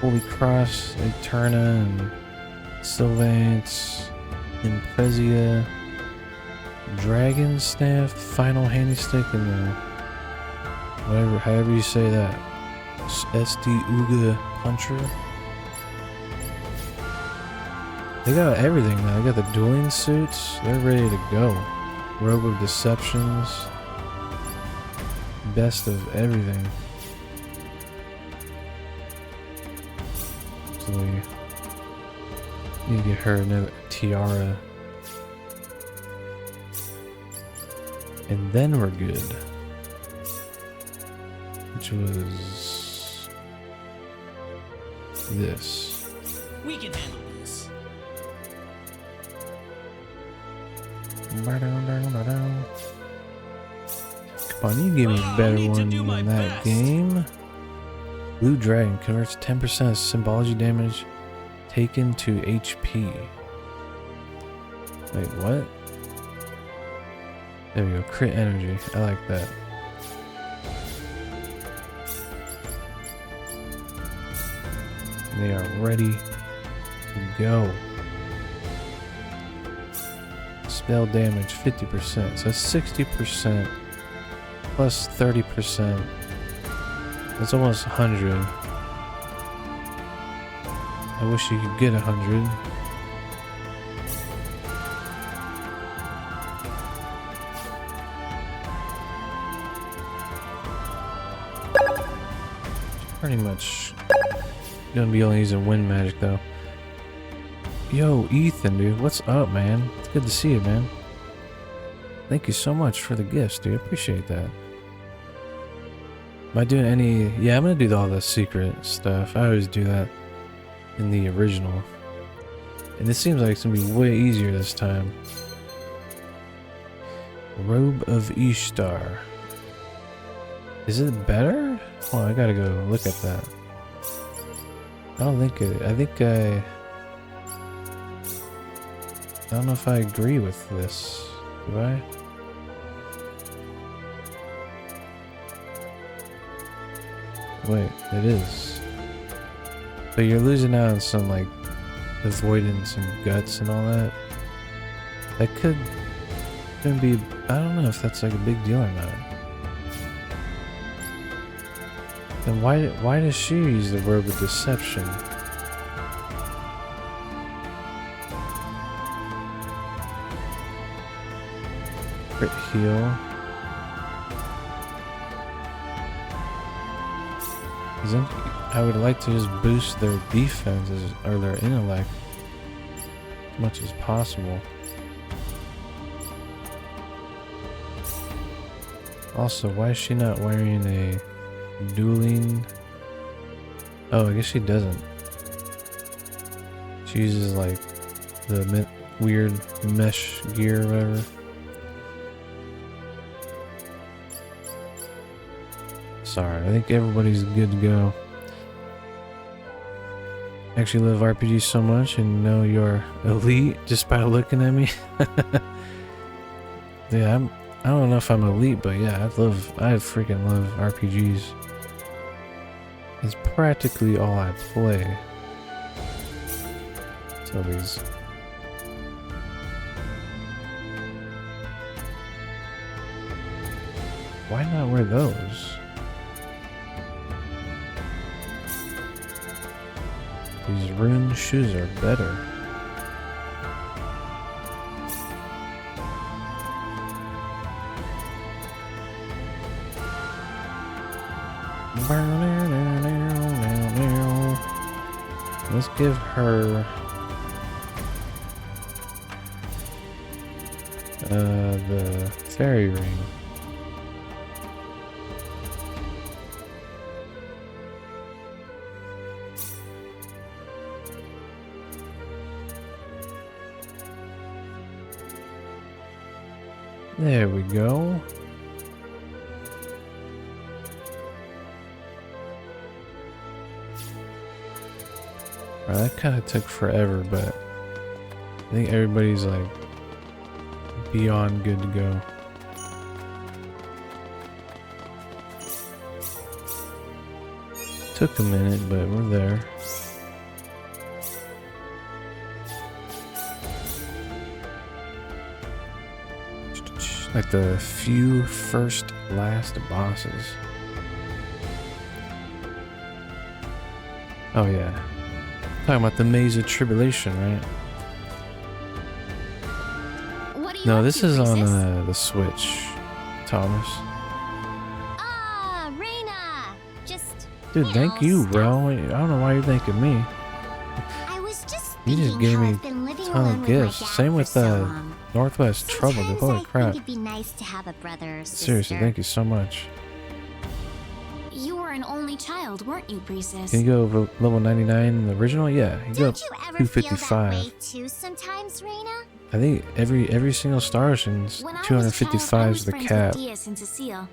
Holy Cross, Eterna, and Sylvance, Imprezia, Dragon Staff, Final Handy Stick, and the whatever, however you say that, SD Uga Puncher. They got everything now. They got the dueling suits. They're ready to go. Robe of Deceptions. Best of everything. So we need to get her another tiara. And then we're good. Which was this.
We can handle this.
Come on, you give me a better one than that game. Blue Dragon converts 10% of symbology damage taken to HP. Wait, what? There we go, crit energy. I like that. They are ready to go. Spell damage 50%, so that's 60% plus 30%. That's almost 100. I wish you could get 100. Pretty much gonna be only using wind magic though. Yo, Ethan, dude, what's up, man? It's good to see you, man. Thank you so much for the gifts, dude. Appreciate that. Am I doing any... Yeah, I'm gonna do all the secret stuff. I always do that in the original. And this seems like it's gonna be way easier this time. Robe of Ishtar. Is it better? Oh, I gotta go look at that. I don't think it... I think I don't know if I agree with this. Do I? Wait, it is. But you're losing out on some, like, avoidance and guts and all that. That could be... I don't know if that's, like, a big deal or not. Then why does she use the Robe of Deception? Crit heal. I would like to just boost their defenses or their intellect as much as possible. Also, why is she not wearing a dueling? Oh, I guess she doesn't. She uses like the weird mesh gear or whatever. Sorry, I think everybody's good to go. I actually love RPGs so much and know you're elite just by looking at me. Yeah, I don't know if I'm elite, but yeah, I freaking love RPGs. It's practically all I play. So these. Why not wear those? These rune shoes are better. Let's give her the fairy ring. There we go. Alright, that kind of took forever, but I think everybody's like beyond good to go. Took a minute, but we're there. Like the few first last bosses. Oh yeah. Talking about the Maze of Tribulation, right?
What do you
No,
up
this
to,
is on
Princess?
the Switch, Thomas.
Ah, Rena! Just
Dude, thank you, bro. I don't know why you're thanking me.
I was just
You just
thinking
gave
how
me
I've been living
a ton
alone
of
with my
gifts.
dad
Same
for
with
so long.
Northwest Trouble, dude.
Sometimes
Holy
I
crap.
think it'd be nice to have a brother or sister.
Seriously, thank you so much.
You were an only child, weren't you, Priestess?
Can you go over level 99 in the original? Yeah, you go up
Don't you ever feel that
255.
way too sometimes, Rena?
I think every single Star Ocean's
When I was a child, I
255
was
is the
friends
cap.
with Diaz and Cecile.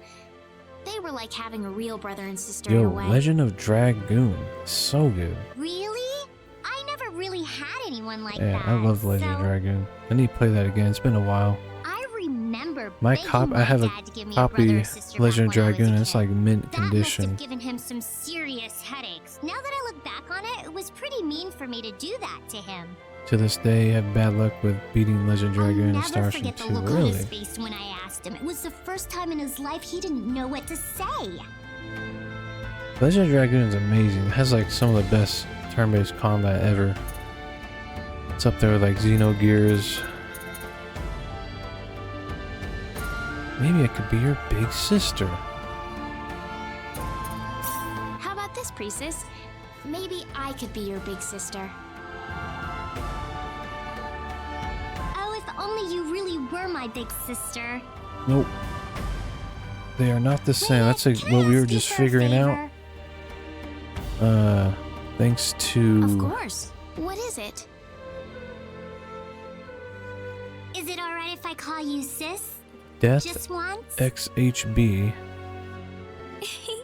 They were like having a real brother and sister in
Yo,
a way.
Legend of Dragoon. So good.
Really? I never really had anyone like
Yeah,
that.
I love Legend of
so
Dragoon. I need to play that again. It's been a while.
I remember
My
begging
I have a
dad to give me
copy
brother or sister
Legend of
back when I was a
Dragoon. It's
kid.
like mint
That must
condition.
have given him some serious headaches. Now that I look back on it, it was pretty mean for me to do that to him.
To this day, I have bad luck with beating Legend of Dragoon
I'll
and Star
never
Ocean
forget the
2.
look on his
Really?
face when I asked him. It was the first time in his life he didn't know what to say.
Legend of Dragoon is amazing. It has like some of the best turn-based combat ever. It's up there with like Xenogears. Maybe I could be your big sister.
How about this, Priestess? Maybe I could be your big sister. Oh, if only you really were my big sister.
Nope. They are not the same. That's like what we were just figuring out. Thanks
Of
to
course. What is it? Is it alright if I call you sis?
Death
Just once?
XHB.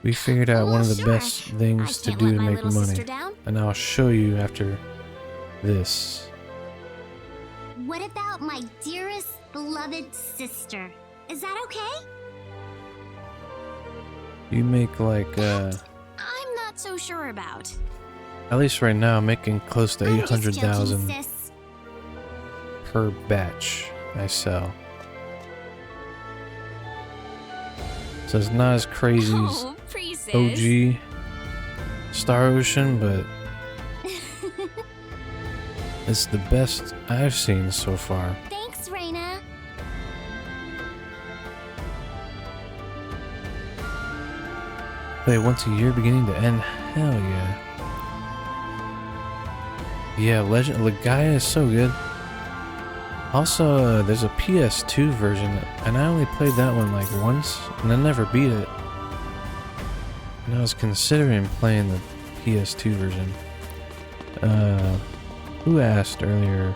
We figured out one of the
Sure.
best things to
can't
do
let
to
my
make
little
money.
sister down.
And I'll show you after this.
What about my dearest, beloved sister? Is that okay?
You make like
I'm not so sure about.
at least right now I'm making close to
I'm just joking,
800,000
sis.
per batch I sell. So it's not as crazy as
Oh, Priestess.
OG Star Ocean, but it's the best I've seen so far.
Thanks, Rena.
Play once a year beginning to end. Hell yeah. Yeah, Legend Legaia is so good. Also, there's a PS2 version, and I only played that one like once, and I never beat it. And I was considering playing the PS2 version. Who asked earlier?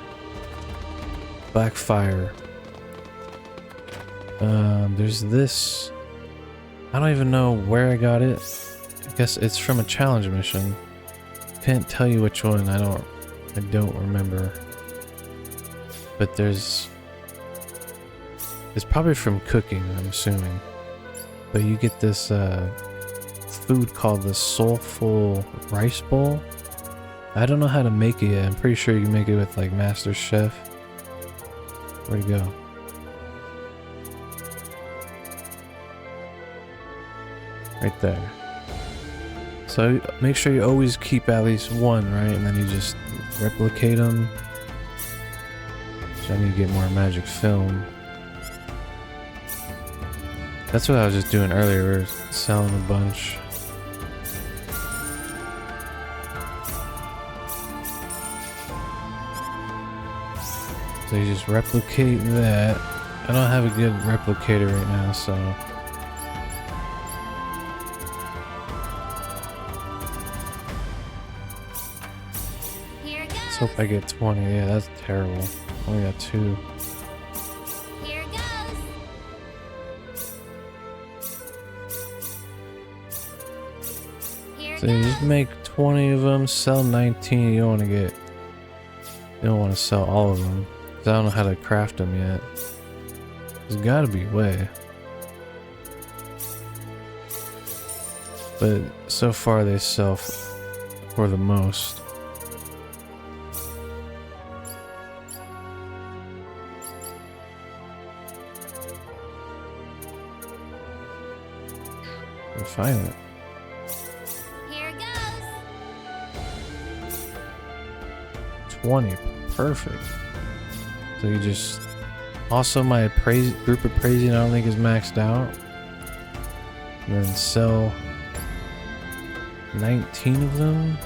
Blackfire. There's this. I don't even know where I got it. I guess it's from a challenge mission. Can't tell you which one. I don't remember. But it's probably from cooking, I'm assuming. But you get this food called the Soulful Rice Bowl. I don't know how to make it yet. I'm pretty sure you can make it with like Master Chef. Where'd it go? Right there. So make sure you always keep at least one, right? And then you just replicate them. So I need to get more magic film. That's what I was just doing earlier. We were selling a bunch. So you just replicate that. I don't have a good replicator right now, so
Here it
let's
goes.
hope I get 20. Yeah, that's terrible. Only got 2.
Here it goes.
So you just make 20 of them, sell 19. You don't want to get. You don't want to sell all of them. 'Cause I don't know how to craft them yet. There's gotta be a way. But so far they sell for the most. Finally.
Here goes.
20. Perfect. So you just... Also my group appraising I don't think is maxed out. And then sell 19 of them.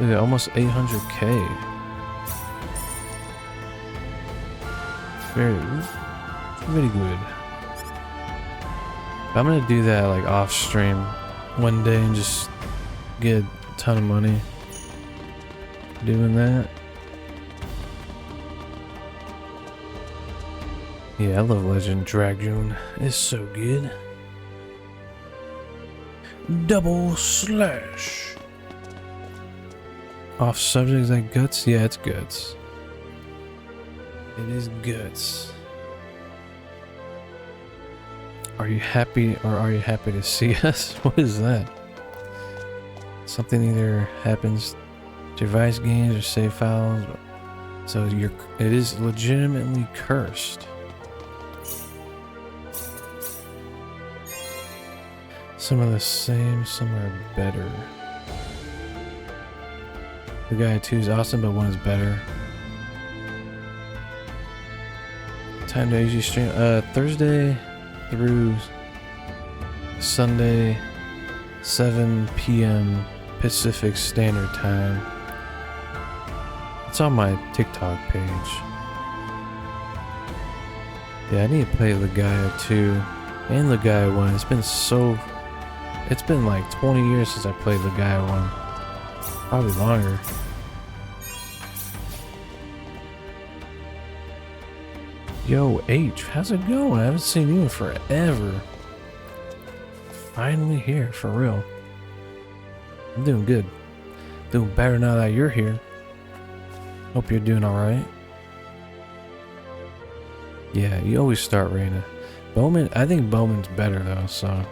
Look at almost 800k. Very good. I'm gonna do that like off stream one day and just get a ton of money doing that. Yeah, I love Legend Dragoon. It's so good. Double slash. Off subject, is that guts? Yeah, it's guts. It is guts. Are you happy or are you happy to see us? What is that? Something either happens to device games or save files. So it is legitimately cursed. Some are the same, some are better. The guy 2 is awesome, but 1 is better. Time to usually stream Thursday through Sunday, 7 p.m. Pacific Standard Time. It's on my TikTok page. Yeah, I need to play Legaia 2 and Legaia 1. It's been like 20 years since I played Legaia 1. Probably longer. Yo, H, how's it going? I haven't seen you in forever. Finally here, for real. I'm doing good. Doing better now that you're here. Hope you're doing alright. Yeah, you always start Rena. Bowman, I think Bowman's better though, so.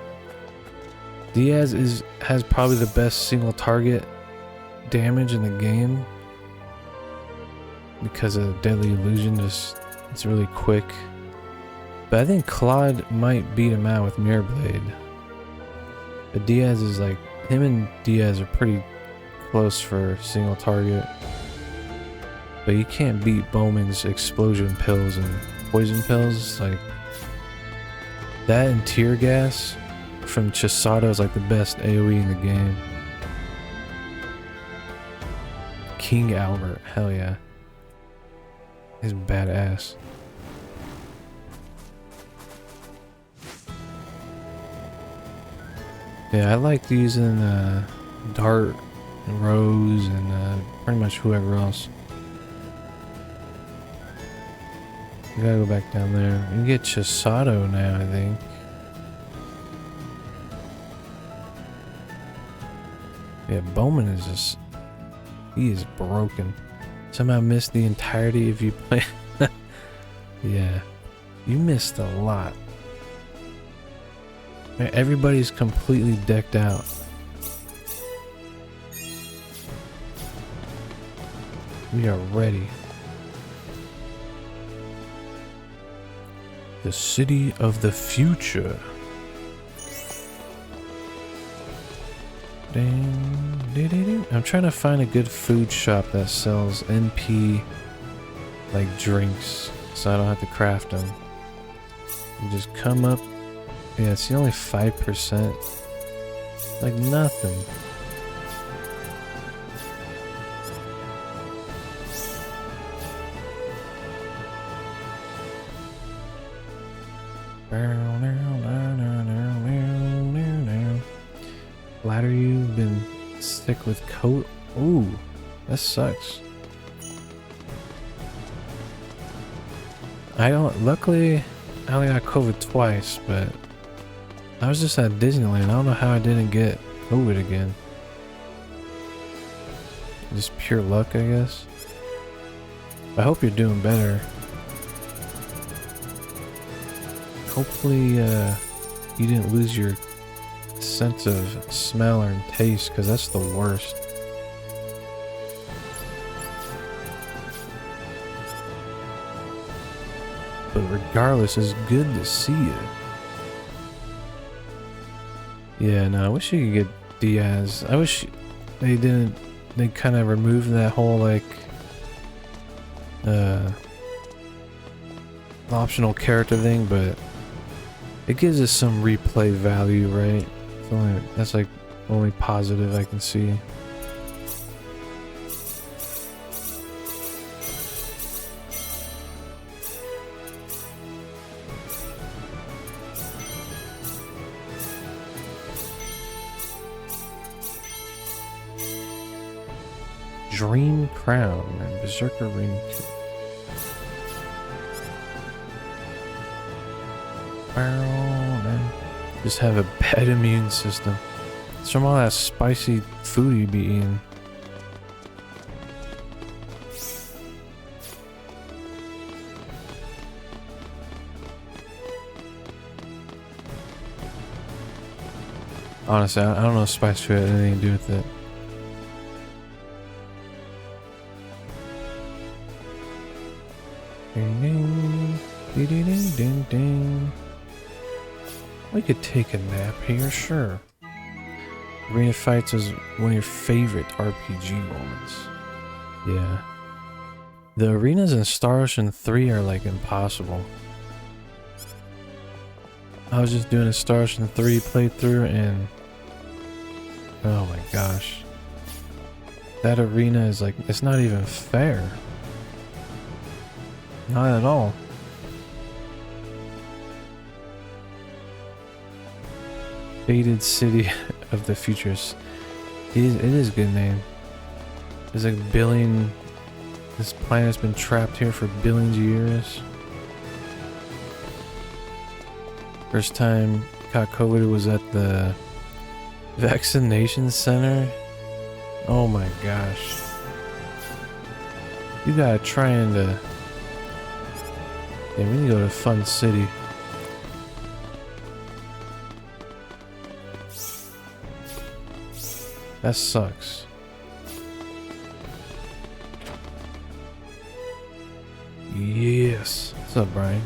Diaz has probably the best single target damage in the game. Because of Deadly Illusion, it's really quick. But I think Claude might beat him out with Mirror Blade. But Diaz is like, him and Diaz are pretty close for single target. But you can't beat Bowman's explosion pills and poison pills. Like, that and tear gas from Chisato is like the best AoE in the game. King Albert, hell yeah. He's badass. Yeah, I like using Dart and Rose and pretty much whoever else. We gotta go back down there. We can get Chisato now, I think. Yeah, Bowman is just... he is broken. Somehow missed the entirety of you play. Yeah, you missed a lot. Man, everybody's completely decked out. We are ready. The city of the future. I'm trying to find a good food shop that sells NP like drinks so I don't have to craft them. You just come up. Yeah, it's only 5%. Like nothing. Flatter you, been sick with coat. Ooh, that sucks. Luckily, I only got COVID twice, but I was just at Disneyland. I don't know how I didn't get COVID again. Just pure luck, I guess. I hope you're doing better. Hopefully, you didn't lose your sense of smell or taste, because that's the worst. But regardless, it's good to see you. Yeah, no, I wish you could get Diaz. I wish they didn't. They kind of removed that whole like optional character thing, but it gives us some replay value, right? That's like only positive I can see. Dream Crown and Berserker Ring. Just have a bad immune system. It's from all that spicy food you be eating. Honestly, I don't know if spice food had anything to do with it. Ding ding, ding ding ding ding. We could take a nap here, sure. Arena fights is one of your favorite RPG moments. Yeah. The arenas in Star Ocean 3 are like impossible. I was just doing a Star Ocean 3 playthrough and oh my gosh. That arena is like, it's not even fair. Not at all. Faded City of the Futures. It is a good name. There's like a billion. This planet's been trapped here for billions of years. First time got COVID was at the vaccination center. Oh my gosh. You gotta try and yeah, we need to go to Fun City. That sucks. Yes. What's up, Brian?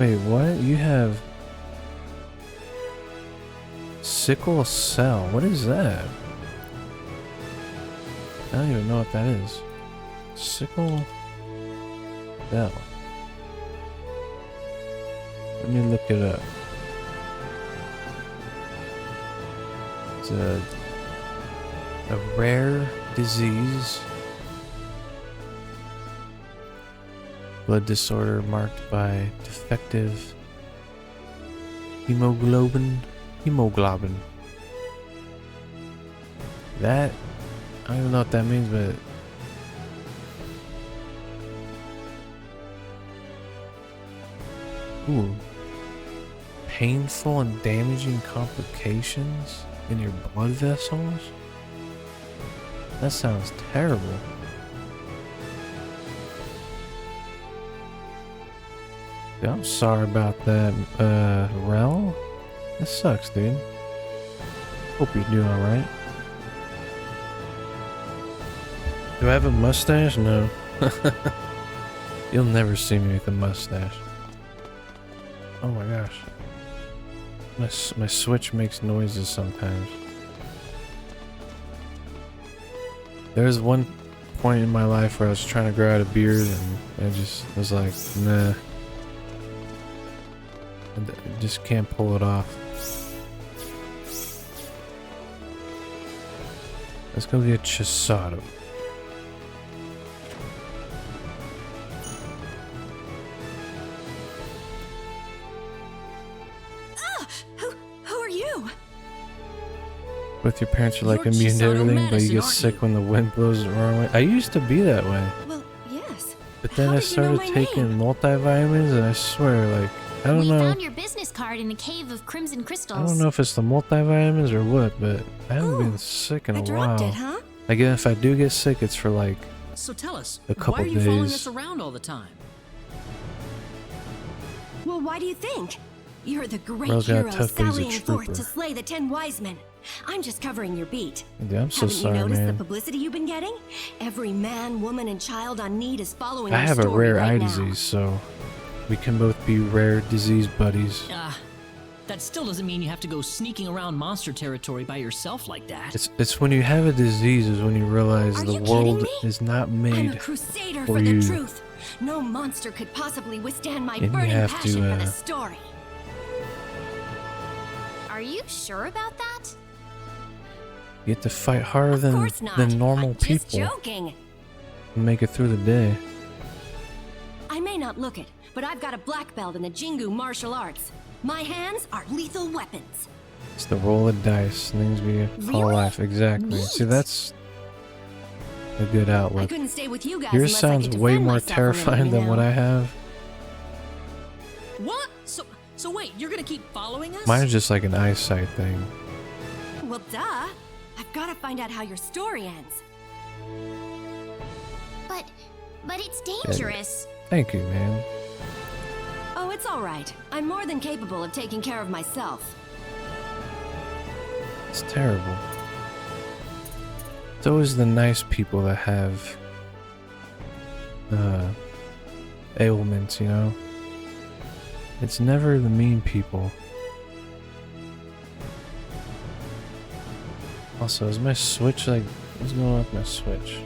Wait, what? You have sickle cell. What is that? I don't even know what that is. Sickle cell. Let me look it up. It's a rare disease. Blood disorder marked by defective hemoglobin. That, I don't even know what that means, but ooh. Painful and damaging complications in your blood vessels? That sounds terrible. Yeah, I'm sorry about that, Rel. That sucks, dude. Hope you're doing alright. Do I have a mustache? No. You'll never see me with a mustache. Oh my gosh. My Switch makes noises sometimes. There was one point in my life where I was trying to grow out a beard and I just was like, nah. I just can't pull it off. Let's go get Chisato.
Who are you?
Both your parents are like
You're
immune to
Chisato
everything, but you
Madison,
get
aren't
sick
you?
when the wind blows the wrong way. I used to be that way.
Well, yes.
But then
How
I
did you know
started
my
taking
name?
multivitamins, and I swear, like, I don't
We
know.
found your business card in the cave of crimson crystals.
I don't know if it's the multivitamins or what, but I haven't been sick in
I
a
dropped
while.
it, huh?
Like, if I do get sick, it's for like
So tell us,
a couple
why are you following
days.
us around all the time?
Well, why do you think? You're the great
Girl's got a
hero
tough days, a
sallying forth
trooper.
to slay the 10 wise men. I'm just covering your beat.
Yeah, I'm so
Haven't
sorry,
you noticed
man.
the publicity you've been getting? Every man, woman, and child on need is following
I
your
have a
story
rare
right
eye
now.
disease, so we can both be rare disease buddies.
That still doesn't mean you have to go sneaking around monster territory by yourself like that.
It's when you have a disease is when you realize
Are
the
you kidding
world
me?
is not
I'm
made
a crusader
for
for
you.
the truth. No monster could possibly withstand my
And you
burning
have to,
passion for the story.
Are you sure about that?
You have to fight harder
Of
than
course not.
normal
I'm just
people
joking.
and make it through the day.
I may not look it, but I've got a black belt in the Jingu martial arts. My hands are lethal weapons.
It's the roll of dice, things we call
Really?
life. Exactly. See,
Neat.
that's a good
I
outlook.
couldn't stay with you guys
Yours
unless I
sounds
could
way
defend
more
myself a little,
terrifying
you
than
know?
what I have.
What? So wait, you're gonna keep following us?
Mine's just like an eyesight thing.
Well, duh. I've got to find out how your story ends.
But it's dangerous.
Thank you, man.
Oh, it's all right. I'm more than capable of taking care of myself.
It's terrible. It's always the nice people that have ailments, you know? It's never the mean people. Also, is my switch like, what's going on with my switch?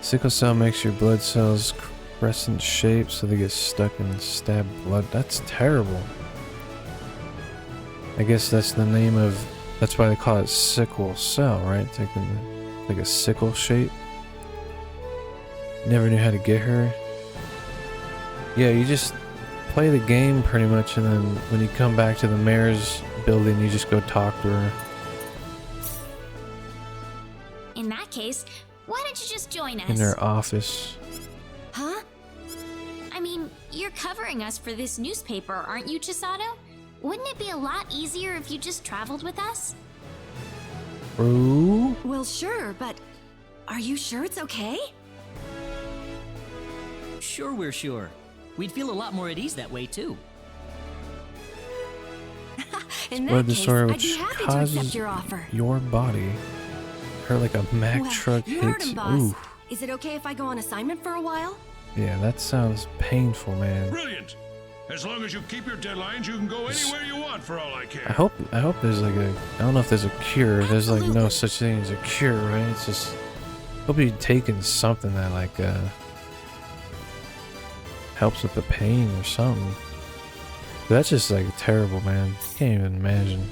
Sickle cell makes your blood cells crescent shaped so they get stuck in stabbed blood. That's terrible. I guess that's the name of, that's why they call it sickle cell, right? It's like a sickle shape. Never knew how to get her. Yeah, you just play the game pretty much, and then when you come back to the mayor's building, you just go talk to her.
In that case, why don't you just join us?
In her office.
Huh? I mean, you're covering us for this newspaper, aren't you, Chisato? Wouldn't it be a lot easier if you just traveled with us?
Ooh.
Well, sure, but are you sure it's okay?
Sure, we're sure. We'd feel a lot more at ease that way too.
In
Blood
that case,
disorder
I'd
which
be happy to
causes
accept your offer.
your body. Her like a Mack
Well,
truck
you heard
hits.
him, boss.
Ooh.
Is it okay if I go on assignment for a while?
Yeah, that sounds painful, man.
Brilliant. As long as you keep your deadlines, you can go anywhere you want for all I care.
I hope there's like a, I don't know if there's a cure. There's like no such thing as a cure, right? It's just, hope you're taking something that like helps with the pain or something. But that's just like terrible, man. Can't even imagine.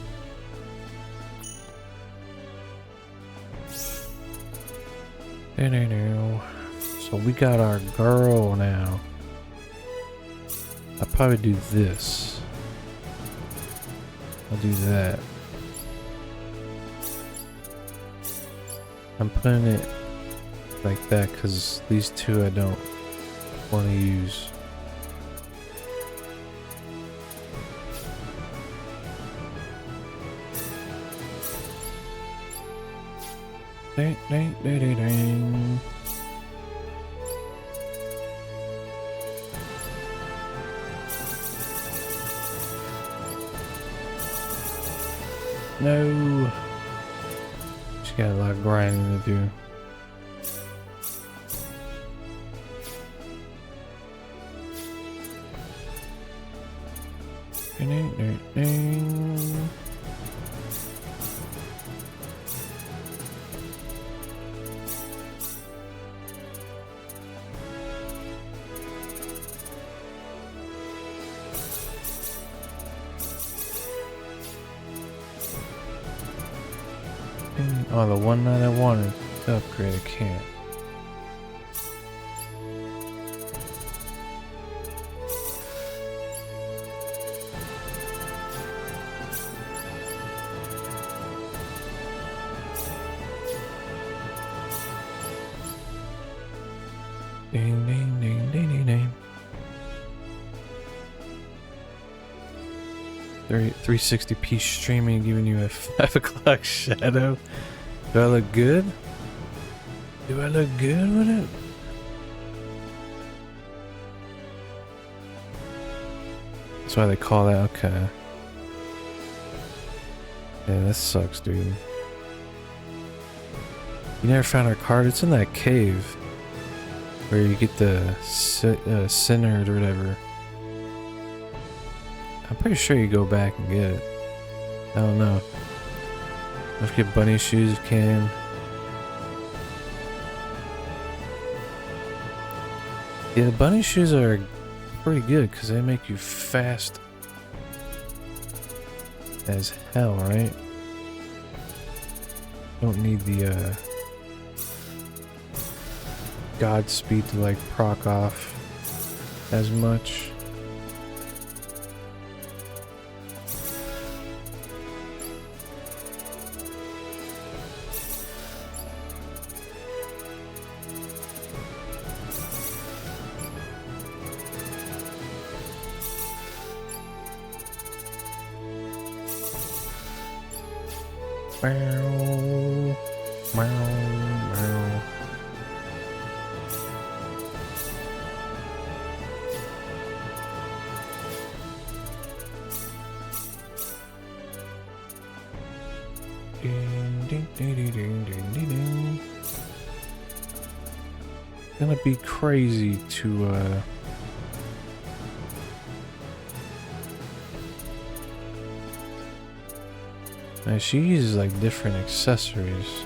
So we got our girl now. I'll probably do this. I'll do that. I'm putting it like that because these two I don't want to use. Ding, ding, ding, ding, ding. No. She got a lot of grinding to do. Ding, ding, ding, ding. Oh, the one that I wanted to upgrade, I can't. Ding, ding, ding, ding, ding, ding. 360p streaming giving you a 5 o'clock shadow. Do I look good? Do I look good with it? That's why they call that. Okay. Yeah, that sucks, dude. You never found our card? It's in that cave where you get the centered or whatever. I'm pretty sure you go back and get it. I don't know. Let's get bunny shoes if you can. Yeah, the bunny shoes are pretty good because they make you fast as hell, right? Don't need the Godspeed to like proc off as much. Meow, meow, meow. Ding, ding, ding, ding, ding, ding, ding. Gonna be crazy to now she uses like different accessories.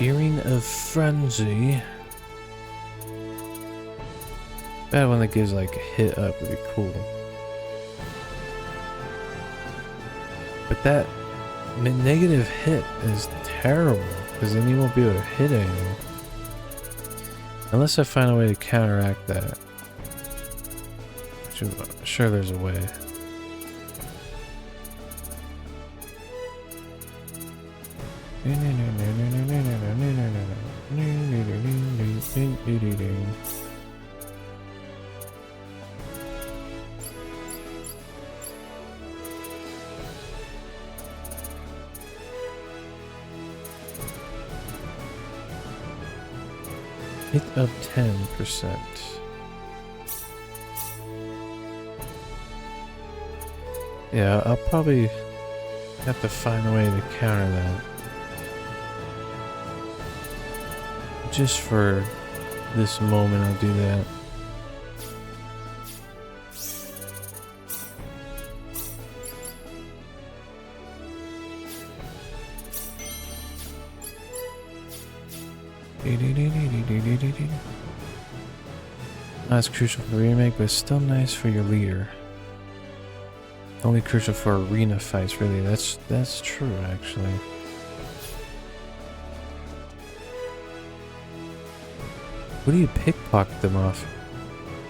Earring of Frenzy. That one that gives like a hit up would be cool. But that negative hit is terrible because then you won't be able to hit anything. Unless I find a way to counteract that. Which I'm sure there's a way. Hit up 10%. Yeah, I'll probably have to find a way to counter that. Just for this moment, I'll do that. That's crucial for the remake, but still nice for your leader. Only crucial for arena fights, really. That's true, actually. What do you pickpocket them off?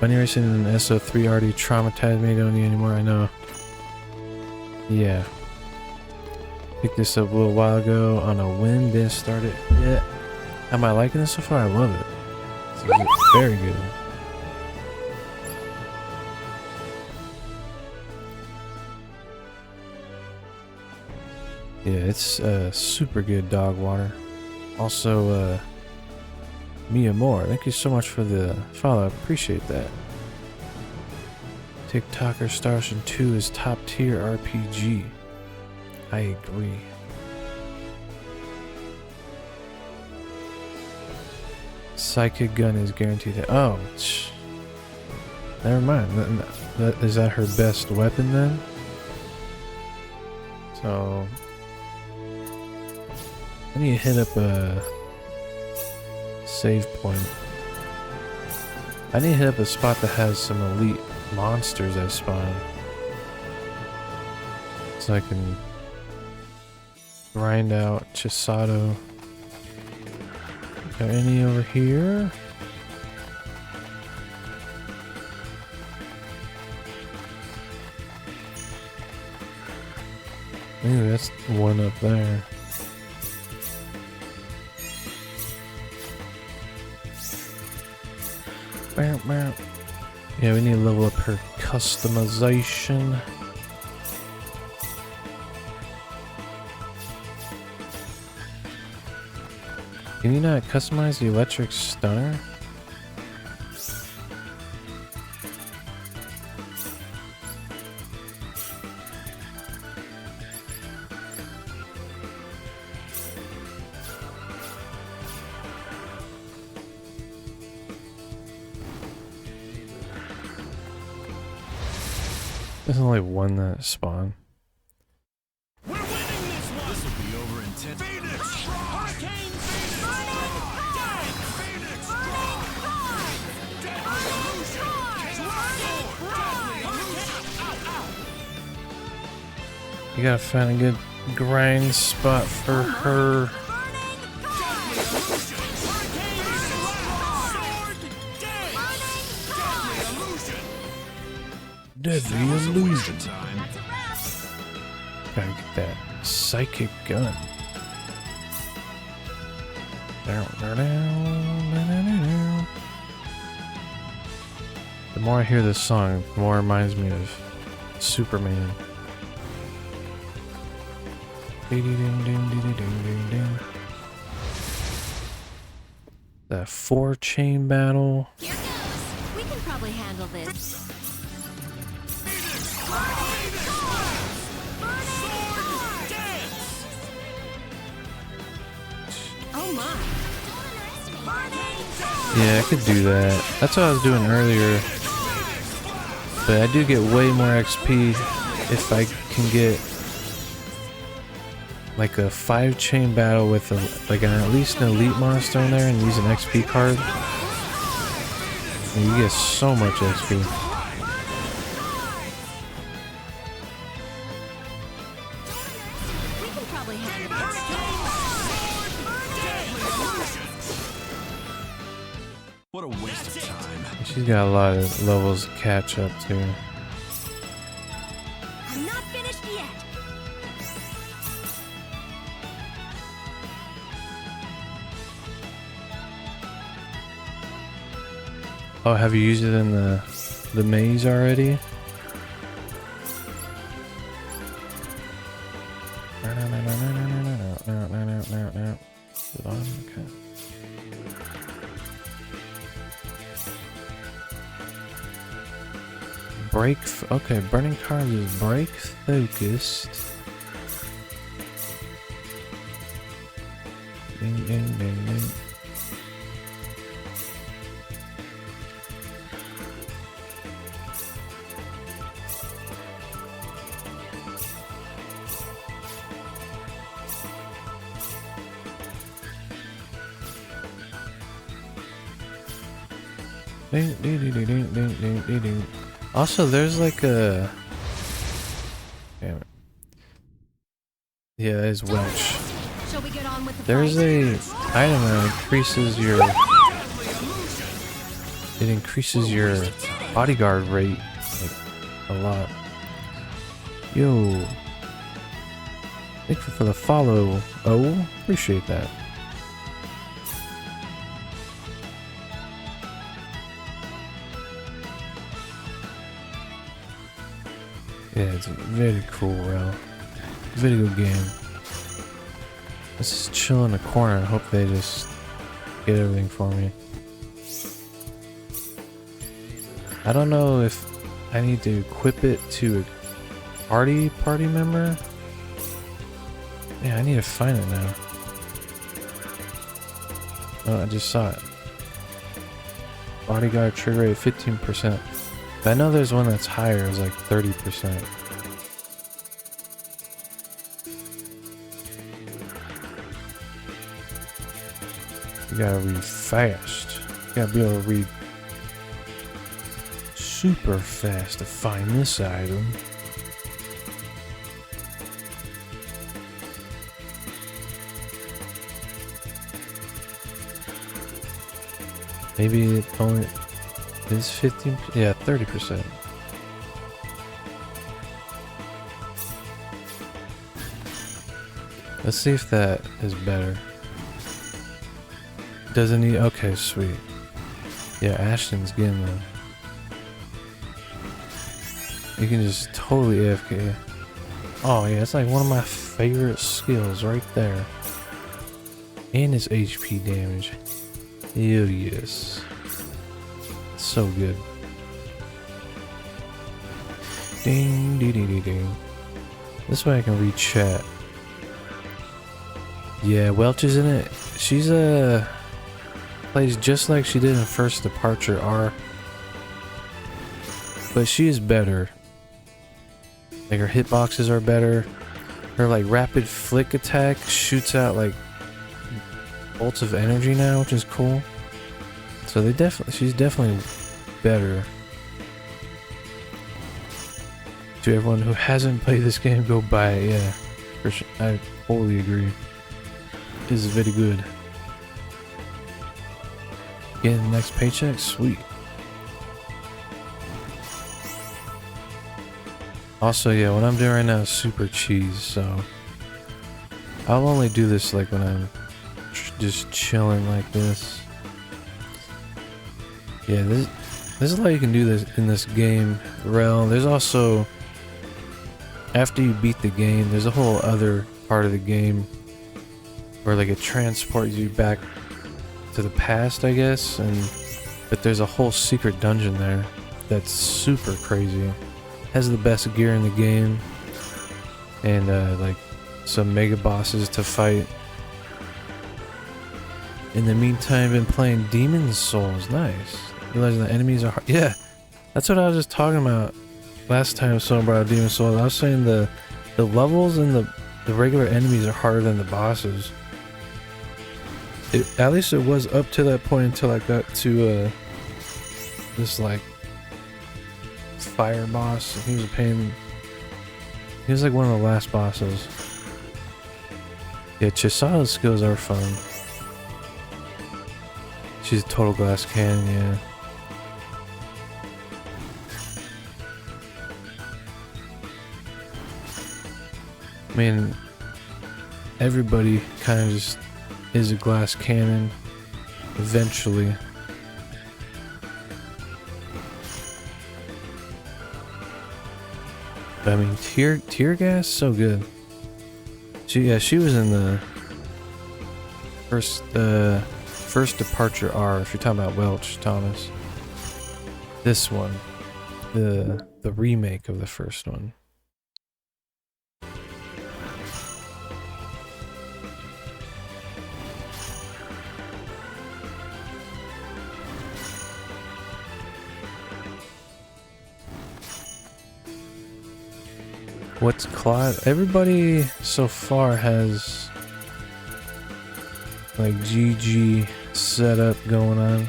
Bunny racing and SO3 already traumatized me, don't need anymore, I know. Yeah. Picked this up a little while ago on a whim, didn't start it yet. Am I liking this so far? I love it. It's very good. Yeah, it's super good dog water. Also, Mia Moore, thank you so much for the follow. I appreciate that. TikToker Star Ocean 2 is top tier RPG. I agree. Psychic gun is guaranteed to. Oh, never mind. Is that her best weapon then? So I need to hit up a save point. I need to hit up a spot that has some elite monsters that spawn, so I can grind out Chisato. Got any over here? Maybe that's one up there. Yeah, we need to level up her customization. Can you not customize the electric stunner? There's only one that spawn.
We're winning this one.
This will be over in 10.
Phoenix! Hurricane Phoenix! Dead! Phoenix!
You gotta find a good grind spot for her. Deadly illusion. Gotta get that psychic gun. The more I hear this song, the more it reminds me of Superman. That 4-chain battle.
Here goes. We can probably handle this. Oh my.
Yeah, I could do that. That's what I was doing earlier. But I do get way more XP if I can get like a 5-chain battle with at least an elite monster in there and use an XP card. And you get so much XP.
What a waste of time.
She's got a lot of levels to catch up to.
I'm not finished yet.
Oh, have you used it in the maze already? Okay. Okay, burning cards is break focused. Ding ding ding ding. Ding ding ding ding ding ding ding ding. Also, there's like a... Damn it. Yeah, there's Welch. There's a item that increases your... It increases your bodyguard rate like a lot. Yo. Thank you for the follow. Oh, appreciate that. Yeah, it's a very cool video game. Let's just chill in the corner and hope they just get everything for me. I don't know if I need to equip it to a party member. Yeah, I need to find it now. Oh, I just saw it. Bodyguard trigger rate 15%. But I know there's one that's higher, it's like 30%. You gotta read fast. You gotta be able to read super fast to find this item. Maybe it only is 15, yeah, 30%. Let's see if that is better. Doesn't he? Okay, sweet. Yeah, Ashton's getting them. You can just totally AFK. Oh yeah, it's like one of my favorite skills right there. And it's HP damage. Hell yes. So good. Ding ding ding ding ding. This way I can read chat. Yeah, Welch is in it. She's plays just like she did in First Departure R. But she is better. Like her hitboxes are better. Her like rapid flick attack shoots out like bolts of energy now, which is cool. So she's definitely better. To everyone who hasn't played this game, go buy it. Yeah, for sure. I wholly agree. This is very good. Getting the next paycheck, sweet. Also, yeah, what I'm doing right now is super cheese, so I'll only do this like when I'm just chilling like this. Yeah, this is how you can do this in this game, Rel. There's also, after you beat the game, there's a whole other part of the game where like it transports you back to the past, I guess, but there's a whole secret dungeon there that's super crazy. Has the best gear in the game, and like some mega bosses to fight. In the meantime, I've been playing Demon's Souls. Nice. Realizing the enemies are hard. Yeah, that's what I was just talking about last time someone brought up Demon's Souls. I was saying the levels and the regular enemies are harder than the bosses. At least it was up to that point until I got to this like fire boss. He was a pain. He was like one of the last bosses. Yeah, Chisada's skills are fun. She's a total glass cannon, yeah. I mean, everybody kind of just is a glass cannon eventually. But I mean, tear gas, so good. She was in the first Departure R. If you're talking about Welch, Thomas. This one, the remake of the first one. What's Claude? Everybody so far has like GG setup going on.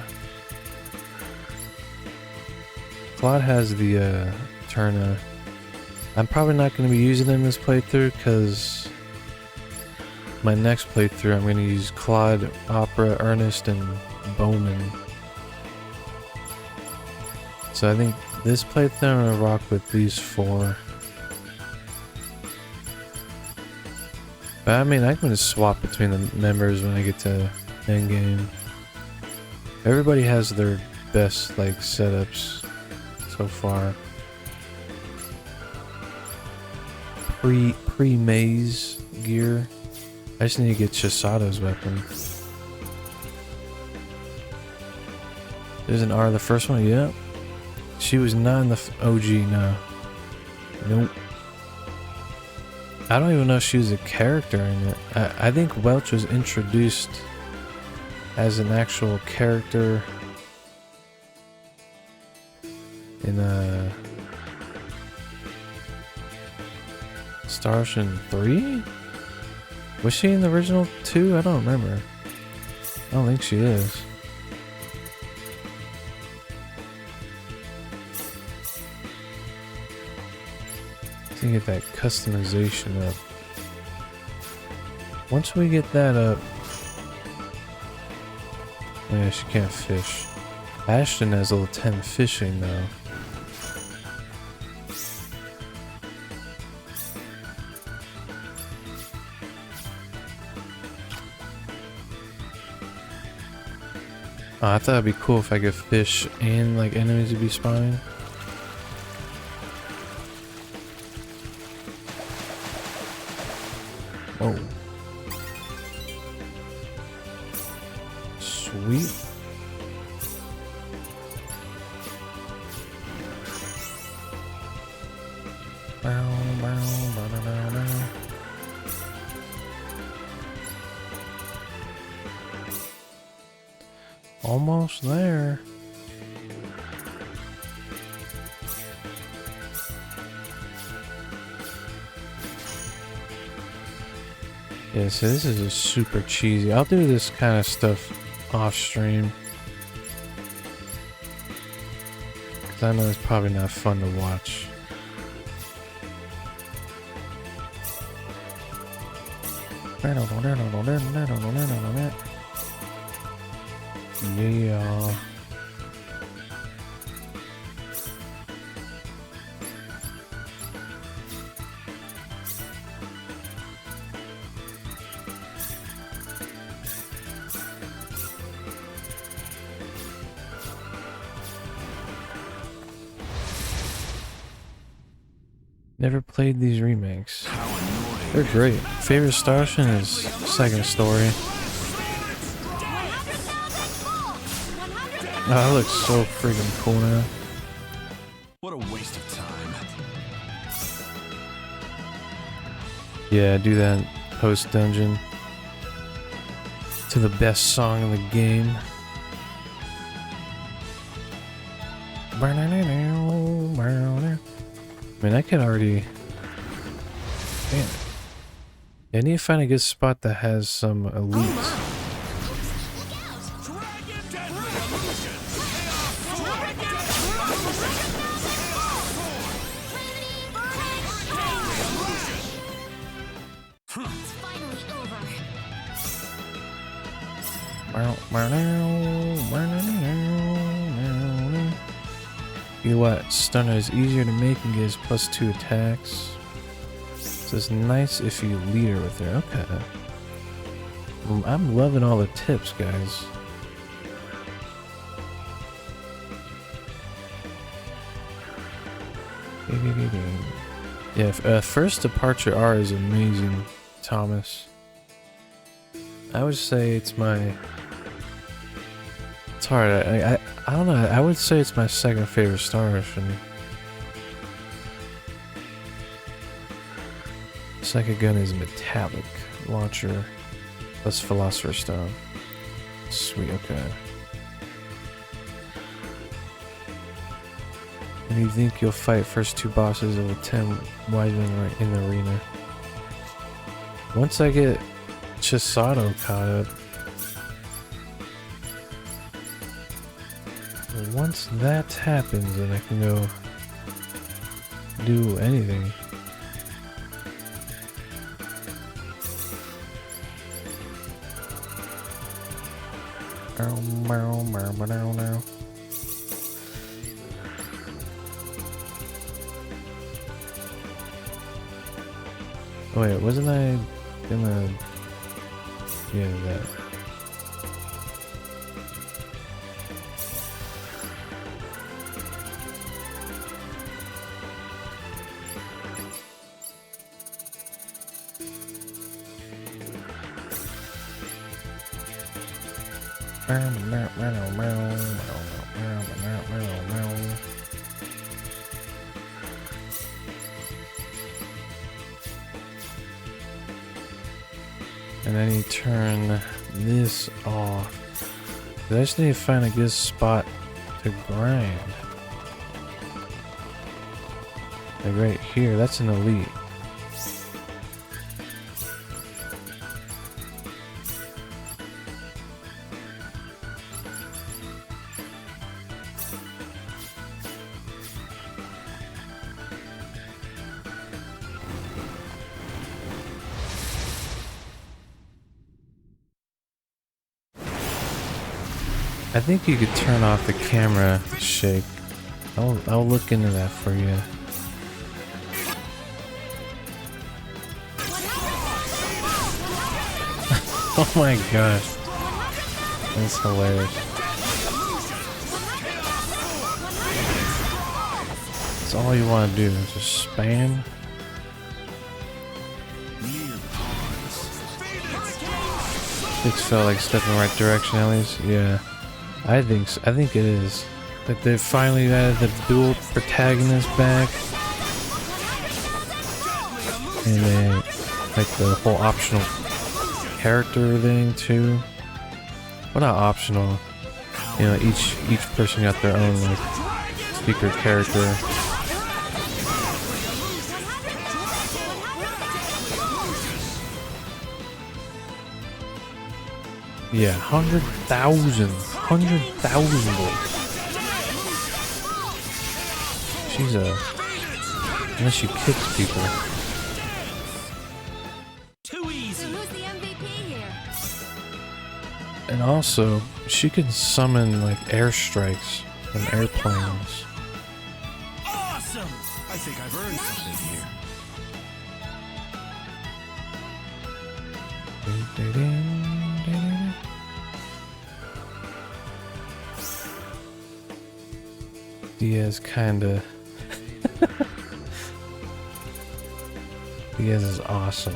Claude has the Turna. I'm probably not going to be using it in this playthrough because my next playthrough I'm going to use Claude, Opera, Ernest, and Bowman. So I think this playthrough I'm going to rock with these four. But I mean, I can just swap between the members when I get to endgame. Everybody has their best like setups so far. Pre-maze gear. I just need to get Chisada's weapon. There's an R, the first one, yeah. She was not in the OG, no. Nope. I don't even know if she was a character in it. I think Welch was introduced as an actual character in Star Ocean 3? Was she in the original 2? I don't remember. I don't think she is. To get that customization up. Once we get that up, yeah, she can't fish. Ashton has level 10 fishing though. Oh, I thought it'd be cool if I could fish and like enemies would be spawning. Oh. Sweet. Almost there. Yeah, so this is a super cheesy. I'll do this kind of stuff off stream. Because I know it's probably not fun to watch. Yeah. Never played these remakes. They're great. Favorite Star Ocean is Second Story. Oh, that looks so freaking cool now.
What a waste of time.
Yeah, do that post dungeon to the best song in the game. I mean, I could already. Damn. I need to find a good spot that has some elites. You know what? Stunner is easier to make and gives +2 attacks. So it's nice if you lead her with her. Okay. I'm loving all the tips, guys. Yeah, first departure R is amazing, Thomas. I would say it's my... It's hard. I don't know. I would say it's my second favorite Star Ocean. Second gun is metallic launcher plus Philosopher's Stone. Sweet. Okay. And you think you'll fight first 2 bosses of the 10 wise men right in the arena? Once I get Chisato caught up. Once that happens, then I can go do anything. Oh wait, wasn't I gonna... Yeah, that. And then you turn this off. I just need to find a good spot to grind. Like right here, that's an elite. I think you could turn off the camera shake. I'll look into that for you. Oh my gosh. That's hilarious. That's all you want to do, is just spam. It felt like stepping in the right direction at least. Yeah, I think so. I think it is. Like they finally added the dual protagonist back, and they like the whole optional character thing too. Well, not optional. You know, each person got their own like secret character. Yeah, 100,000 volts. She's unless she kicks people.
Too easy.
Who's the MVP here?
And also, she can summon like airstrikes from airplanes.
Awesome.
I think I've earned something here.
Diaz kinda Diaz is awesome.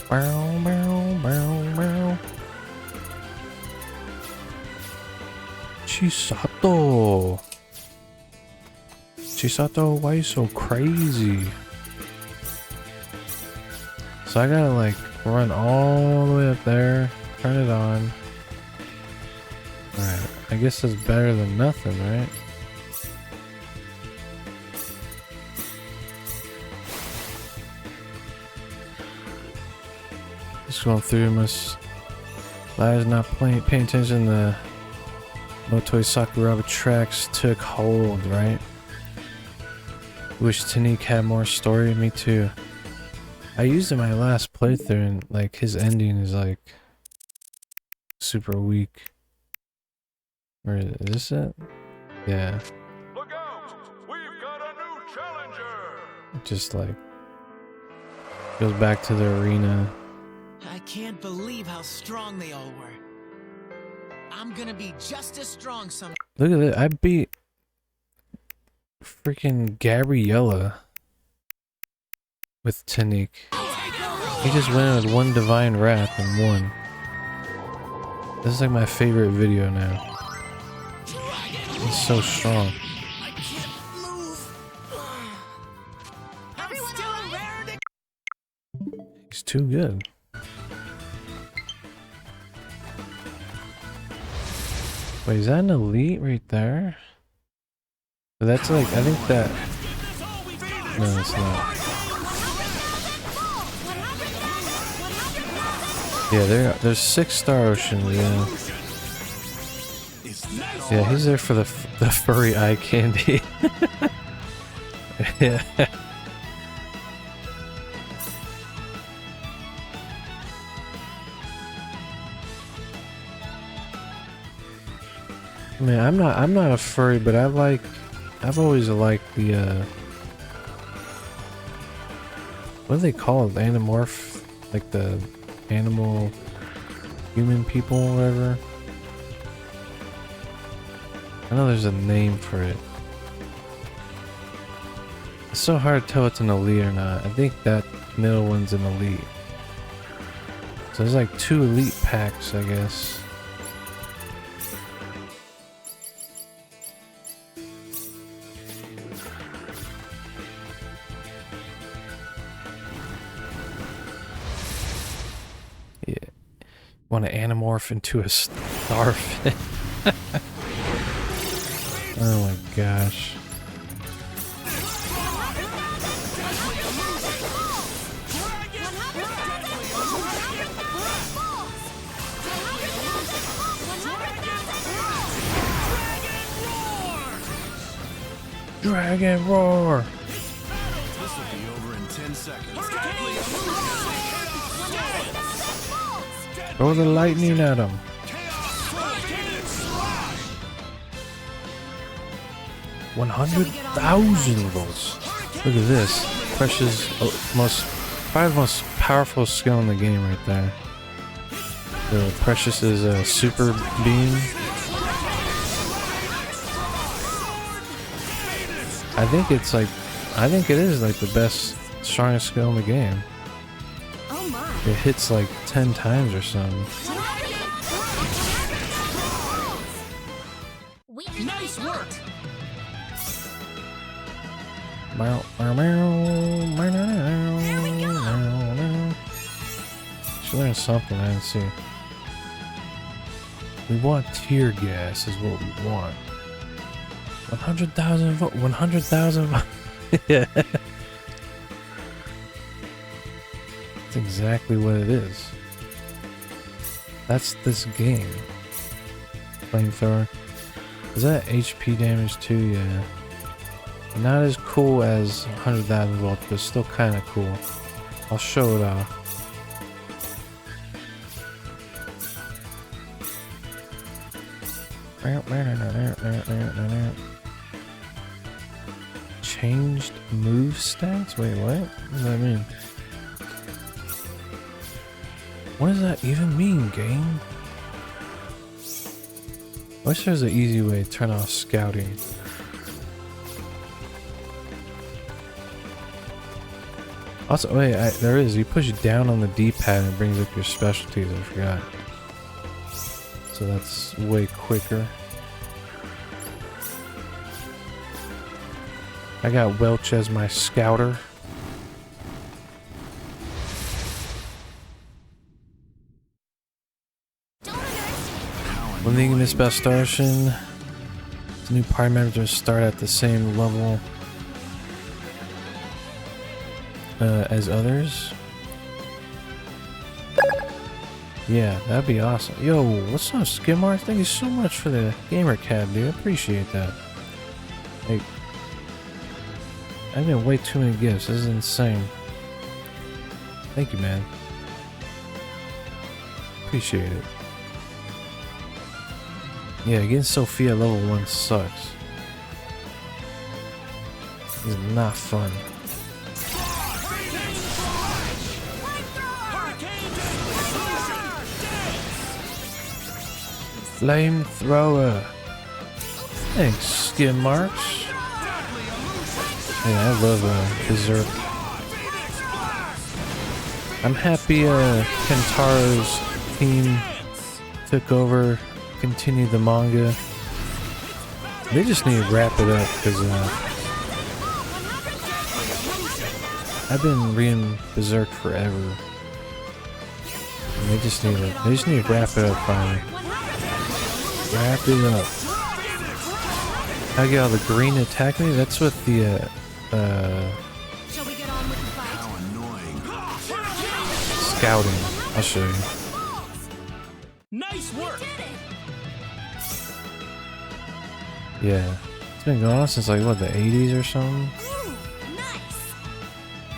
Bow, bow, bow, bow. Chisato. Chisato, why you so crazy? So I gotta like run all the way up there, turn it on. Alright, I guess that's better than nothing, right? Just going through I was not paying attention. The Motoi Sakuraba tracks took hold, right? Wish Tanique had more story. Me too. I used it in my last playthrough and like his ending is like super weak. Or is this it? Yeah.
Look out! We've got a new challenger.
Just like goes back to the arena.
I can't believe how strong they all were. I'm gonna be just as strong some.
Look at it. I beat freaking Gabriella with Tanique. He just went with one divine wrath and won. This is like my favorite video now. He's so strong. He's too good. Wait, is that an elite right there? But that's like, I think that... No, it's not. Yeah, there's 6-star oceans, yeah. Yeah, he's there for the furry eye candy. Yeah. Man, I'm not a furry, but I've always liked the what do they call it? The Animorph, like the animal human people or whatever. I know there's a name for it. It's so hard to tell it's an elite or not. I think that middle one's an elite. So there's like 2 elite packs, I guess. Yeah. Want to anamorph into a starfish. Oh my gosh. Dragon roar!
This will be over in 10 seconds.
Throw the lightning at him. 100,000 volts. Look at this. Precious, probably the most powerful skill in the game right there. The Precious's super beam. I think it's like, I think it is like the best, strongest skill in the game.
Oh my.
It hits like 10 times or something.
Nice work.
She learned something I didn't see. We want tear gas is what we want. 100,000 vote. 100,000 vote. Yeah. That's exactly what it is. That's this game. Flamethrower. Is that HP damage too? Yeah. Not as cool as 100,000 volts, but still kind of cool. I'll show it off. Changed move stats? Wait, what? What does that mean? What does that even mean, game? I wish there was an easy way to turn off scouting. Also, wait, there is. You push down on the D-pad and it brings up your specialties. I forgot. So that's way quicker. I got Welch as my scouter. One thing you miss about Star Ocean, the new party members start at the same level as others. Yeah, that'd be awesome. Yo, what's up, Skimmark? Thank you so much for the gamer cab, dude. I appreciate that. Like, I've been way too many gifts. This is insane. Thank you, man. Appreciate it. Yeah, getting Sophia level 1 sucks. It's not fun. Flamethrower. Thanks, Skin Marks. Yeah, I love Berserk. I'm happy Kentaro's team took over, continued the manga. They just need to wrap it up because I've been reading Berserk forever. And they just need to wrap it up finally. Wrap it up. I get all the green attack me? That's what the
Shall we get on with the fight?
How annoying.
scouting. I'll show you.
Nice work.
Yeah. It's been going on since like what, the 80s or something?
Ooh, nice.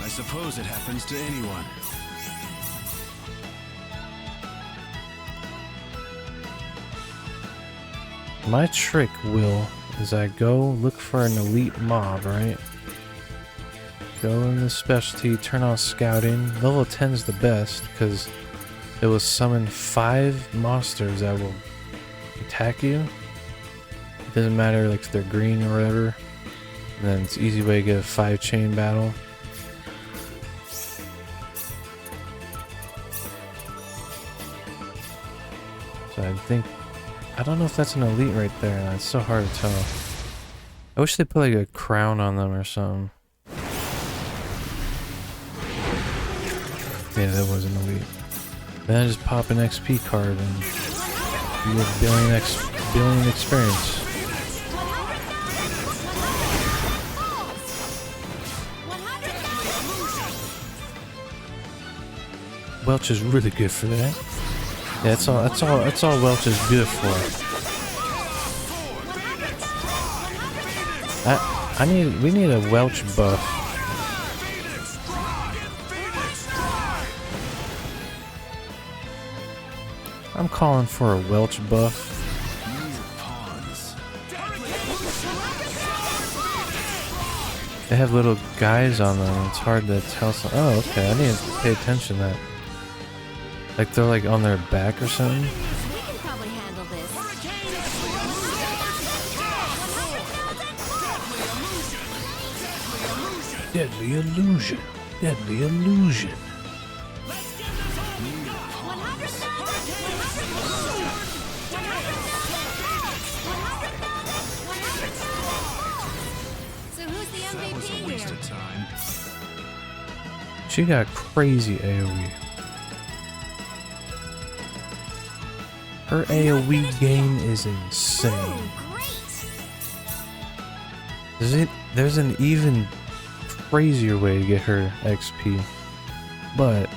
I suppose it happens to anyone.
My trick, Will, is I go look for an elite mob, right? Go in the specialty, turn on scouting. Level 10 is the best because it will summon 5 monsters that will attack you. It doesn't matter like if they're green or whatever. And then it's an easy way to get a 5 chain battle. So I don't know if that's an elite right there. It's so hard to tell. I wish they put like a crown on them or something. Yeah, that was an elite. Then I just pop an XP card and you get billion experience. Welch is really good for that. Yeah, that's all Welch is good for. We need a Welch buff. I'm calling for a Welch buff. They have little guys on them. It's hard to tell. Oh, okay. I need to pay attention to that. Like they're like on their back or something?
We can probably handle this.
Deadly illusion. Deadly illusion.
So who's the MVP here?
She got crazy AoE. Her AoE game is insane. There's an even crazier way to get her XP. But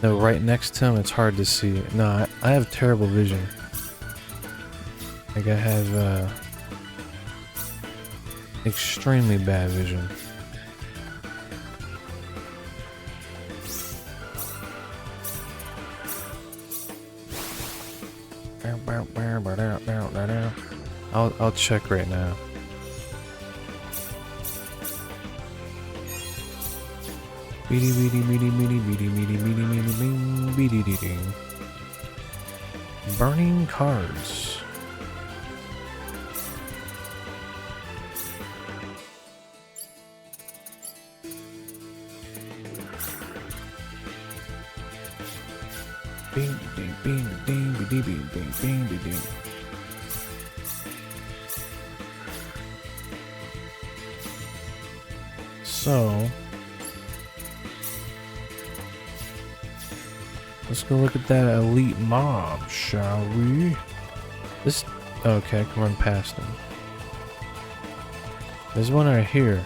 no, right next to him it's hard to see. No, I have terrible vision. Like I have extremely bad vision. I'll check right now. Burning cards. Bing ding bing ding ding ding ding ding ding. So let's go look at that elite mob, shall we? This okay, I can run past him. There's one right here.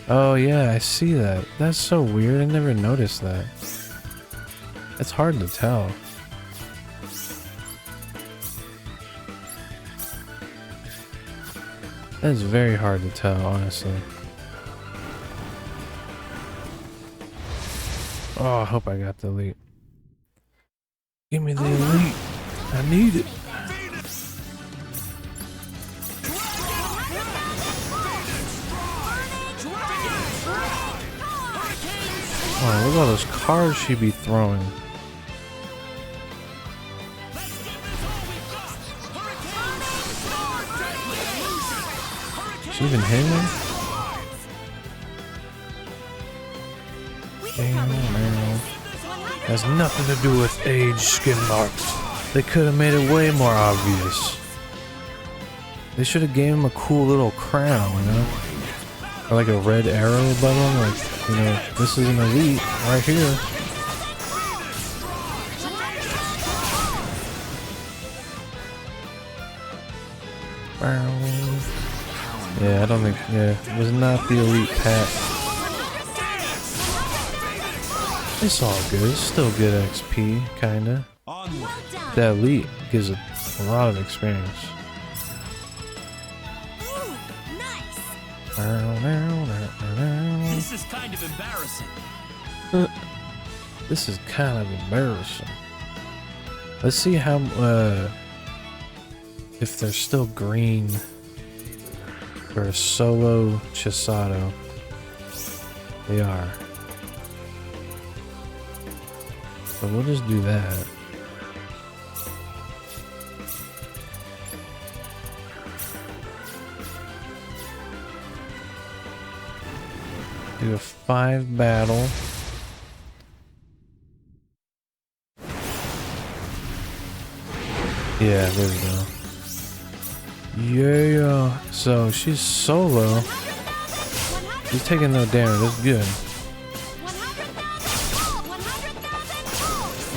Oh yeah, I see that. That's so weird. I never noticed that. It's hard to tell. That's very hard to tell, honestly. Oh, I hope I got the elite. Give me the elite. I need it. Oh, look at all those cards she be throwing. She even hit him? Has nothing to do with age, skin marks. They could have made it way more obvious. They should have gave him a cool little crown, you know? Or like a red arrow above him, like, you know, this is an elite right here. Yeah, I don't think, yeah, it was not the elite pack. It's all good, it's still good XP, kinda. That elite gives a lot of experience.
This is kind of embarrassing.
This is kind of embarrassing. Let's see how, if they're still green for a solo Chisato. They are. So we'll just do that. Do a 5 battle. Yeah, there we go. Yeah, so she's solo. She's taking no damage, that's good.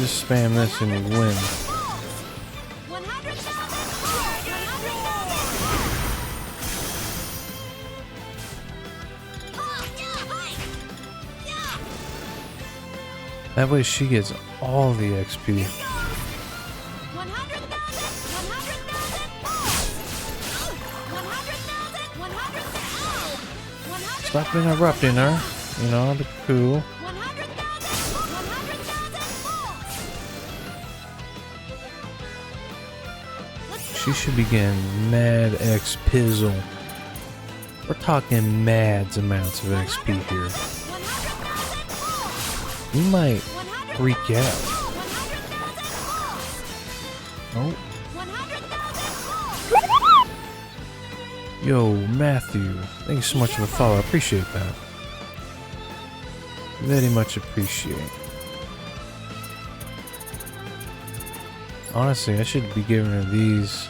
Just spam this and you win. That way she gets all the XP. Stop interrupting her. You know, the cool. She should be getting mad XPizzle. We're talking mads amounts of XP here. You might freak out. Oh. Yo, Matthew. Thank you so much for the follow. I appreciate that. Very much appreciate. Honestly, I should be giving her these.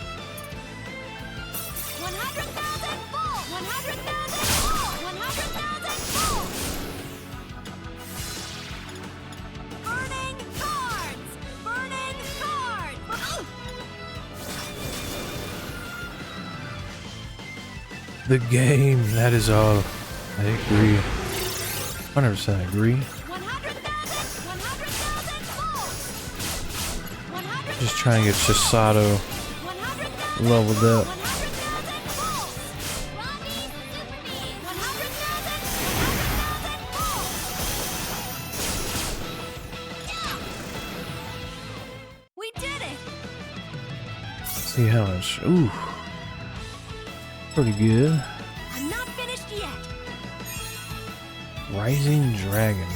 The game, that is all. I agree. 100% agree. Just trying to get Chisato leveled up.
We did it!
See how much. Ooh. Pretty good.
I'm not finished yet.
Rising Dragon.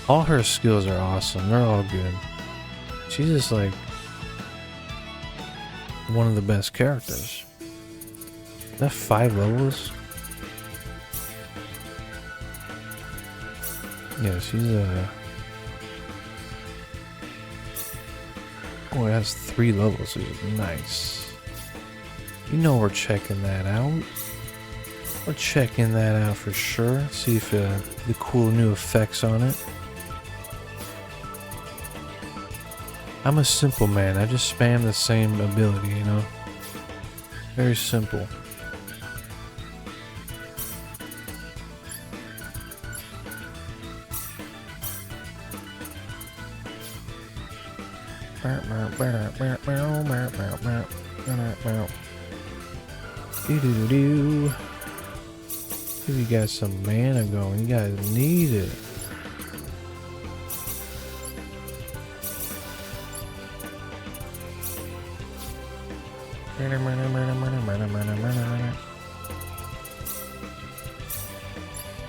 All her skills are awesome. They're all good. She's just like one of the best characters. Is that 5 levels? Yeah, she's a. Oh, it has 3 levels, which is nice. You know we're checking that out. We're checking that out for sure. See if the cool new effects on it. I'm a simple man. I just spam the same ability, you know? Very simple. Do-do-do-do. Give you guys some mana going. You guys need it.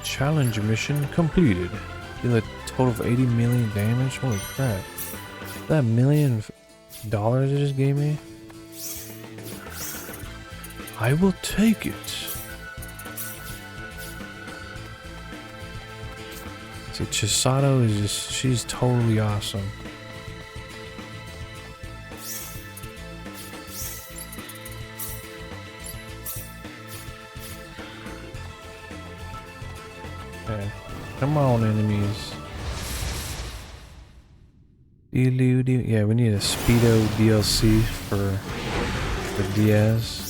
Challenge mission completed. Deal a total of 80 million damage. Holy crap. That $1 million it just gave me? I will take it. See, Chisato is just, she's totally awesome. Okay, come on, enemies. Yeah, we need a Speedo DLC for Diaz.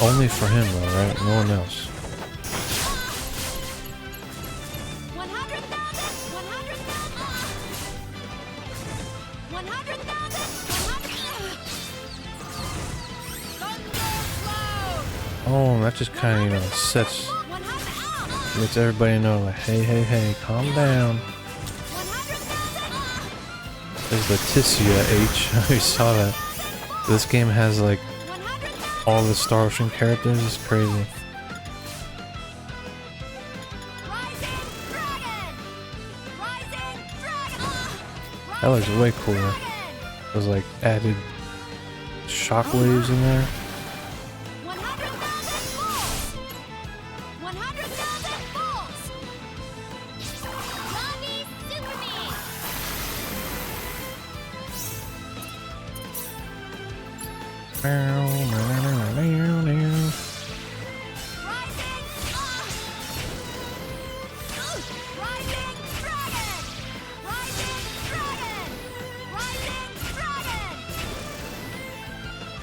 Only for him though, right? No one else. Oh, that just kind of, you know, lets everybody know, like, hey, calm down. There's Leticia H. I saw that. This game has, like, all the Star Ocean characters. It's crazy. That looks way cooler. There's, like, added shockwaves in there.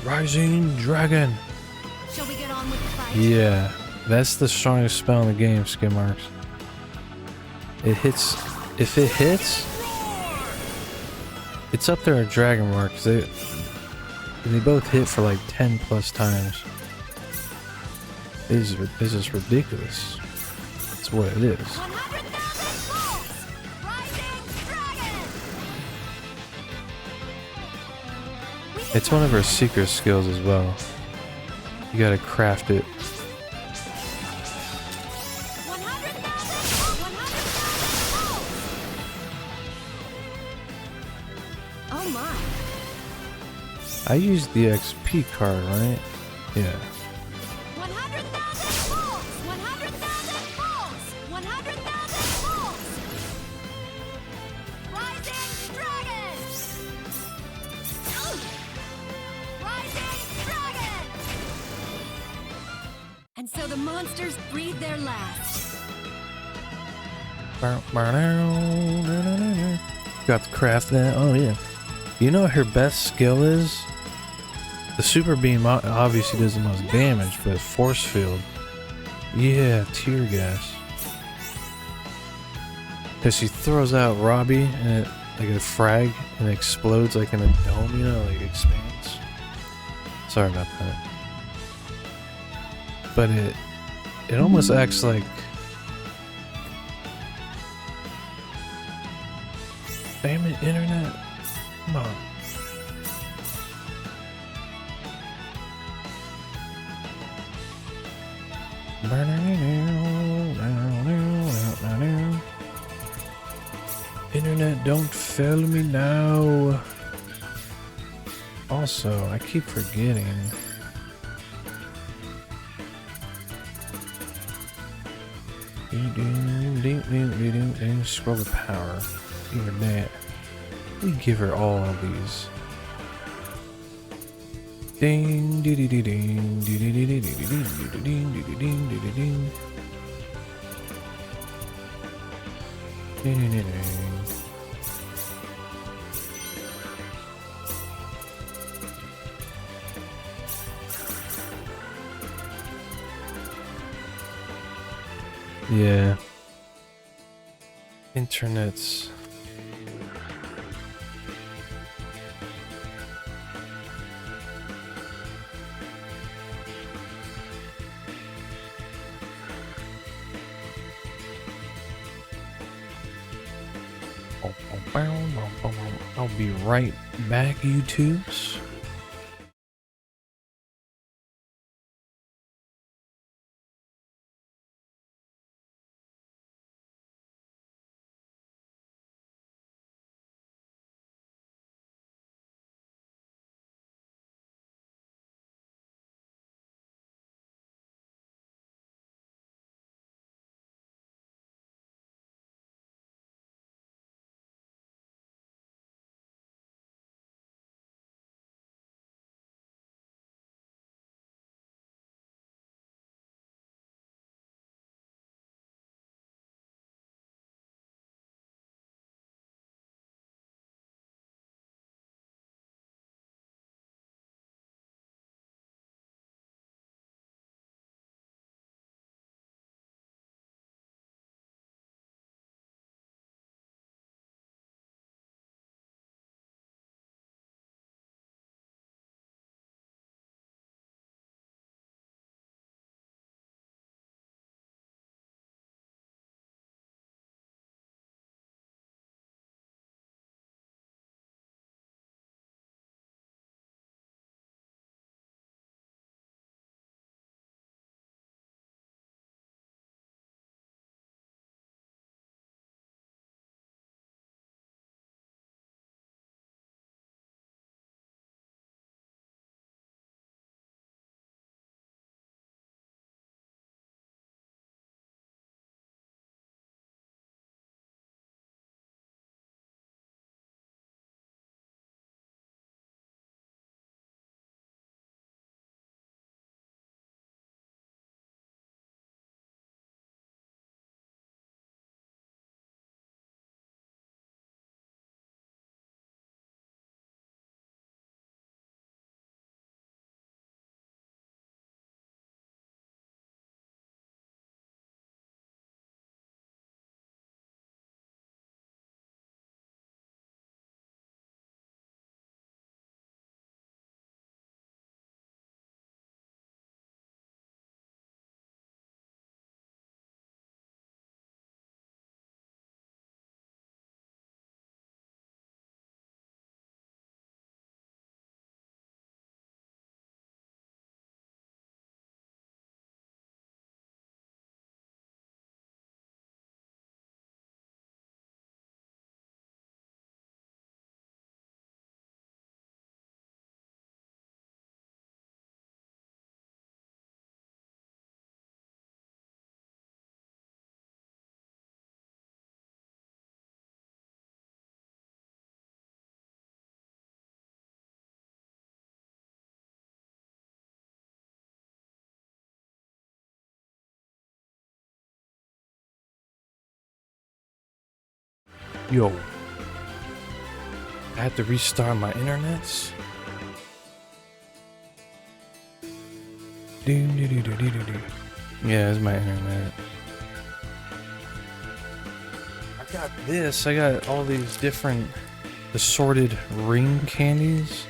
Rising Dragon.
Shall we get on with the fight?
Yeah, that's the strongest spell in the game, Skid Marks. It hits. If it hits, it's up there at Dragon Marks. They both hit for like 10 plus times. This is ridiculous. That's what it is. It's one of her secret skills as well. You gotta craft it. I used the XP card, right? Yeah.
100,000 volts! 100,000 volts! 100,000 volts! Rising dragon! Rising dragon! And so the monsters breathe their last.
Got to craft that. Oh yeah. You know what her best skill is? The super beam obviously does the most damage, but force field. Yeah, tear gas. Cause she throws out Robbie and it, like a frag and it explodes like in a dome, you know, like expands. Sorry about that. But it almost acts like damn it, internet. Come on. Internet, don't fail me now. Also, I keep forgetting. Scroll the power. Internet. We give her all of these. Ding ding ding ding ding ding ding ding ding ding ding ding ding. Yeah. Internet's I'll be right back, YouTubes. Yo. I had to restart my internets. Yeah, it's my internet. I got this. I got all these different assorted ring candies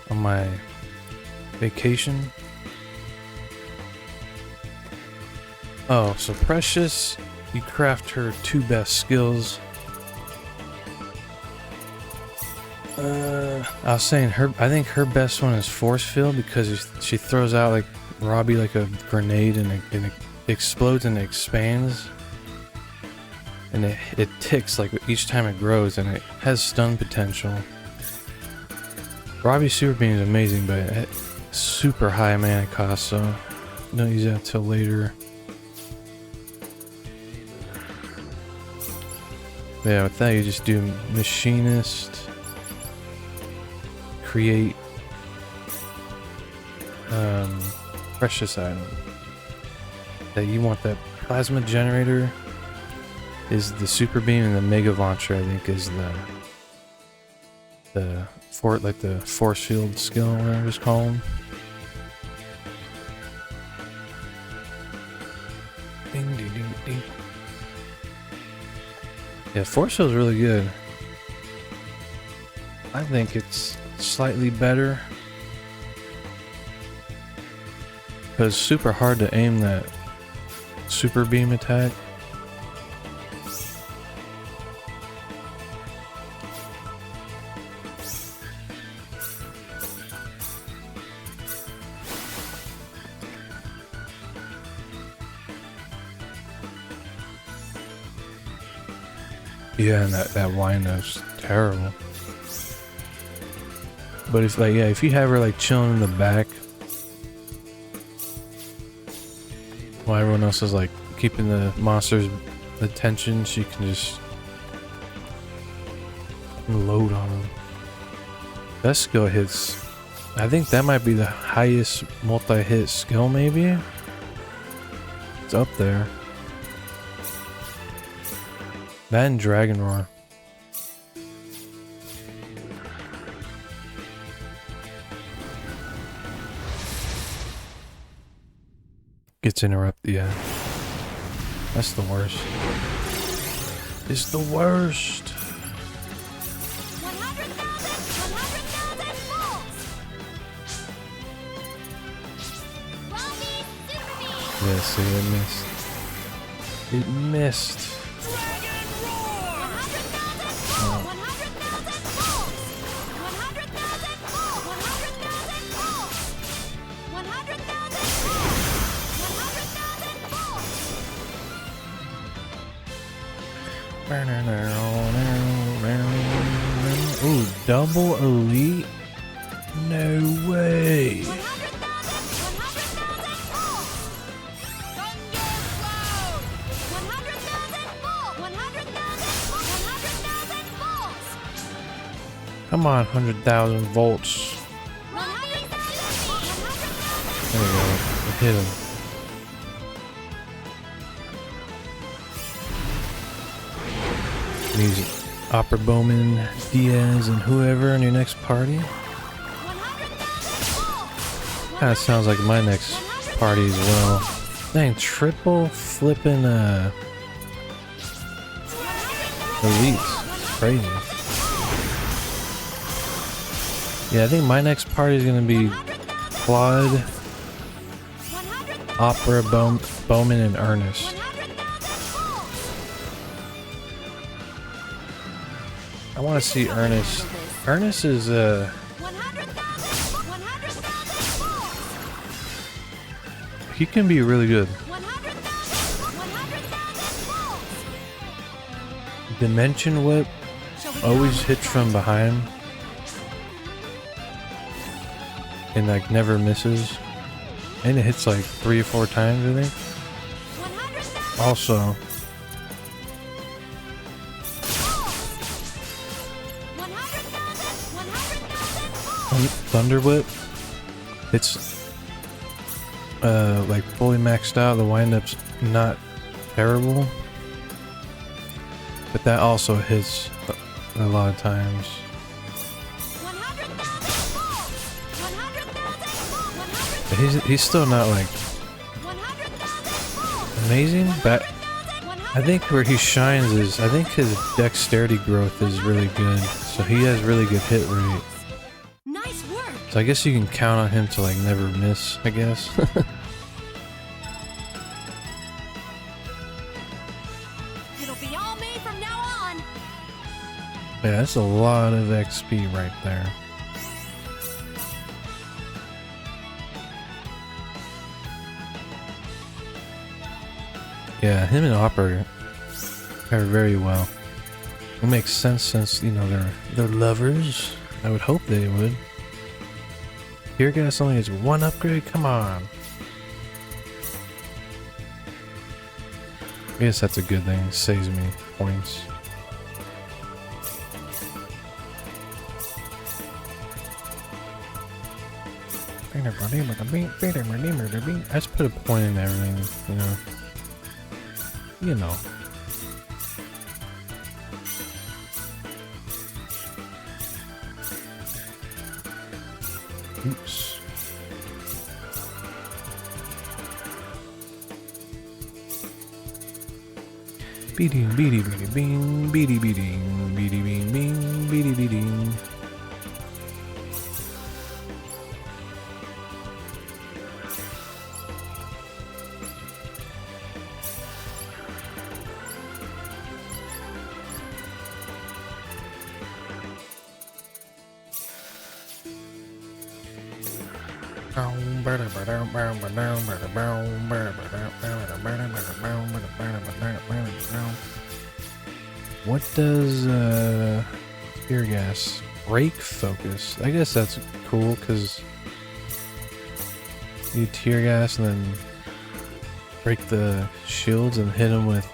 on my vacation. Oh, so Precious, you craft her 2 best skills. I was saying I think her best one is Force Field because she throws out like Robbie like a grenade and it explodes and it expands. And it ticks like each time it grows and it has stun potential. Robbie's Super Beam is amazing, but it's super high mana cost, so don't use that till later. Yeah, with that you just do Machinist, create precious item. That you want that plasma generator is the Super Beam, and the Mega Launcher I think is the Force Field skill, whatever it's called. Ding ding ding ding. Yeah, Force Field's really good. I think it's slightly better because it's super hard to aim that Super Beam attack. Yeah, and that wind-up's terrible. But if you have her like chilling in the back while everyone else is like keeping the monster's attention, she can just load on them. That skill hits, I think that might be the highest multi-hit skill maybe? It's up there. That and Dragon Roar. Gets interrupted, yeah. That's the worst. It's the worst.
100,000 volts!
Yeah, see, it missed. It missed. Ooh, double elite? No way. Come on, 100,000 volts. There we go. It hit him. Music. Opera Bowman, Diaz, and whoever in your next party. Kinda sounds like my next party as well. Dang, triple flipping elites. Crazy. Yeah, I think my next party is gonna be Claude, Opera, Bowman, and Ernest. I want to see Ernest. Ernest is he can be really good. Dimension Whip always hits from behind and like never misses, and it hits like 3 or 4 times I think. Also, Thunder Whip, it's like fully maxed out. The wind-up's not terrible. But that also hits a lot of times. But he's still not like amazing, but I think where he shines is, I think his dexterity growth is really good. So he has really good hit rate.
Nice work.
So I guess you can count on him to like never miss, I guess.
It'll be all me from now on.
Yeah, that's a lot of XP right there. Yeah, him and Hopper pair very well. It makes sense since, you know, they're lovers. I would hope they would. Tear gas only has one upgrade? Come on. I guess that's a good thing. It saves me points. I just put a point in everything, you know. You know. Oops. Beating, beady, beady, bing, beady, beating, beady, bing, bing, beady, beating. What does tear gas break focus? I guess that's cool because you tear gas and then break the shields and hit them with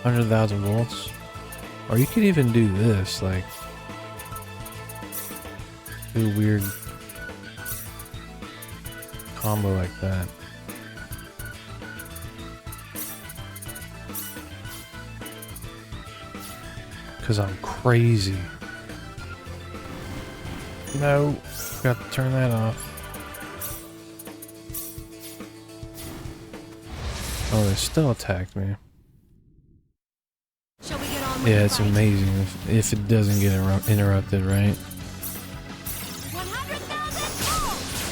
100,000 volts. Or you could even do this, like do a weird combo like that. Cause I'm crazy. No, got to turn that off. Oh, they still attacked me.
Shall we get on with
Yeah,
the
it's
fight?
amazing if it doesn't get interrupted, right?
100,000 volts!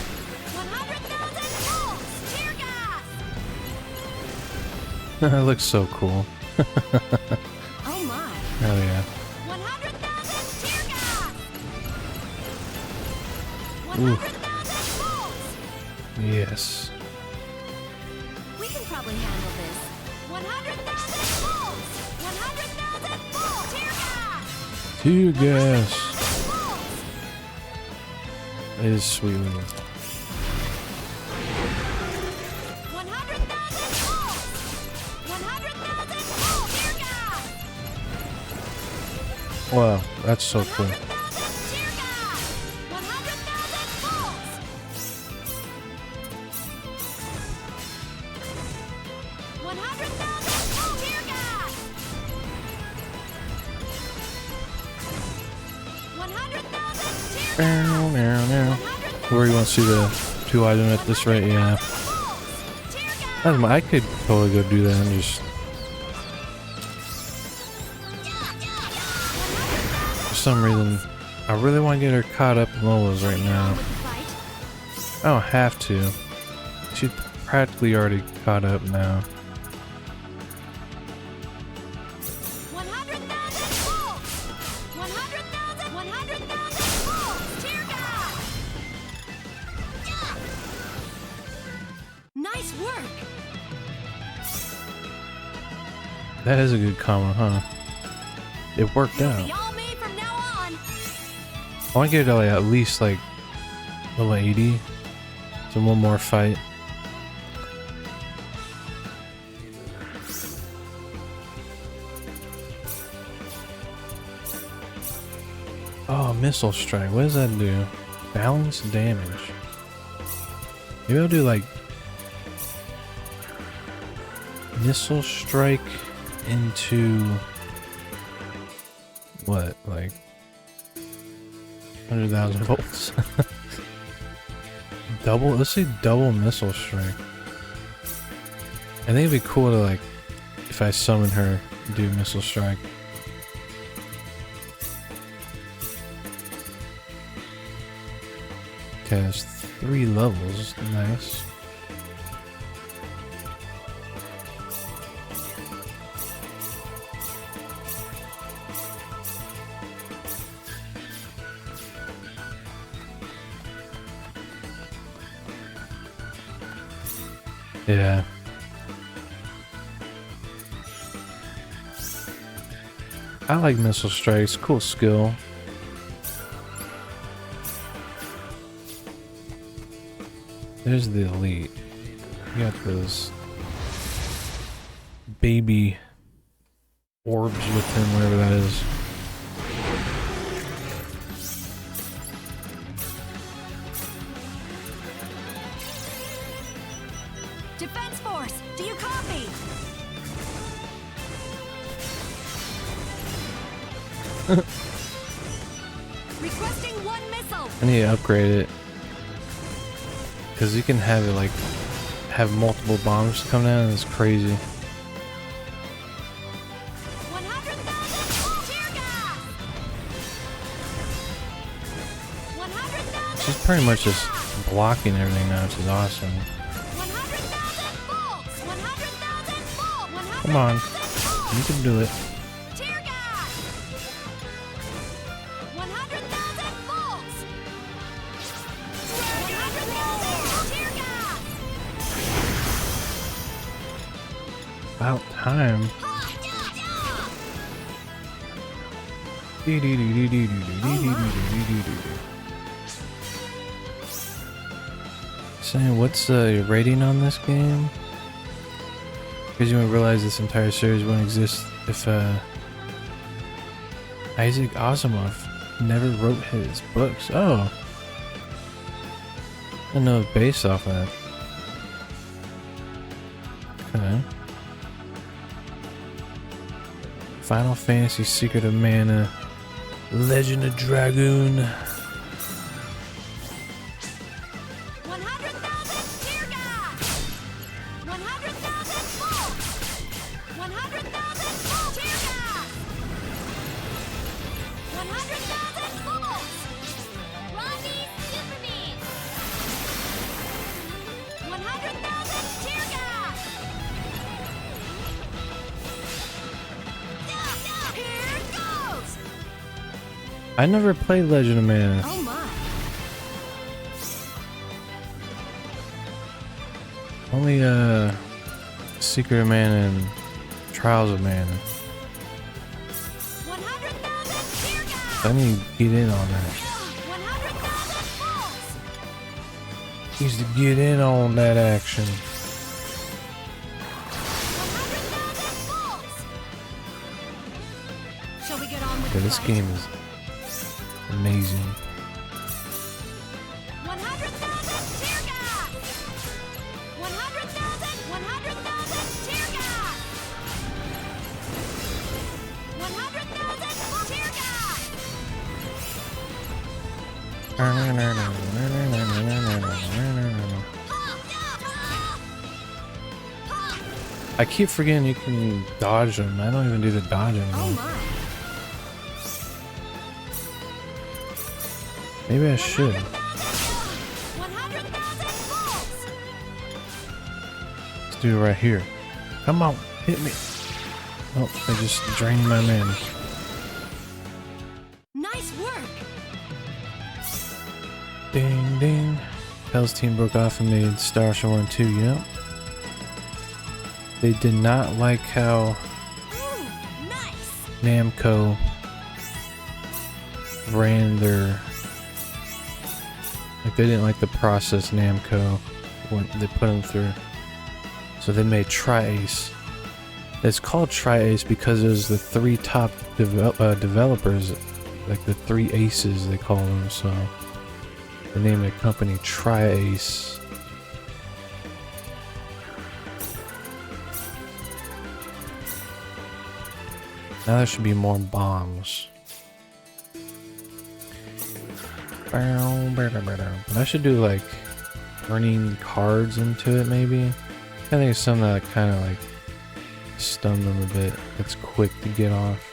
100,000 volts! Tear gas!
That looks so cool.
Oh my.
Oh yeah.
100,000 tear gas!
Ooh.
100,000 volts!
Yes.
We can probably handle this. 100,000 volts! 100,000 volts! Tear gas!
Tear gas.
100,000 volts!
It is sweet.
100,000 volts! 100,000 volts! Tear gas!
Wow, that's so cool.
100,000 tear gas! 100,000 volts! 100,000 volts! Tear gas! 100,000 tear gas!
Now, now. Where you want to see the 2 item at this rate? Yeah. I could totally go do that and just. For some reason, I really want to get her caught up in Lola's right now. I don't have to. She's practically already caught up now.
100,000 volts! 100,000 volts! Tear gas! Nice work!
That is a good combo, huh? It worked out.
Be all me from now on!
I want to get it to like, at least like level 80. So one more fight. Oh, missile strike. What does that do? Balance damage. Maybe I'll do like missile strike into what, like 100,000 volts? Double, let's see, double missile strike. I think it'd be cool to, like, if I summon her, do missile strike. Okay, there's 3 levels, nice. Yeah. I like missile strikes, cool skill. There's the elite. You got those baby orbs with him, whatever that is.
Defense Force, do you copy? Requesting 1 missile.
I need to upgrade it. Because you can have it, like, have multiple bombs come down, and it's crazy.
100,000 tear gas. 100,000.
She's pretty much just blocking everything now, which is awesome.
100,000 volts. 100,000 volts.
Come on. You can do it.
Tear gas. 100,000 volts. 100,000 tear gas.
About time. Saying, what's your rating on this game? Because you won't realize this entire series wouldn't exist if Isaac Asimov never wrote his books. Oh, I know it's based off of that. Okay. Final Fantasy Secret of Mana, Legend of Dragoon.
100,000 tear gas. 100,000 volts. 100,000 volts tear gas. 100,000 volts. Robbie Super Beam. 100,000 tear gas. Here goes.
I never played Legend of Mana.
Oh my.
Only Secret of Mana and Trials of Mana.
100,000 tear gas.
I need to get in on that.
100,000 volts.
Needs to get in on that action.
100,000 volts. Shall we get on with
Yeah,
the
this
fight?
game is amazing.
100,000 tear gas. 100,000 tear gas. 100,000 tear gas.
I keep forgetting you can dodge them. I don't even do the dodging.
Oh my.
Maybe I should.
100,000 volts.
Let's do it right here. Come on, hit me. Oh, I just drained my mana.
Nice work.
Ding ding. Hell's team broke off and made Star Ocean 1 and 2, you know? They did not like how
Ooh, nice.
Namco ran their... Like, they didn't like the process Namco when they put them through. So they made Tri-Ace. It's called Tri-Ace because there's the 3 top developers, like the 3 aces they call them, so they named the company Tri-Ace. Now there should be more bombs. I should do like turning cards into it maybe. I think it's something that kind of like stun them a bit. It's quick to get off.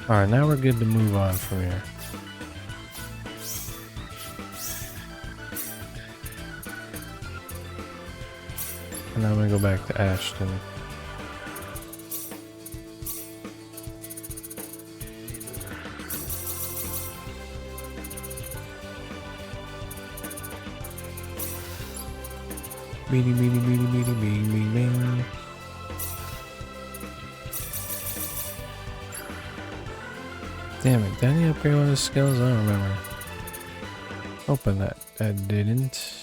Alright, now we're good to move on from here. And now I'm gonna go back to Ashton. Beady, beady, beady, beady, beady, beady, beady. Damn it, did I upgrade one of the skills? I don't remember. Hoping that I didn't.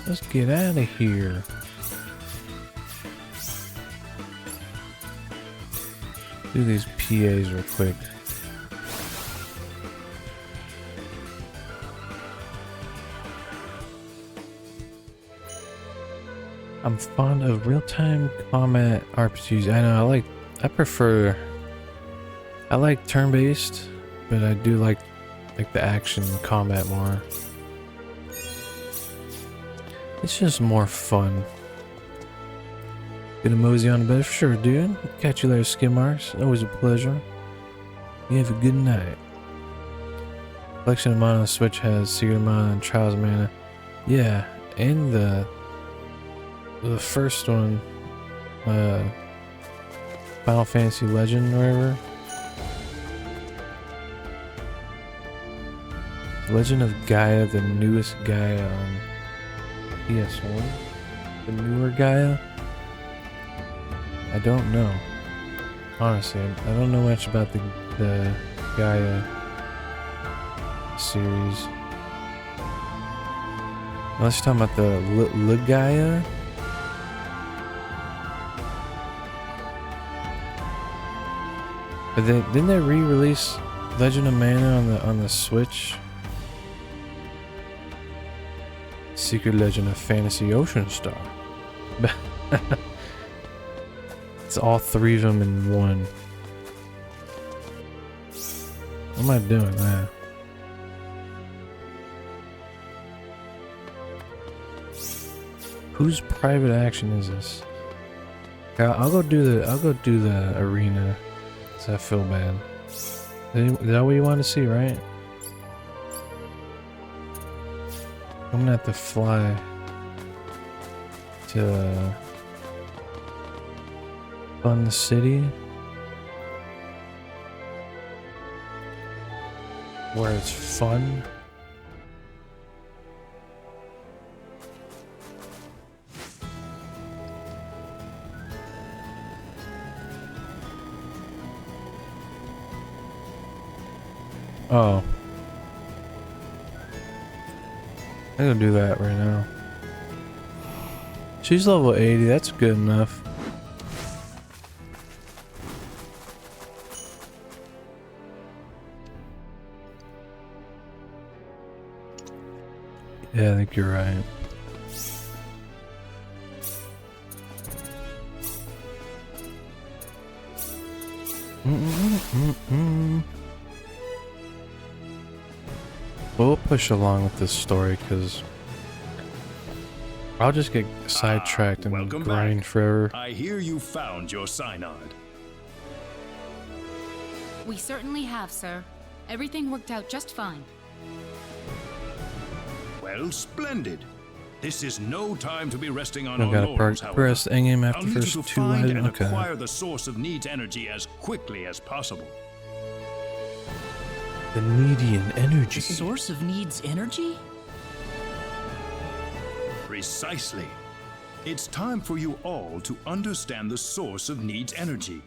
Let's get out of here. Do these PAs real quick. I'm fond of real-time combat RPGs. I know I like turn-based, but I do like the action combat more. It's just more fun. Gonna mosey on to bed? Sure, dude. Catch you later, Skid Marks. Always a pleasure. You have a good night. Collection of mana on the Switch has Secret of Mana and Trials of Mana. Yeah, and the first one, Final Fantasy Legend or whatever. Legend of Gaia, the newest Gaia on PS1. The newer Gaia? I don't know. Honestly, I don't know much about the Gaia series. Unless you're talking about the Gaia. But didn't they re-release Legend of Mana on the Switch? Secret Legend of Fantasy Ocean Star. It's all three of them in one. What am I doing now? Whose private action is this? I'll go do the arena. Cause I feel bad. Is that what you want to see, right? I'm gonna have to fly to Fun City, where it's fun. Oh. I'm gonna do that right now. She's level 80, that's good enough. Yeah, I think you're right. We'll push along with this story because I'll just get sidetracked and grind
back.
forever.
I hear you found your synod.
We certainly have, sir. Everything worked out just fine.
Well, splendid.
This is no time to be resting on
I
our
gotta
laurels, however.
press endgame after
I'll need
first
you to
two
find
items.
and
Okay.
acquire the source of Need's energy as quickly as possible.
The Needian energy.
The source of Need's energy?
Precisely. It's time for you all to understand the source of Need's energy.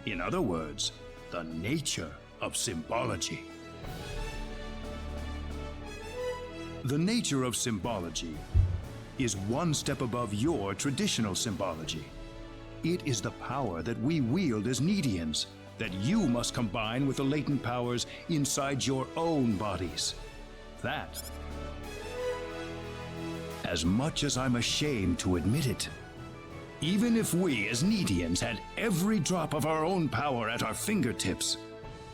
In other words, the nature of symbology. The nature of symbology is one step above your traditional symbology. It is the power that we wield as Needians that you must combine with the latent powers inside your own bodies. That, as much as I'm ashamed to admit it, even if we as Needians had every drop of our own power at our fingertips,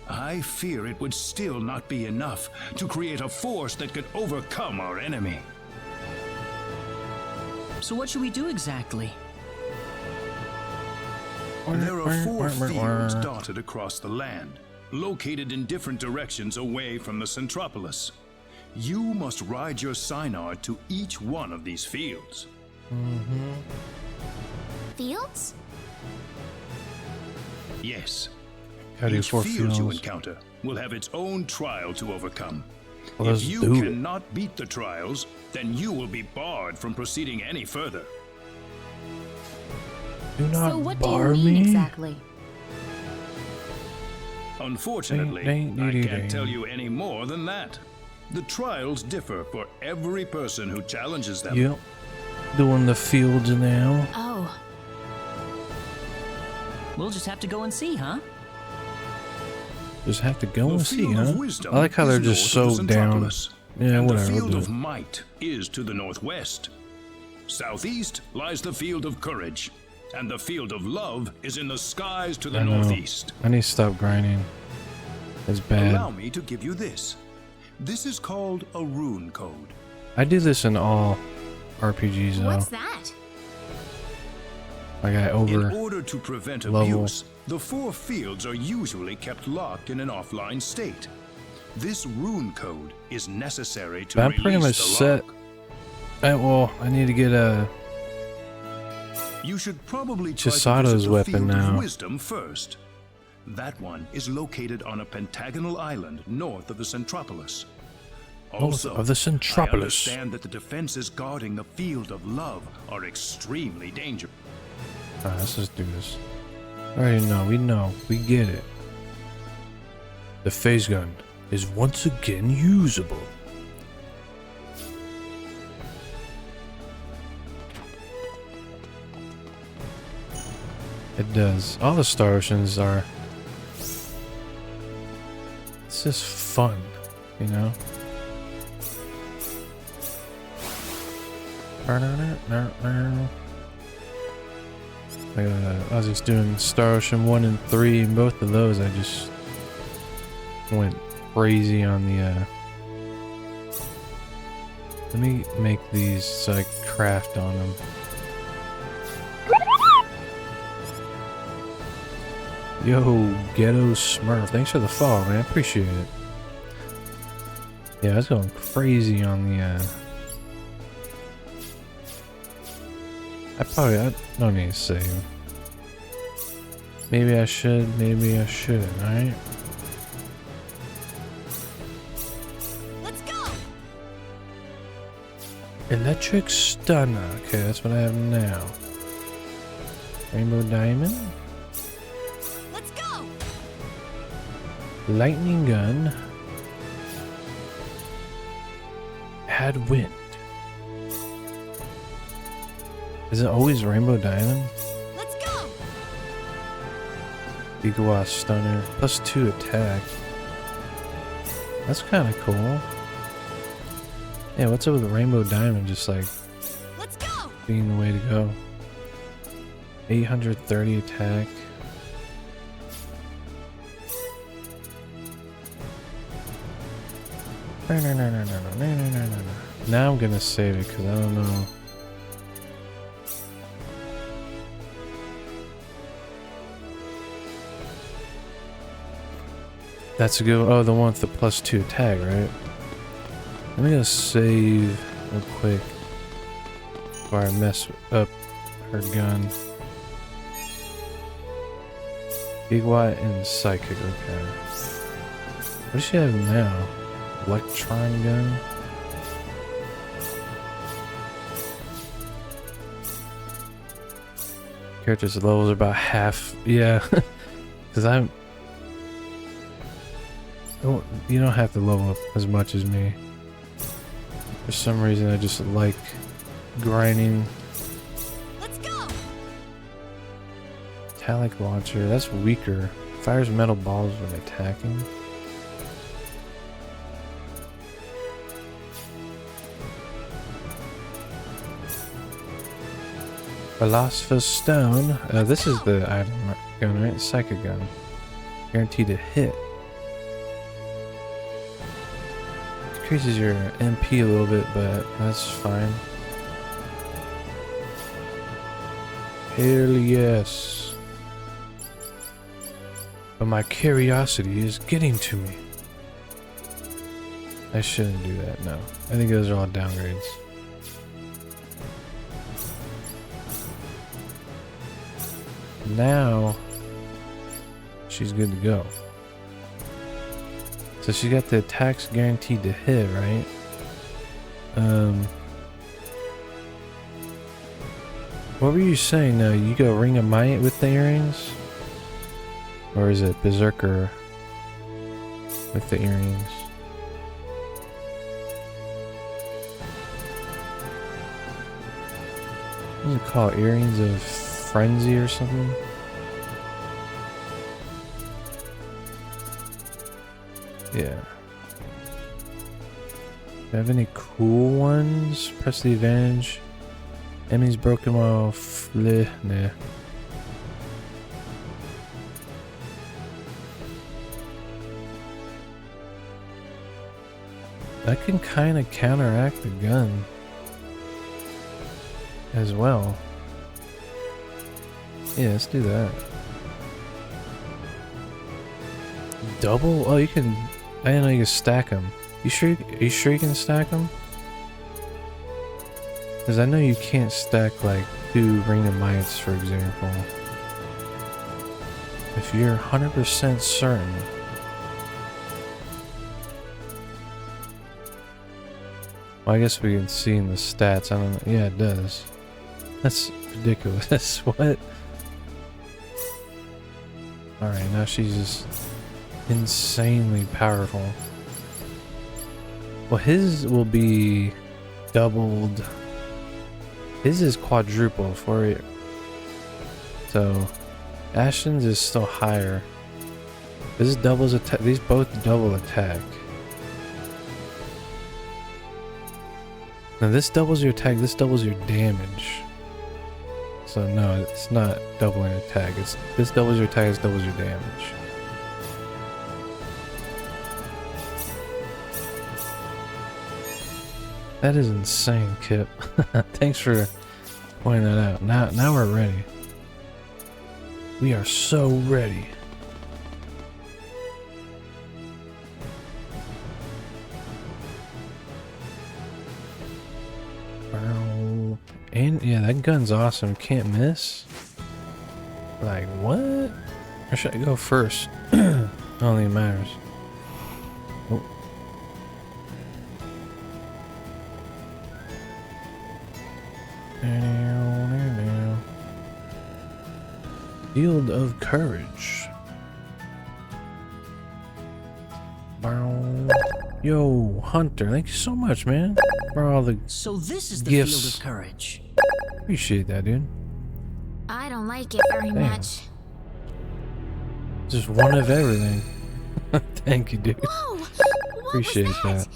I fear it would still not be enough to create a force that could overcome our enemy.
So what should we do exactly?
There are 4 fields dotted across the land, located in different directions away from the Centropolis. You must ride your Synard to each one of these fields.
Fields?
Yes.
How do you
Each
4
field you
fields?
encounter will have its own trial to overcome.
Well,
If
let's
you
do it.
cannot beat the trials, then you will be barred from proceeding any further.
Do not
So what do you
bar
mean
me.
exactly?
Unfortunately,
Ding, ding,
I
ding,
can't
ding.
tell you any more than that. The trials differ for every person who challenges them.
Yep. Doing the fields now.
Oh,
We'll just have to go and see, huh?
Just have to go
The
and see,
field
huh?
of wisdom
I like how they're
is
just
north
so
of the
down.
Centropolis,
Yeah,
and
whatever.
the
We'll
field
do
of
it.
might is to the northwest. Southeast lies the field of courage, and the field of love is in the skies to the
I know.
northeast.
I need to stop grinding. It's bad.
Allow me to give you this. This is called a rune code.
I do this in all RPGs though.
what's that?
Like I
In
over.
order to prevent
level.
abuse, the 4 fields are usually kept locked in an offline state. This rune code is necessary to
I'm
release
pretty much
the
set.
lock.
Well, I need to get a.
You should probably try to
Chisato's
visit the
weapon
field
now.
of wisdom first. That one is located on a pentagonal island north of the Centropolis. Also,
of the Centropolis.
I understand that the defenses guarding the field of love are extremely dangerous.
Alright, let's just do this. I already know. We get it. The phase gun is once again usable. It does. All the Star Oceans are. It's just fun, you know? I was just doing Star Ocean 1 and 3, and both of those I just went crazy on the let me make these so I craft on them. Yo, Ghetto Smurf, thanks for the follow, man. I appreciate it. Yeah, I was going crazy on the I don't need to save. Maybe I should, maybe I shouldn't, alright?
Let's go!
Electric Stunner. Okay, that's what I have now. Rainbow Diamond.
Let's go!
Lightning Gun. Add Wind. Is it always Rainbow Diamond?
Let's go!
Gigawatt Stunner. +2 attack. That's kind of cool. Yeah, what's up with the Rainbow Diamond just like
Let's go!
being the way to go? 830 attack. No. Now I'm gonna save it because I don't know. That's a good. Oh, the one with the +2 attack, right? Let me go save real quick. before I mess up her gun. Gigawatt and psychic, okay. What does she have now? Electron gun? Character's levels are about half. Yeah, because you don't have to level up as much as me. For some reason, I just like grinding.
Let's go.
Metallic launcher, that's weaker. Fires metal balls when attacking. Philosopher's Stone. This is the item gun, right? Psychic gun. Guaranteed to hit. Decreases your MP a little bit, but that's fine. Hell yes. But my curiosity is getting to me. I shouldn't do that, no. I think those are all downgrades. Now she's good to go. So she got the attacks guaranteed to hit, right? What were you saying? You go Ring of Might with the earrings? Or is it Berserker with the earrings? What is it called? Earrings of Frenzy or something? Yeah. Do I have any cool ones? Press the advantage. Enemies broken while nah. That can kind of counteract the gun as well. Yeah, let's do that. Double? Oh, you can. I didn't know you could stack them. Are you sure you can stack them? Because I know you can't stack like 2 Ring of Mights, for example. If you're 100% certain. Well, I guess we can see in the stats. I don't know. Yeah, it does. That's ridiculous. What? Alright, now she's just insanely powerful. Well, his will be doubled. His is quadruple for it. So, Ashton's is still higher. This doubles attack. These both double attack. Now this doubles your attack, this doubles your damage. So no, it's not doubling attack. It's this doubles your attack, this doubles your damage. That is insane, Kip. Thanks for pointing that out. Now we're ready. We are so ready. And yeah, that gun's awesome. Can't miss. Like what? Or should I go first? I don't think it matters. Oh. Field of Courage. Yo, Hunter, thank you so much, man, for all the
So this is the
gifts.
Field of Courage.
Appreciate that, dude.
I don't like it very much.
Just one of everything. Thank you, dude.
Whoa!
Appreciate that.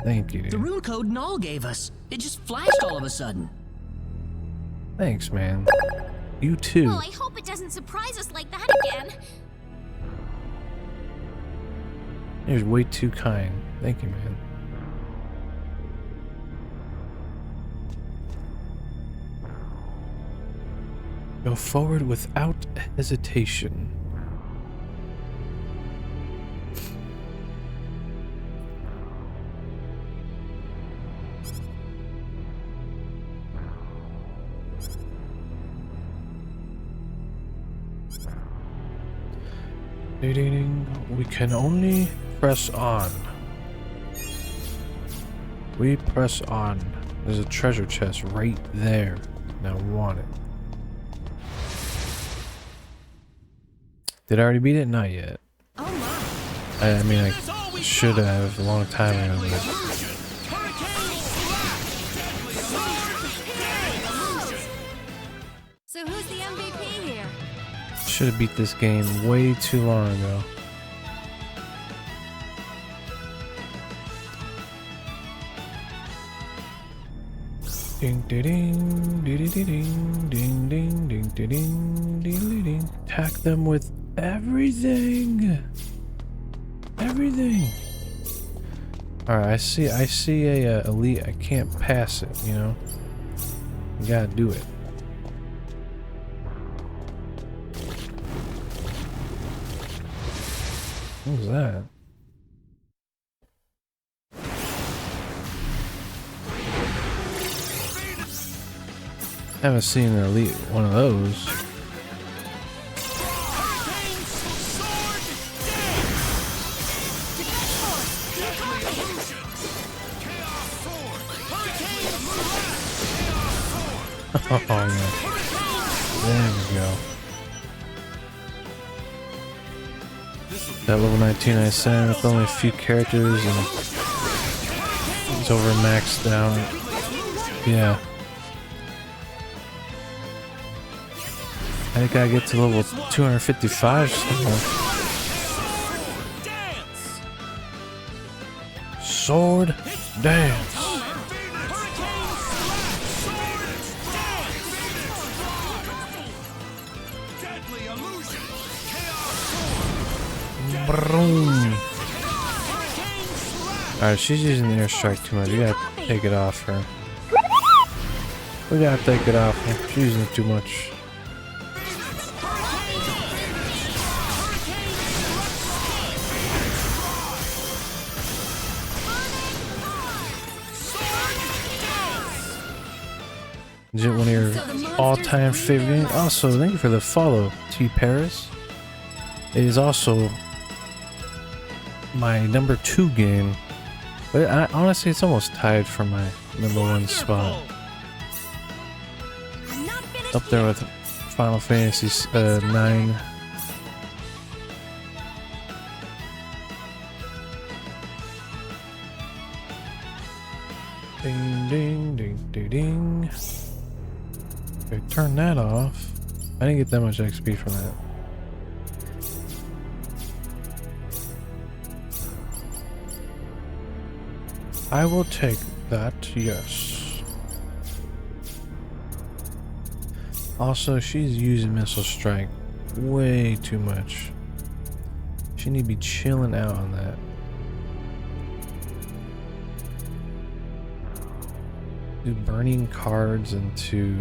Thank you,
The
dude.
rune code Null gave us. It just flashed all of a sudden.
Thanks, man. You too.
Well, I hope it doesn't surprise us like that again.
You're way too kind. Thank you, man. Go forward without hesitation. We can only press on. We press on. There's a treasure chest right there. And I want it. Did I already beat it? Not yet. I mean, I should have a long time ago. But
So who's the MVP here?
should have beat this game way too long ago. Ding ding ding ding ding ding ding ding ding ding ding. Attack them with everything. Everything. All right, I see a elite. I can't pass it. You know, you gotta do it. What was that? Haven't seen an elite one of those. Oh yeah. There we go. That level 19 I sent with only a few characters and it's over maxed out. Yeah. I think I get to level 255 still. Sword dance. Broom. Alright, she's using the airstrike too much. We gotta take it off her. We gotta take it off her. She's using it too much. Is it one of your all-time favorite games? Also, thank you for the follow, T Paris. It is also my number 2 game, but honestly, it's almost tied for my number 1 spot. Up there with Final Fantasy 9. Ding ding ding ding ding. Okay, turn that off. I didn't get that much XP from that. I will take that, yes. Also, she's using Missile Strike way too much. She need to be chilling out on that. Do burning cards into...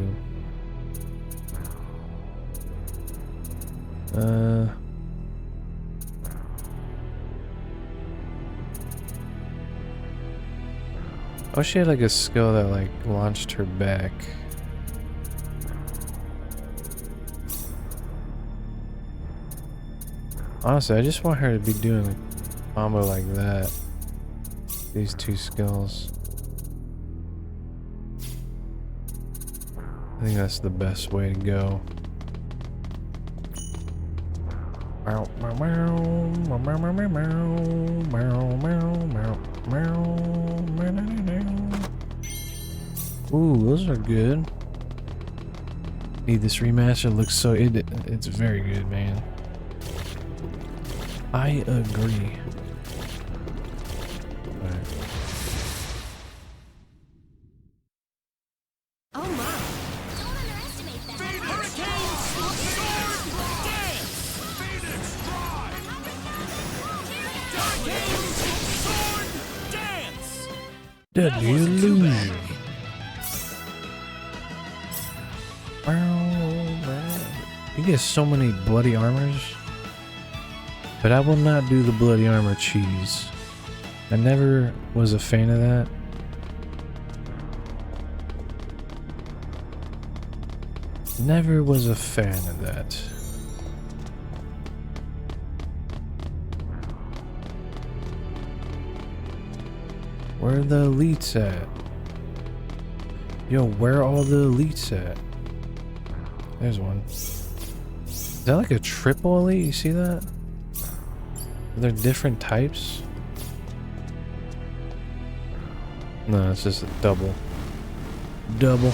Oh, she had like a skill that like launched her back. Honestly, I just want her to be doing a combo like that. These two skills. I think that's the best way to go. Ooh, those are good. Need this remaster. Looks so it's very good, man. I agree. Right.
Oh my! Don't underestimate that. Hurricane sword dance. Phoenix drive. Hurricane sword dance.
Deadly illusion. You get so many bloody armors, but I will not do the bloody armor cheese. I never was a fan of that. Never was a fan of that. Where are the elites at? Yo, where are all the elites at? There's one. Is that like a triple elite? You see that? Are there different types? No, it's just a double. Double.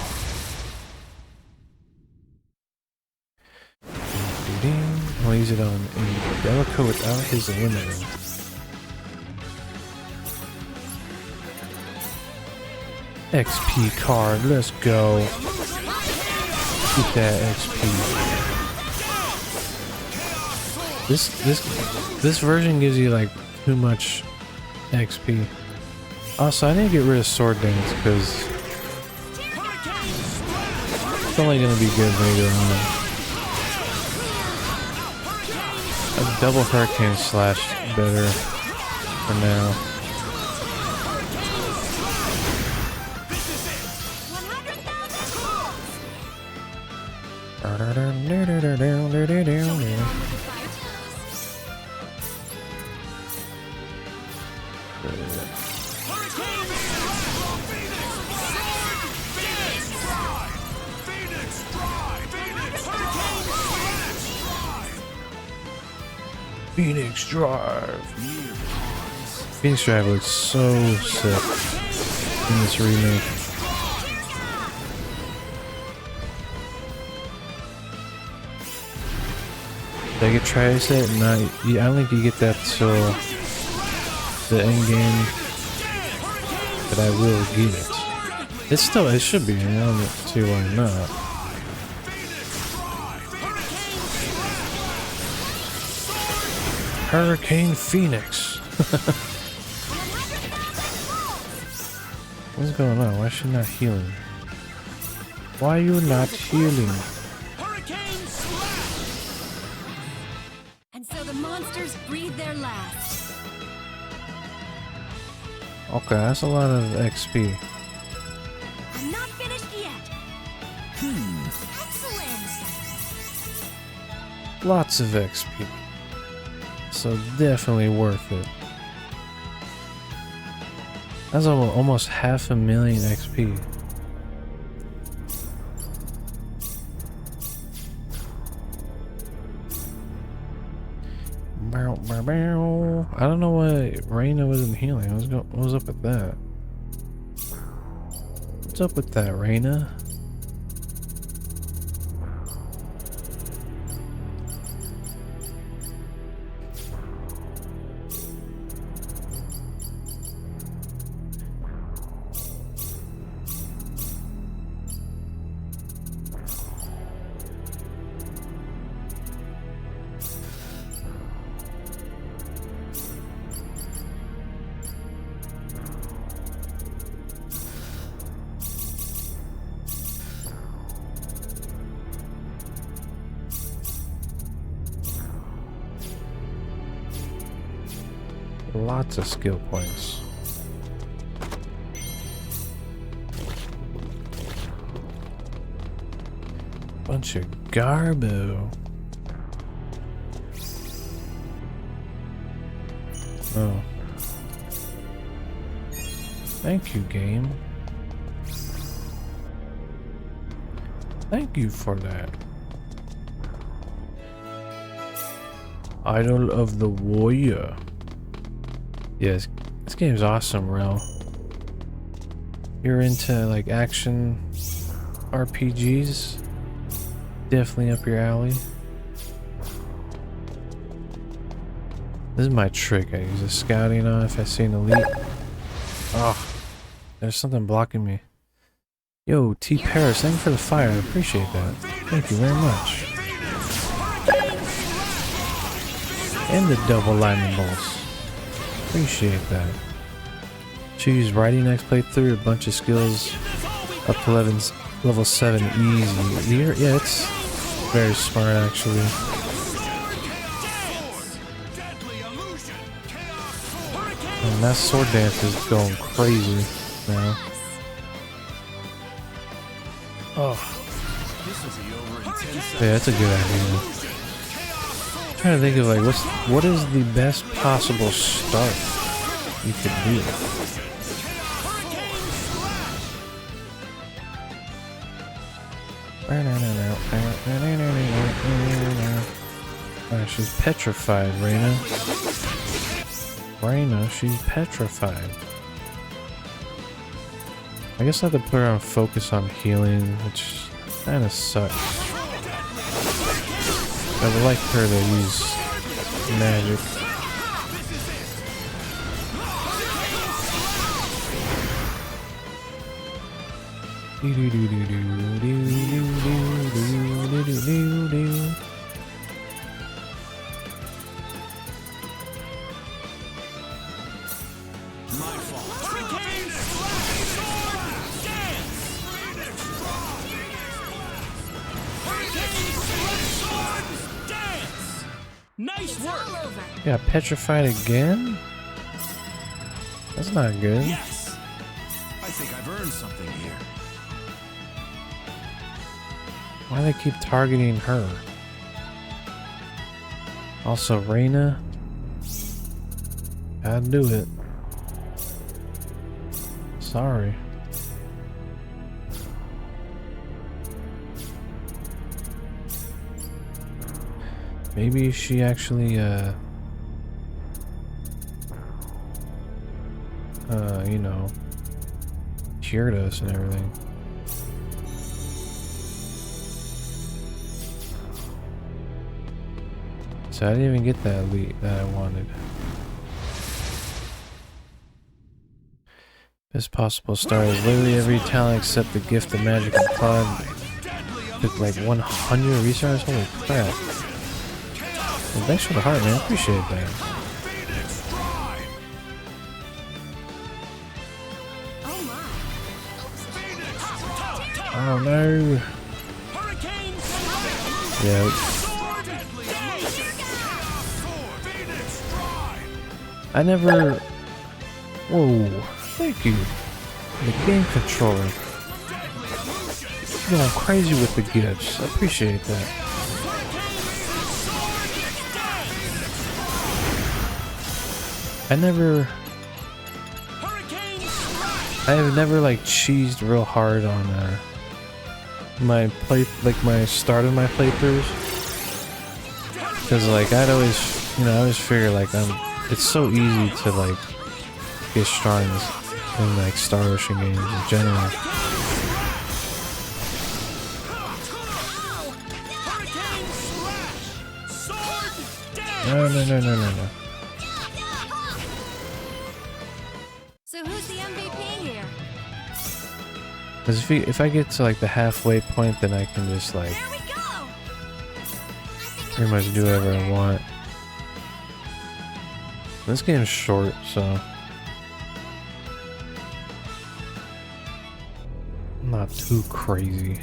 I'll use it on Delico without his limiter. XP card, let's go. Keep that XP. This version gives you like too much XP. Also, I need to get rid of Sword Dance because it's only gonna be good later on. A double Hurricane Slash better for now. Phoenix Drive. Phoenix Drive looks so sick in this remake. Did I get Tri-Set? No, I don't think you get that till the end game, but I will get it. It should be, I don't see why not. Hurricane Phoenix. What's going on? Why is she not healing? Why are you not healing?
And so the monsters breathe their last.
Okay, that's a lot of XP.
I'm not finished yet. Excellent.
Lots of XP. So definitely worth it. That's almost 500,000 XP. I don't know why Rena wasn't healing. What was up with that? What's up with that, Rena? Lots of skill points. Bunch of garbo. Oh. Thank you, game. Thank you for that. Idol of the Warrior. Yes, this game's awesome, Rel. You're into like action RPGs, definitely up your alley. This is my trick. I use a scouting on if I see an elite. Oh, there's something blocking me. Yo, T Paris, thank you for the fire. I appreciate that. Thank you very much. And the double lightning bolts. Appreciate that. Choose writing next playthrough, a bunch of skills up to level 7 easy. Yeah, it's very smart actually. And that sword dance is going crazy now. Oh. Yeah, that's a good idea. I'm trying to think of like what is the best possible start you could do. She's petrified, Rena. Rena, she's petrified. I guess I have to put her on focus on healing, which kind of sucks. I would like her to use magic.
Nice work.
Yeah, petrified again? That's not good.
Yes! I think I've earned something here.
Why do they keep targeting her? Also, Rena. Gotta do it. Sorry. Maybe she actually, you know, cured us and everything. So I didn't even get that elite that I wanted. Best possible star is literally every talent except the gift of magic and pod. Took like 100 resources? Holy crap. Well, thanks for the heart, man. Appreciate that. Oh no. Yeah. I never. Whoa. Thank you. The game controller. You're going crazy with the gifts. I appreciate that. I have never like cheesed real hard on my my start of my playthroughs, because like I'd always, you know, I always figure like it's so easy to like get strong in like Star Ocean games in general. No.
So who's the MVP here?
Because if I get to like the halfway point, then I can just like pretty much do whatever I want. This game's short, so not too crazy.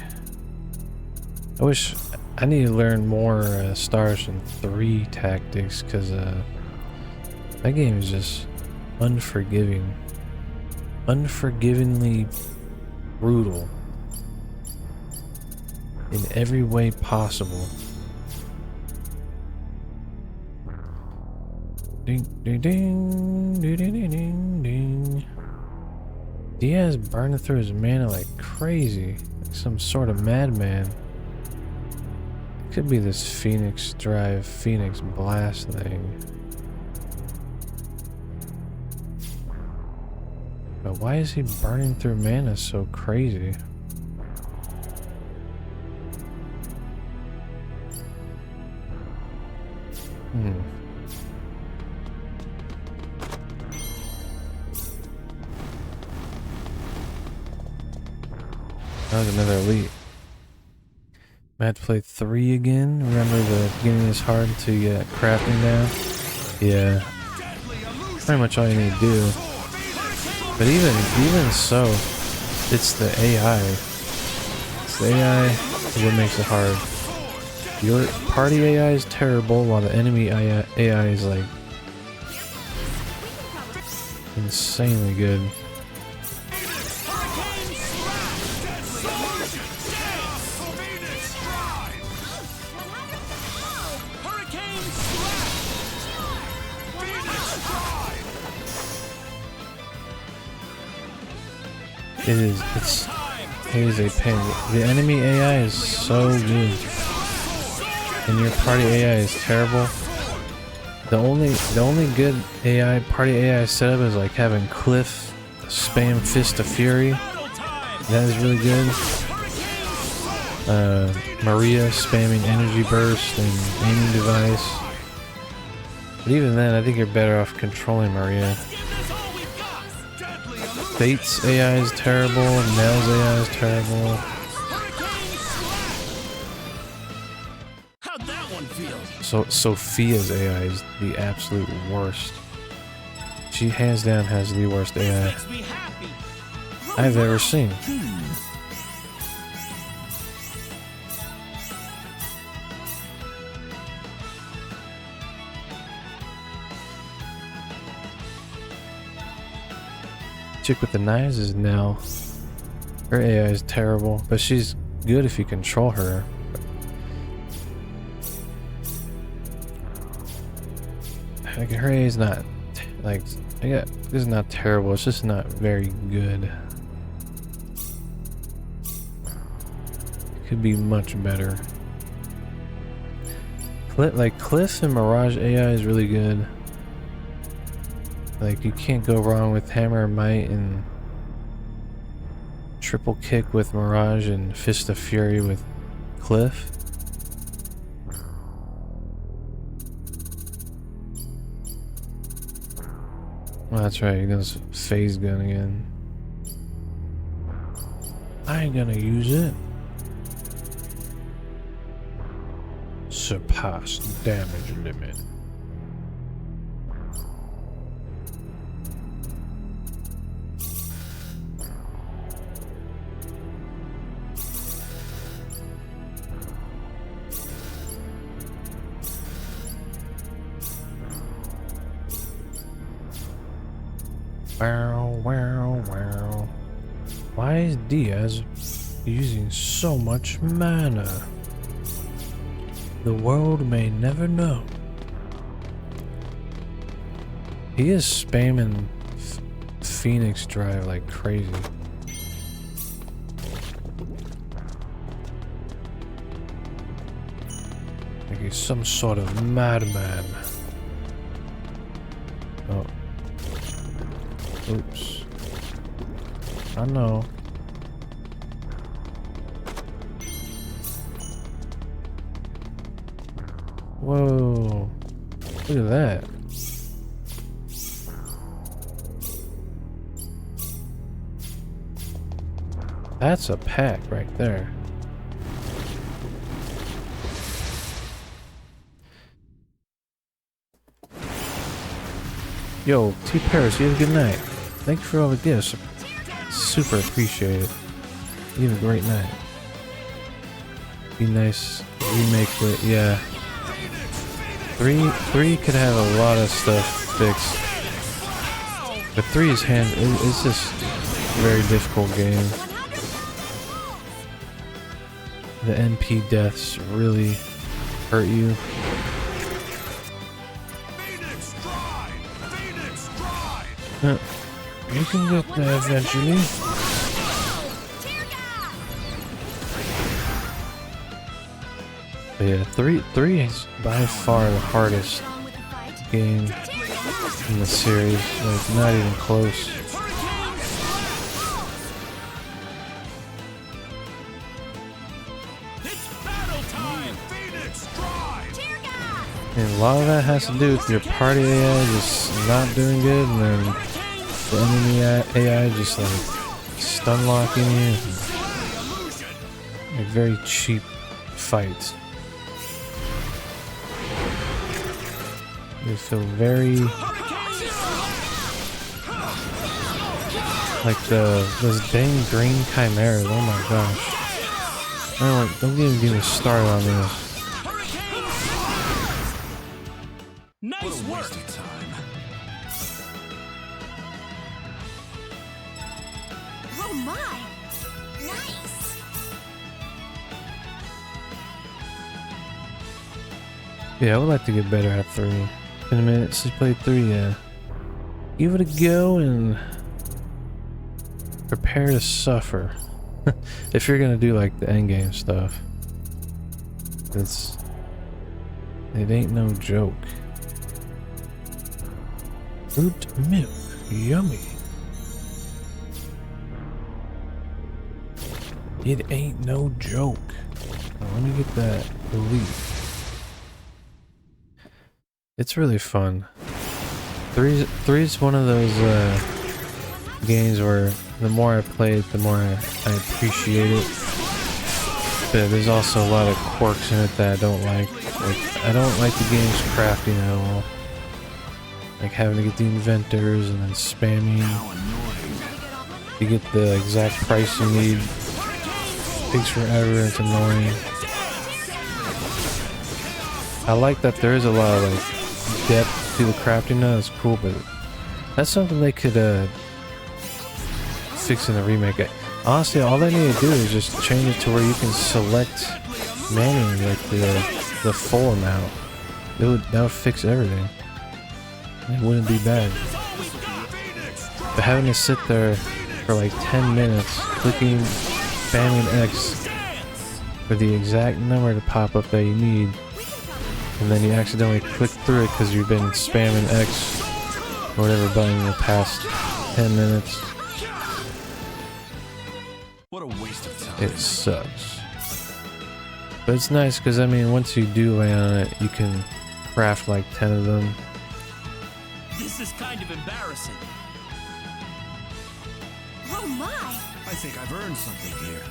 I wish I need to learn more Star Ocean 3 tactics, because that game is just unforgiving. Unforgivingly brutal in every way possible. Ding ding ding ding ding ding ding. Diaz burning through his mana like crazy, like some sort of madman. Could be this Phoenix Drive, Phoenix Blast thing. But why is he burning through mana so crazy? That was another elite. I had to play 3 again. Remember the beginning is hard to get crafting down? Yeah. Pretty much all you need to do. But even so, it's the AI. It's the AI what makes it hard. Your party AI is terrible, while the enemy AI is like insanely good. He is a pain. The enemy AI is so good. And your party AI is terrible. The only good AI party AI setup is like having Cliff spam Fist of Fury. That is really good. Maria spamming Energy Burst and aiming device. But even then, I think you're better off controlling Maria. Fate's AI is terrible. Nell's AI is terrible.
How'd that one feel?
So Sophia's AI is the absolute worst. She hands down has the worst AI I've ever seen. Chick with the knives is Nell. Her AI is terrible, but she's good if you control her. Like her AI is not like this is not terrible. It's just not very good. It could be much better. Like Cliff and Mirage AI is really good. Like you can't go wrong with Hammer and Might and Triple Kick with Mirage and Fist of Fury with Cliff. Oh, that's right, he does phase gun again. I ain't gonna use it. Surpass damage limit. Wow, wow, wow. Why is Diaz using so much mana? The world may never know. He is spamming Phoenix Drive like crazy. Like he's some sort of madman. Oh. Oops. I know. Whoa. Look at that. That's a pack right there. Yo, T Paris, you have a good night. Thank you for all the gifts. Super appreciate it. You have a great night. Be nice. Remake it. Yeah. 3 could have a lot of stuff fixed. But 3 is it's just a very difficult game. The NP deaths really hurt you. You can get there eventually. But yeah, 3 is by far the hardest game in the series. Like, not even close. And a lot of that has to do with your party AI just not doing good, and then the enemy AI just like stun locking you. Like very cheap fights. You feel very like those dang green chimeras. Oh my gosh! Don't even get me started on this.
Nice work.
Oh my! Nice!
Yeah, I would like to get better at 3. Been a minute since I played 3, yeah. Give it a go and prepare to suffer. If you're gonna do like the endgame stuff. It ain't no joke. Fruit milk. Yummy. It ain't no joke. Now, let me get that leaf. It's really fun. Three's one of those games where the more I play it, the more I appreciate it. But there's also a lot of quirks in it that I don't like. Like, I don't like the game's crafting at all. Like having to get the inventors and then spamming. To get the exact price you need. Takes forever, it's annoying. I like that there is a lot of like depth to the crafting now, it's cool, but that's something they could fix in the remake. Honestly, all they need to do is just change it to where you can select manually like the full amount. That would fix everything. It wouldn't be bad. But having to sit there for like 10 minutes clicking, spamming X for the exact number to pop up that you need, and then you accidentally click through it because you've been spamming X or whatever button in the past 10 minutes.
What a waste of time.
It sucks. But it's nice because, I mean, once you do land on it, you can craft like 10 of them.
This is kind of embarrassing.
Oh my!
I think I've earned something here.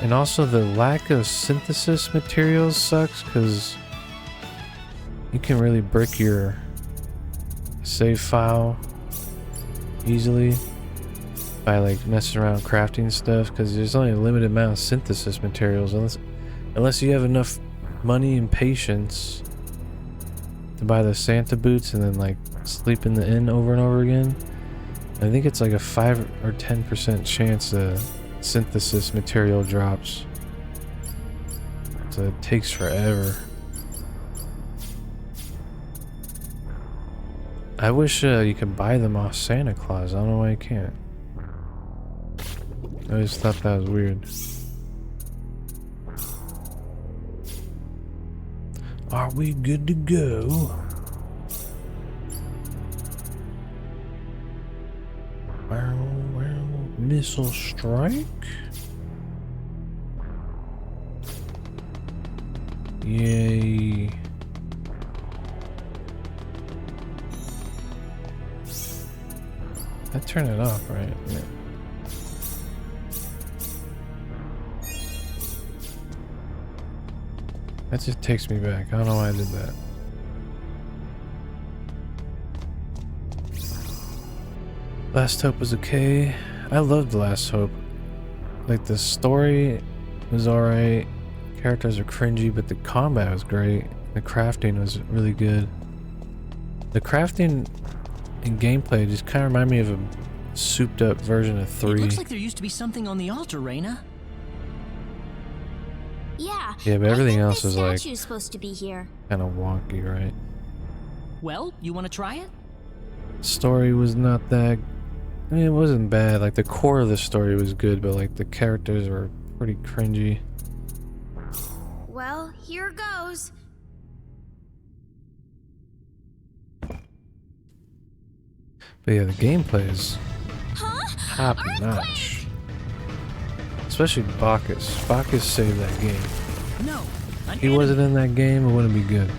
And also the lack of synthesis materials sucks because you can really brick your save file easily by like messing around crafting stuff, because there's only a limited amount of synthesis materials unless you have enough money and patience to buy the Santa boots and then like sleep in the inn over and over again. I think it's like a 5 or 10% chance synthesis material drops, so it takes forever. I wish you could buy them off Santa Claus. I don't know why you can't. I always thought that was weird. Are we good to go? Missile strike? Yay. I turn it off, right? Yeah. That just takes me back. I don't know why I did that. Last Hope was okay. I loved Last Hope. Like, the story was alright. Characters are cringy, but the combat was great. The crafting was really good. The crafting and gameplay just kind of remind me of a souped up version of 3.
It looks like there used to be something on the altar, Rena.
Yeah,
but everything else
is
like
supposed to be here.
Kind of wonky, right?
Well, you want to try it?
Story was not that. I mean, it wasn't bad. Like, the core of the story was good, but like the characters were pretty cringy.
Well, here goes.
But yeah, the gameplay is top notch. Especially Bacchus. Bacchus saved that game.
No.
If he wasn't in that game, it wouldn't be good.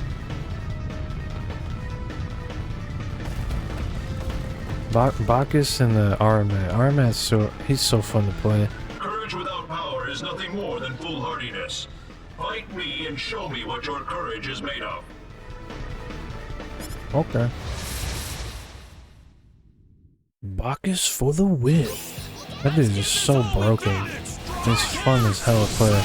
Bacchus and the Aramat. Aramat's he's so fun to play.
Courage without power is nothing more than foolhardiness. Fight me and show me what your courage is made of.
Okay. Bacchus for the win. That dude is so broken. It's fun as hell to play.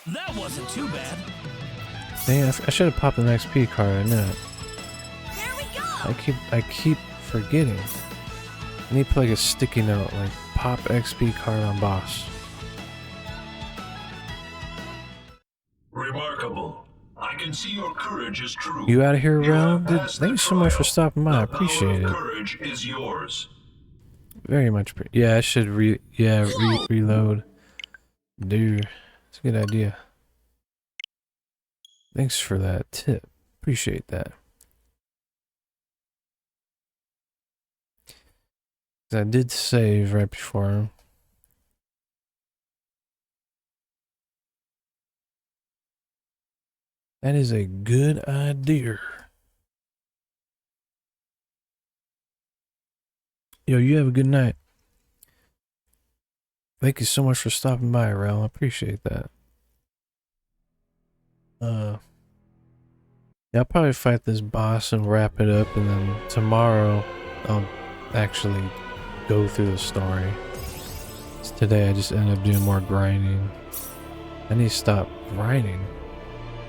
That wasn't too bad.
Dang, I should have popped an XP card. I knew it.
There we go.
I keep forgetting. I need to put like a sticky note, like pop XP card on boss.
can see your courage is true.
You out of here, Rel?
Passed
Thank
the
you so much for
trial.
stopping by. I
The power
appreciate
of
it.
courage is yours.
Very much. Yeah, I should reload. Dude, it's a good idea. Thanks for that tip. Appreciate that. I did save right before. That is a good idea. Yo, you have a good night. Thank you so much for stopping by, Rel. I appreciate that. Yeah, I'll probably fight this boss and wrap it up, and then tomorrow I'll actually go through the story. Today I just ended up doing more grinding. I need to stop grinding.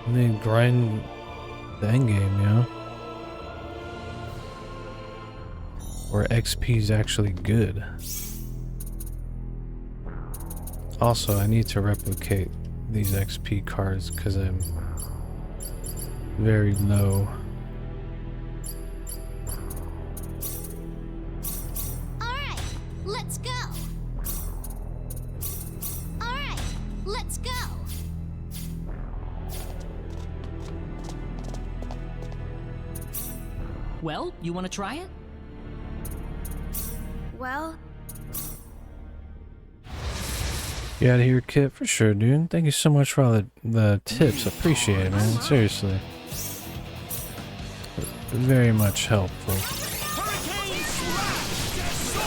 I need to grind the end game, you know? Where XP is actually good. Also, I need to replicate these XP cards because I'm very low.
Alright, let's go. Alright, let's go.
Well, you want to try it?
Well,
You out of here, Kit? For sure, dude. Thank you so much for all the tips. I appreciate it, man. Seriously. Very much helpful.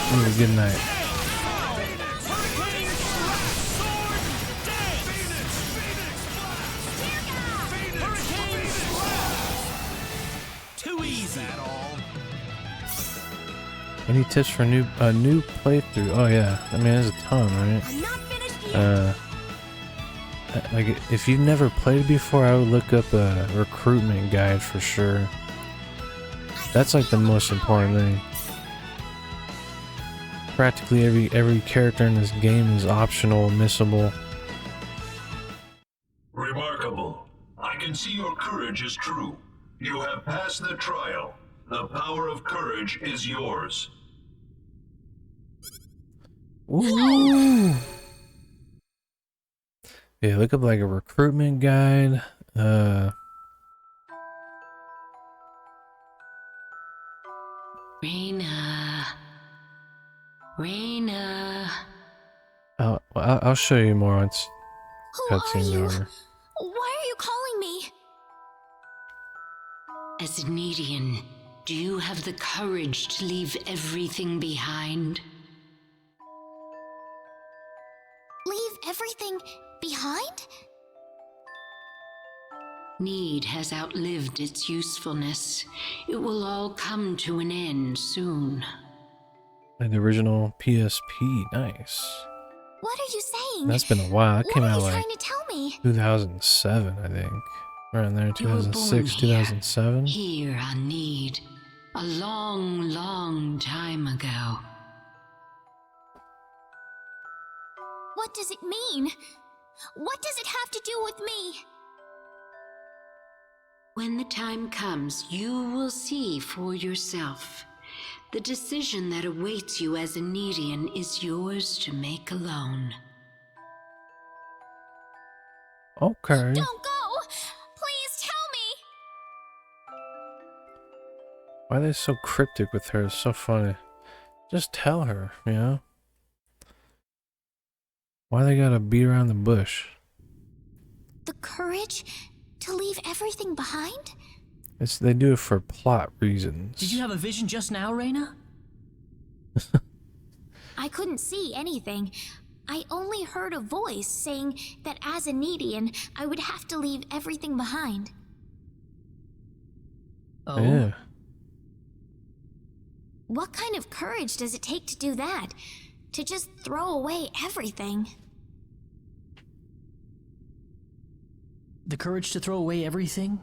Have a good night.
Too easy at all.
Any tips for a new playthrough? Oh yeah, I mean there's a ton, right? Like if you've never played before, I would look up a recruitment guide for sure. That's like the most important thing. Practically every character in this game is optional, missable.
Remarkable. I can see your courage is true. You have passed the trial. The power of courage is yours.
Ooh. Yeah, look up like a recruitment guide.
Rena.
I'll show you more once
who are
cutscene's
you?
over.
Why are you calling me?
As an Edian, do you have the courage to leave everything behind?
Leave everything behind?
Need has outlived its usefulness. It will all come to an end soon.
Like the original PSP, nice.
What are you saying?
That's been a while. That came out like
trying to tell me?
2007, I think. Around there, 2006, 2007.
Here on Need. A long, long time ago.
What does it mean? What does it have to do with me?
When the time comes, you will see for yourself. The decision that awaits you as a Nedian is yours to make alone.
Okay.
Don't go! Please tell me!
Why are they so cryptic with her? It's so funny. Just tell her, you know? Why they gotta beat around the bush?
The courage to leave everything behind?
They do it for plot reasons.
Did you have a vision just now, Rena?
I couldn't see anything. I only heard a voice saying that as a Nedian, I would have to leave everything behind.
Oh?
Yeah.
What kind of courage does it take to do that? To just throw away everything?
The courage to throw away everything?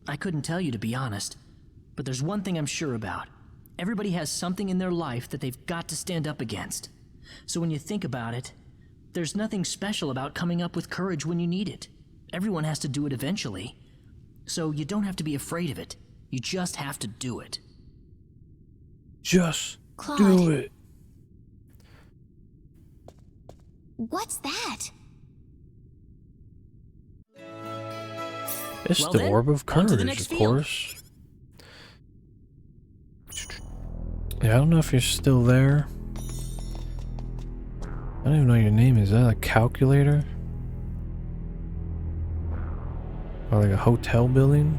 I couldn't tell you, to be honest. But there's one thing I'm sure about. Everybody has something in their life that they've got to stand up against. So when you think about it, there's nothing special about coming up with courage when you need it. Everyone has to do it eventually. So you don't have to be afraid of it. You just have to do it.
Just
Claude.
do it.
What's that?
It's
Well
the
then,
Orb of
on to the
Courage,
next
of
field.
course. Yeah, I don't know if you're still there. I don't even know your name. Is that a calculator? Or like a hotel building?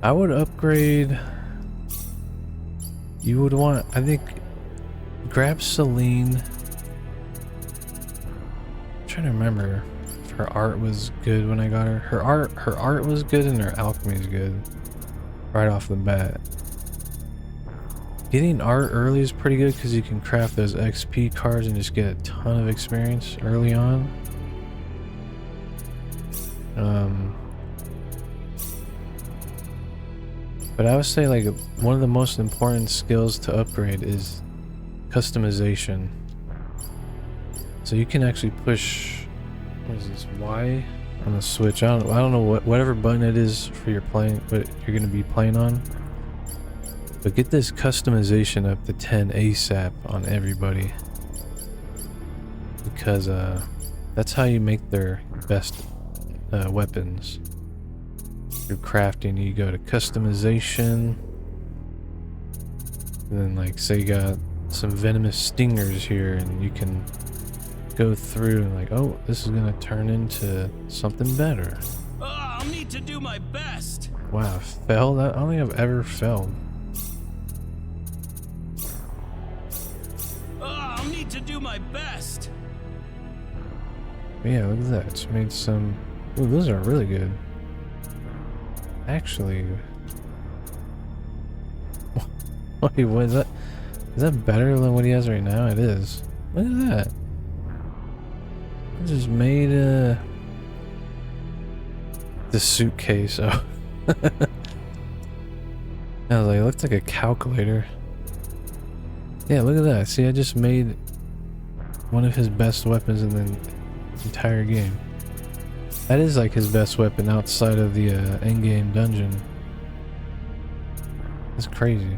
I would upgrade. You would want, I think, grab Celine. I'm trying to remember if her art was good when I got her. Her art was good and her alchemy is good. Right off the bat. Getting art early is pretty good because you can craft those XP cards and just get a ton of experience early on. But I would say like one of the most important skills to upgrade is customization. So you can actually push, what is this, Y on the Switch. I don't know whatever button it is for your playing, what you're gonna be playing on. But get this customization up to 10 ASAP on everybody. Because that's how you make their best weapons. Through crafting, you go to customization. And then like say you got some venomous stingers here and you can go through and like, oh, this is gonna turn into something better.
Oh, I'll need to do my best.
Wow, I failed? I don't think I've ever failed.
Oh, I'll need to do my best.
But yeah, look at that. It's made some. Ooh, those are really good. Actually. Wait, what is that? Is that better than what he has right now? It is. Look at that. I just made the suitcase. Oh. I was like, it looks like a calculator. Yeah, look at that. See, I just made one of his best weapons in the entire game. That is like his best weapon outside of the endgame dungeon. That's crazy.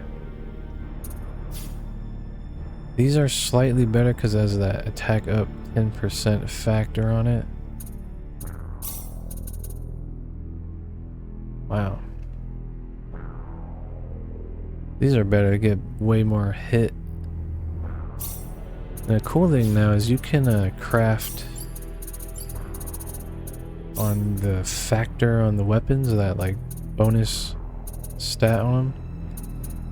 These are slightly better because it has that attack up 10% factor on it. Wow. These are better. They get way more hit. And the cool thing now is you can craft on the factor on the weapons, that like bonus stat on them.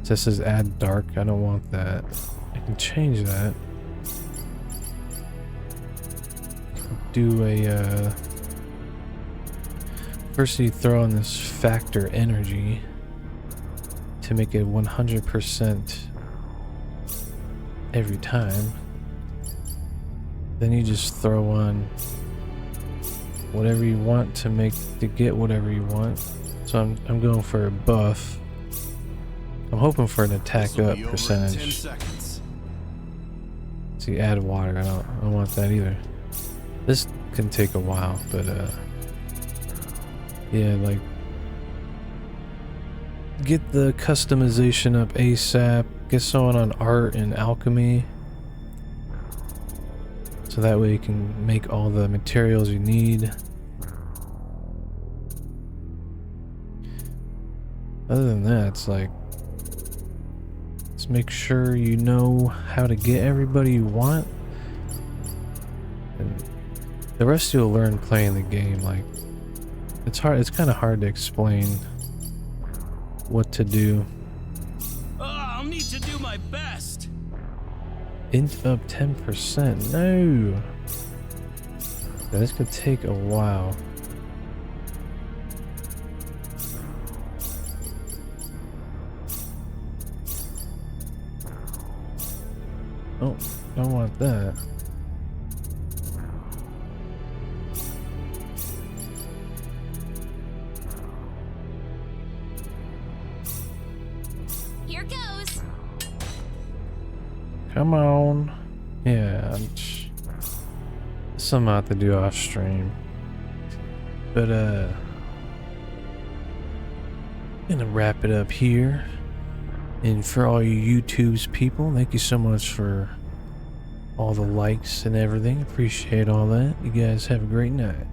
So this says add dark. I don't want that. I can change that. Do a first you throw on this factor energy to make it 100% every time. Then you just throw on whatever you want to get whatever you want. So I'm going for a buff. I'm hoping for an attack up percentage. See, add water. I don't want that either. This can take a while, but yeah, like get the customization up ASAP. Get someone on art and alchemy. So that way you can make all the materials you need. Other than that, it's like, let's make sure you know how to get everybody you want. And the rest you'll learn playing the game. Like, it's kind of hard to explain what to do.
Oh, I'll need to do my best.
Int up 10%. No. This could take a while. Oh, don't want that.
Here goes.
Come on. Yeah, some I have to do off stream. But gonna wrap it up here. And for all you YouTube's people, thank you so much for all the likes and everything. Appreciate all that. You guys have a great night.